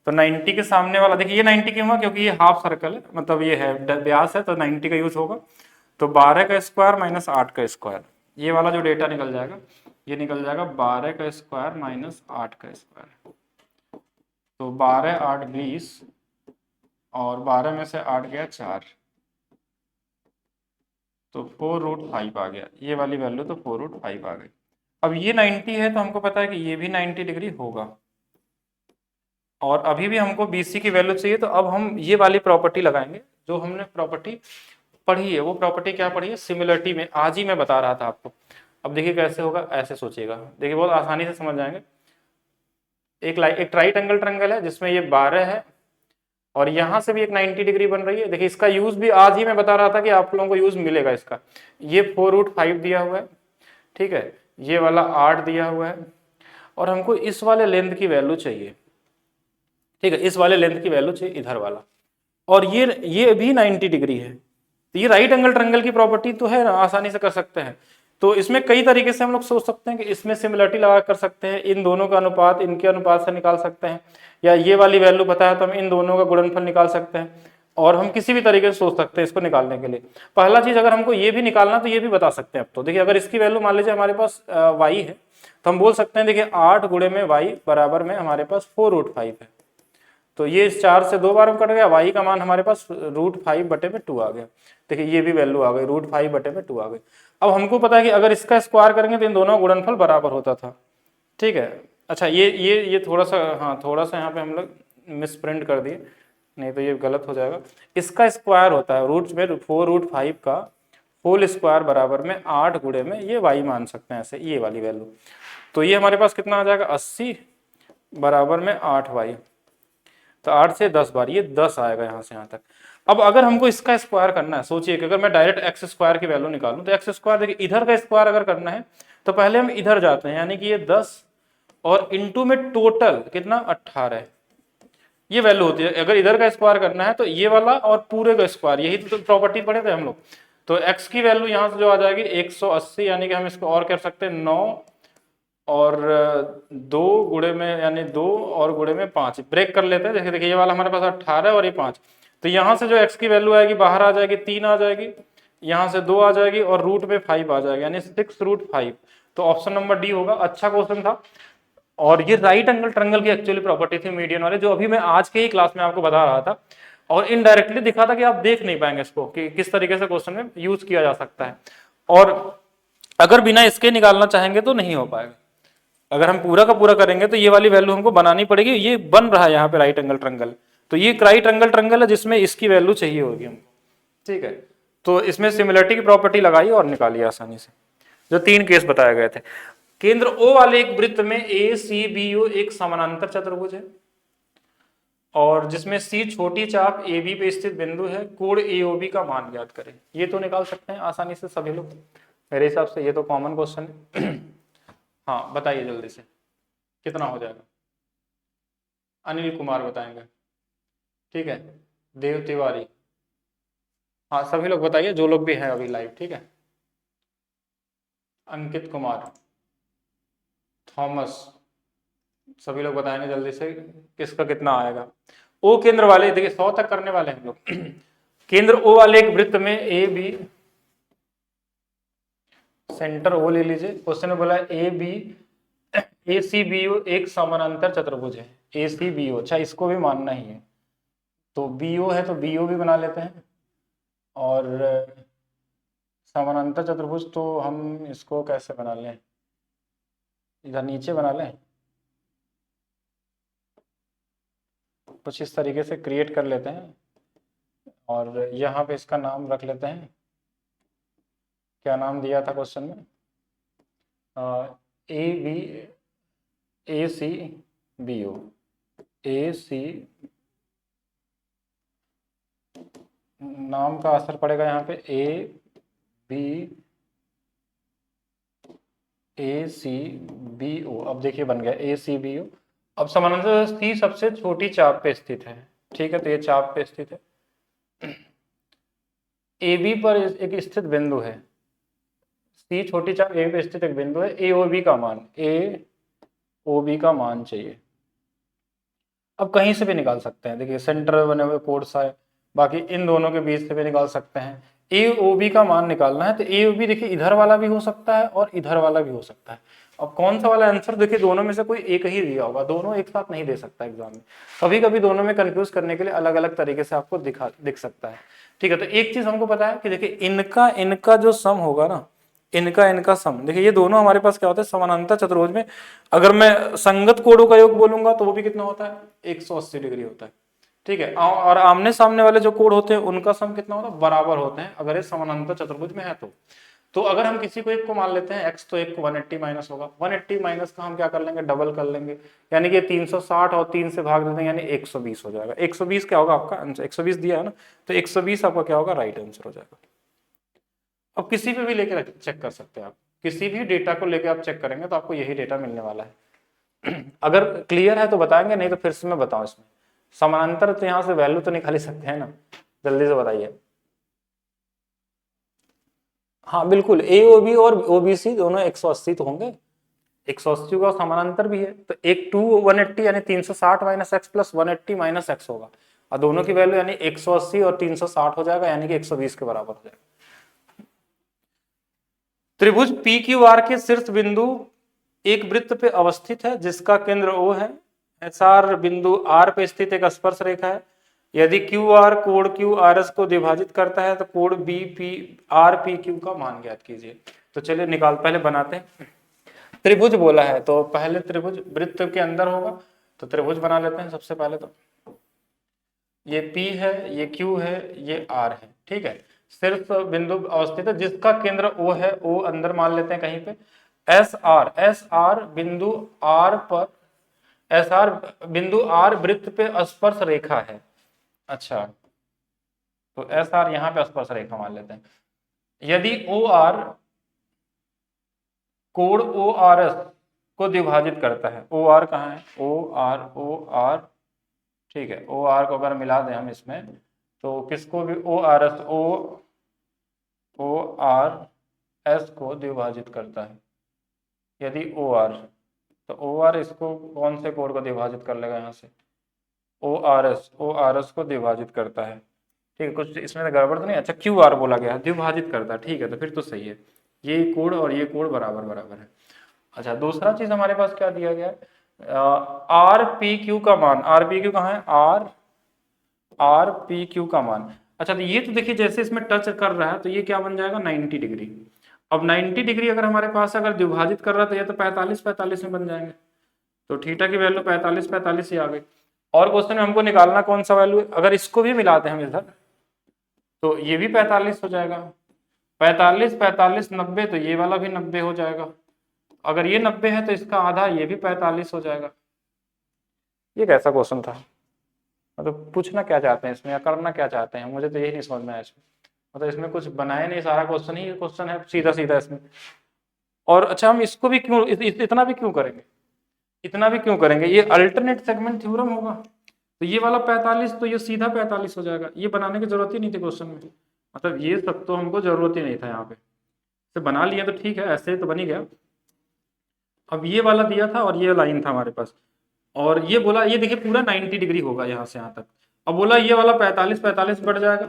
तो 90 के सामने वाला, देखिए ये 90 क्यों हुआ, क्योंकि ये हाफ सर्कल है, मतलब ये है व्यास है, तो 90 का यूज होगा। तो 12 का स्क्वायर माइनस 8 का स्क्वायर, ये वाला जो डेटा निकल जाएगा, ये निकल जाएगा 12 का स्क्वायर माइनस 8 का स्क्वायर। तो 12 8 20, और 12 में से 8 गया 4, तो 4√5 आ गया, ये वाली वैल्यू तो 4√5 आ गई। अब ये 90 है, तो हमको पता है कि ये भी 90 डिग्री होगा, और अभी भी हमको BC की वैल्यू चाहिए, तो अब हम ये वाली प्रॉपर्टी लगाएंगे जो हमने प्रॉपर्टी पढ़ी है। वो प्रॉपर्टी क्या पढ़ी है, सिमिलरिटी में, आज ही मैं बता रहा था आपको। अब देखिए कैसे होगा, ऐसे सोचिएगा, देखिए बहुत आसानी से समझ जाएंगे। एक राइट एंगल ट्रायंगल है जिसमें ये 12 है, और यहां से भी एक 90 डिग्री बन रही है। देखिए इसका यूज भी आज ही मैं बता रहा था कि आप लोगों को यूज मिलेगा इसका। ये 4√5 दिया हुआ है, ठीक है, ये वाला 8 दिया हुआ है, और हमको इस वाले लेंथ की वैल्यू चाहिए, ठीक है, इस वाले लेंथ की वैल्यू चाहिए इधर वाला, और ये भी 90 डिग्री है। तो ये राइट एंगल ट्रायंगल की प्रॉपर्टी तो है ना, आसानी से कर सकते हैं। तो इसमें कई तरीके से हम लोग सोच सकते हैं कि इसमें सिमिलरिटी लगा कर सकते हैं, इन दोनों का अनुपात इनके अनुपात से निकाल सकते हैं, या ये वाली वैल्यू पता है तो हम इन दोनों का गुणनफल निकाल सकते हैं, और हम किसी भी तरीके से सोच सकते हैं इसको निकालने के लिए। पहला चीज, अगर हमको ये भी निकालना तो ये भी बता सकते हैं। अब तो देखिए अगर इसकी वैल्यू मान लीजिए हमारे पास y है, तो हम बोल सकते हैं देखिए 8 गुणे में y बराबर में हमारे पास 4√5 है। तो ये 4 से 2 बार हम कट गया, y का मान हमारे पास √5/2 आ गया। देखिए ये भी वैल्यू आ गई, √5/2 आ गई। अब हमको पता है कि अगर इसका स्क्वायर करेंगे तो इन दोनों का गुणनफल बराबर होता था, ठीक है। अच्छा ये थोड़ा सा, हाँ थोड़ा सा यहाँ पे हम लोग मिस प्रिंट कर दिए, नहीं तो ये गलत हो जाएगा। इसका स्क्वायर होता है रूट में 4√5 का होल स्क्वायर बराबर में 8 गुणे में ये y मान सकते हैं ऐसे, ये वाली वैल्यू। तो ये हमारे पास कितना आ जाएगा, 80 बराबर में 8y, तो 8 से 10 बार ये 10 आएगा यहाँ से यहाँ तक। अब अगर हमको इसका स्क्वायर करना है, सोचिए कि अगर मैं डायरेक्ट एक्स स्क्वायर की वैल्यू निकालूं, तो एक्स स्क्वायर देखिए इधर का स्क्वायर अगर करना है तो पहले हम इधर जाते हैं, यानी कि ये 10 और इंटू में टोटल कितना 18, ये वैल्यू होती है। अगर इधर का स्क्वायर करना है तो ये वाला और पूरे का स्क्वायर, यही तो प्रॉपर्टी पढ़े थे हम लोग। तो x की वैल्यू यहाँ से जो आ जाएगी 180, यानी कि हम इसको और कर सकते हैं 9 और 2 गुणे में, यानी 2 और गुणे में 5, ब्रेक कर लेते हैं। देखिए देखिए ये वाला हमारे पास 18 और ये 5, तो यहाँ से जो x की वैल्यू आएगी बाहर आ जाएगी 3 आ जाएगी, यहाँ से 2 आ जाएगी, और रूट में 5 आ जाएगा, यानी 6√5। तो ऑप्शन नंबर डी होगा। अच्छा क्वेश्चन था, और ये राइट एंगल ट्रायंगल की एक्चुअली प्रॉपर्टी थी मीडियन वाले, जो अभी मैं आज के ही क्लास में आपको बता रहा था, और इनडायरेक्टली दिखा था कि आप देख नहीं पाएंगे इसको कि किस तरीके से क्वेश्चन में यूज किया जा सकता है, और अगर बिना इसके निकालना चाहेंगे तो नहीं हो पाएगा। अगर हम पूरा का पूरा करेंगे तो ये वाली वैल्यू हमको बनानी पड़ेगी। ये बन रहा है यहाँ पे राइट एंगल ट्रायंगल, तो ये राइट एंगल ट्रायंगल है जिसमें इसकी वैल्यू चाहिए होगी हमको, ठीक है। तो इसमें सिमिलरिटी की प्रॉपर्टी लगाई और निकाली आसानी से। जो 3 केस बताए गए थे, केंद्र O वाले एक वृत्त में ACBO एक समानांतर चतुर्भुज है, और जिसमें C छोटी चाप AB पे स्थित बिंदु है, कोण AOB का मान ज्ञात करें। ये तो निकाल सकते हैं आसानी से सभी लोग, मेरे हिसाब से ये तो कॉमन क्वेश्चन है। हाँ बताइए जल्दी से कितना हो जाएगा। अनिल कुमार बताएंगे, ठीक है। देव तिवारी, हाँ सभी लोग बताइए जो लोग भी हैं अभी लाइव, ठीक है। अंकित कुमार, थॉमस, सभी लोग बताएंगे जल्दी से किसका कितना आएगा। ओ केंद्र वाले, देखिए 100 तक करने वाले हम लोग। केंद्र ओ वाले एक वृत्त में ए बी, सेंटर ओ ले लीजिए। क्वेश्चन में बोला ए बी ACBO एक समानांतर चतुर्भुज है, ACBO, अच्छा इसको भी मानना ही है, तो BO है तो BO भी बना लेते हैं। और समानांतर चतुर्भुज तो हम इसको कैसे बना लें, इधर नीचे बना लें, कुछ इस तरीके से क्रिएट कर लेते हैं, और यहाँ पे इसका नाम रख लेते हैं, क्या नाम दिया था क्वेश्चन में, ACBO, AC, नाम का असर पड़ेगा यहाँ पे, बी ए सी बी ओ, अब देखिए बन गया ए सी बी ओ। अब समानांतर सी सबसे छोटी चाप पे स्थित है, ठीक है, तो ये चाप पे स्थित है। ए बी पर एक स्थित बिंदु है, सी छोटी चाप ए पे स्थित एक बिंदु है, ए ओ बी का मान, ए ओ बी का मान चाहिए। अब कहीं से भी निकाल सकते हैं, देखिए सेंटर बने हुए कोड सा है, बाकी इन दोनों के बीच से भी निकाल सकते हैं। ए ओ बी का मान निकालना है तो ए ओ बी देखिए इधर वाला भी हो सकता है और इधर वाला भी हो सकता है। अब कौन सा वाला आंसर, देखिए दोनों में से कोई एक ही दिया होगा, दोनों एक साथ नहीं दे सकता एग्जाम में, कभी कभी दोनों में कंफ्यूज करने के लिए अलग अलग तरीके से आपको दिख सकता है, ठीक है। तो एक चीज हमको पता है कि देखिए इनका इनका जो सम होगा ना, इनका इनका सम, देखिए ये दोनों हमारे पास क्या होता है समानांतर चतुर्भुज में, अगर मैं संगत कोणों का योग बोलूंगा तो वो भी कितना होता है 180 डिग्री होता है, ठीक है। और आमने सामने वाले जो कोण होते हैं उनका सम कितना होता है, बराबर होते हैं अगर ये समानांतर चतुर्भुज में है तो अगर हम किसी को एक को मान लेते हैं x, तो एक को 180 माइनस होगा, 180 माइनस का हम क्या कर लेंगे, डबल कर लेंगे, यानी कि 360 और 3 से भाग देते हैं यानी 120 हो जाएगा। 120 क्या होगा आपका आंसर, 120 दिया है ना, तो 120 आपका क्या होगा, राइट आंसर हो जाएगा। अब किसी पे भी लेके चेक कर सकते हैं आप, किसी भी डेटा को लेके आप चेक करेंगे तो आपको यही डेटा मिलने वाला है। अगर क्लियर है तो बताएंगे, नहीं तो फिर से मैं बताऊं। इसमें समानांतर तो यहां से वैल्यू तो निकाल ही सकते हैं ना, जल्दी से बताइए। हाँ बिल्कुल, ए ओ बी और ओ बी सी दोनों 180 तो होंगे, 180 का समानांतर भी है, तो एक 180 यानी 360 minus x plus 180 minus x होगा, और दोनों की वैल्यू यानी 180 और 360 हो जाएगा, यानी कि 120 के बराबर हो जाएगा। त्रिभुज पी क्यू आर के शीर्ष बिंदु एक वृत्त पे अवस्थित है जिसका केंद्र O है, एस आर बिंदु R पे स्थित एक स्पर्श रेखा है। यदि क्यू आर कोण क्यू आर एस को विभाजित करता है तो कोण B P R P Q का मान ज्ञात कीजिए। तो चलिए पहले बनाते हैं। त्रिभुज बोला है तो पहले त्रिभुज वृत्त के अंदर होगा, तो त्रिभुज बना लेते हैं सबसे पहले। तो ये P है, ये Q है, ये R है, ठीक है। सिर्फ बिंदु अवस्थित है जिसका केंद्र O है, O अंदर मान लेते हैं कहीं पे। एस आर बिंदु R पर, एस आर बिंदु R वृत्त पे स्पर्श रेखा है। अच्छा, तो एस आर यहाँ पे स्पर्श रेखा मान लेते हैं। यदि ओ आर कोण ओ आर एस को विभाजित करता है, ओ आर कहाँ है, ओ आर, ठीक है, ओ आर को अगर मिला दें हम इसमें तो किसको भी O R S, O R S को विभाजित करता है। यदि ओ आर, तो ओ आर इसको कौन से कोण को विभाजित कर लेगा, यहाँ से ओ आर एस को विभाजित करता है, ठीक है। कुछ इसमें तो गड़बड़ तो नहीं, अच्छा क्यू आर बोला गया है, विभाजित करता है, ठीक है, तो फिर तो सही है, ये कोण और ये कोण बराबर बराबर है। अच्छा, दूसरा चीज हमारे पास क्या दिया गया है, आर पी क्यू का मान, आर पी क्यू कहाँ है, आर पी क्यू का मान। अच्छा, तो ये तो देखिए जैसे इसमें टच कर रहा है तो ये क्या बन जाएगा 90 डिग्री। अब 90 डिग्री अगर हमारे पास अगर विभाजित कर रहा है तो ये तो 45 में बन जाएंगे, तो थीटा की वैल्यू 45 ही आ गई। और क्वेश्चन में हमको निकालना कौन सा वैल्यू है, अगर इसको भी मिलाते हैं हम इधर तो ये भी 45 हो जाएगा, 45 90, तो ये वाला भी 90 हो जाएगा। अगर ये 90 है तो इसका आधा ये भी 45 हो जाएगा। ये कैसा क्वेश्चन था, मतलब पूछना क्या चाहते हैं इसमें या करना क्या चाहते हैं, मुझे तो यही नहीं समझ में आया इसमें। मतलब इसमें कुछ बनाया नहीं, सारा क्वेश्चन ही क्वेश्चन है सीधा सीधा इसमें। और अच्छा, हम इसको भी क्यों इतना भी क्यों करेंगे, इतना भी क्यों करेंगे, ये अल्टरनेट सेगमेंट थ्योरम होगा, तो ये वाला 45 तो ये सीधा 45 हो जाएगा, ये बनाने की जरूरत ही नहीं थी क्वेश्चन में, मतलब ये सब तो हमको जरूरत ही नहीं था यहाँ पे, तो बना लिया तो ठीक है, ऐसे तो बन ही गया। अब ये वाला दिया था और ये लाइन था हमारे पास, और ये बोला ये देखिए पूरा 90 डिग्री होगा यहाँ से यहाँ तक। अब बोला ये वाला 45 बढ़ जाएगा,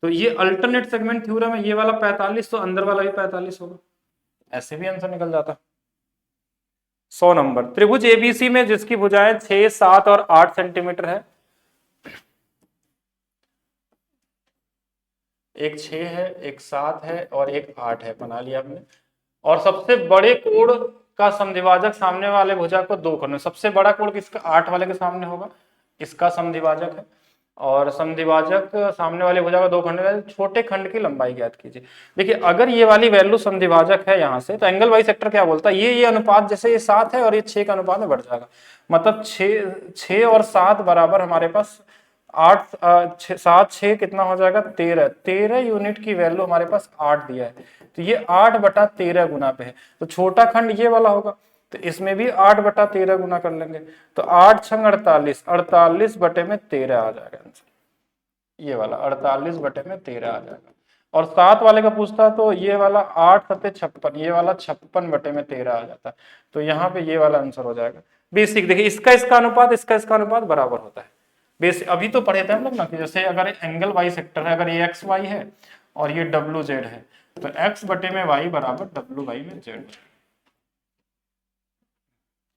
तो ये अल्टरनेट सेगमेंट थ्योरम है, ये वाला 45 तो अंदर वाला भी 45 होगा, ऐसे भी आंसर निकल जाता। 100 नंबर, त्रिभुज एबीसी में जिसकी भुजाएं 6, 7 और 8 सेंटीमीटर है, एक 6 है, एक 7 है और एक 8 है, बना लिया हमने। और सबसे बड़े कोण का समद्विभाजक सामने वाले भुजा को 2 खंड, सबसे बड़ा कोण किसका 8 वाले के सामने होगा, इसका समद्विभाजक है, और समद्विभाजक सामने वाले भुजा का 2 खंड है, छोटे खंड की लंबाई ज्ञात कीजिए। देखिए अगर ये वाली वैल्यू समद्विभाजक है यहाँ से, तो एंगल बाइसेक्टर क्या बोलता है, ये अनुपात जैसे ये 7 है और ये 6 का अनुपात में बढ़ जाएगा, मतलब 6 और 7 बराबर हमारे पास 8 7 6 कितना हो जाएगा 13, 13 यूनिट की वैल्यू हमारे पास 8 दिया है, तो ये 8/13 गुना पे है, तो छोटा खंड ये वाला होगा, तो इसमें भी 8/13 गुना कर लेंगे, तो 8 छंग 48, 48/13 आ जाएगा आंसर, ये वाला 48/13 आ जाएगा। और 7 वाले का पूछता तो ये वाला 8 7 56, ये वाला 56/13 आ जाता है, तो यहाँ पे ये वाला आंसर हो जाएगा। बेसिक देखिए, इसका अनुपात इसका अनुपात बराबर होता है। बेसिक अभी तो पढ़े थे हम लोग ना कि जैसे अगर एंगल वाई सेक्टर है, अगर ये एक्स वाई है और ये डब्ल्यू जेड है, तो एक्स बटे में वाई बराबर डब्ल्यू वाई में जेड।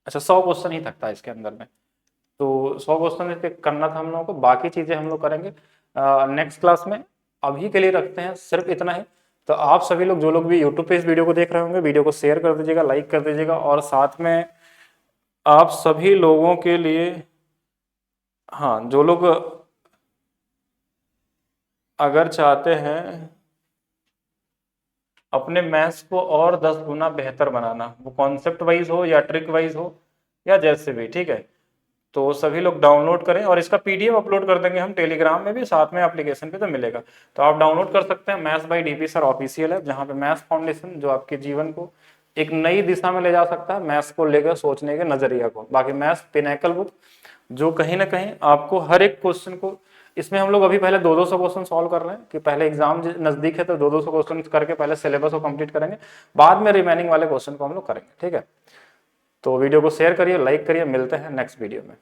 अच्छा 100 क्वेश्चन ही थकता है इसके अंदर में, तो 100 क्वेश्चन करना था हम लोगों को, बाकी चीजें हम लोग करेंगे नेक्स्ट क्लास में। अभी के लिए रखते हैं सिर्फ इतना ही। तो आप सभी लोग जो लोग भी यूट्यूब पे इस वीडियो को देख रहे होंगे, वीडियो को शेयर कर दीजिएगा, लाइक कर दीजिएगा, और साथ में आप सभी लोगों के लिए, हाँ जो लोग अगर चाहते हैं अपने मैथ्स को और 10 गुना बेहतर बनाना, वो कॉन्सेप्ट वाइज हो या ट्रिक वाइज हो या जैसे भी, ठीक है, तो सभी लोग डाउनलोड करें, और इसका पीडीएफ अपलोड कर देंगे हम टेलीग्राम में भी, साथ में एप्लीकेशन पे तो मिलेगा, तो आप डाउनलोड कर सकते हैं। Maths by DP sir official है, जहाँ पे मैथ्स फाउंडेशन जो आपके जीवन को एक नई दिशा में ले जा सकता है, मैथ्स को लेकर सोचने के नजरिया को। बाकी मैथ्स पिनैकल बुक जो कहीं ना कहीं आपको हर एक क्वेश्चन को, इसमें हम लोग अभी पहले 200 क्वेश्चन सॉल्व कर रहे हैं कि पहले एग्जाम नजदीक है तो 200 क्वेश्चन करके पहले सिलेबस को कंप्लीट करेंगे, बाद में रिमेनिंग वाले क्वेश्चन को हम लोग करेंगे, ठीक है। तो वीडियो को शेयर करिए, लाइक करिए, मिलते हैं नेक्स्ट वीडियो में।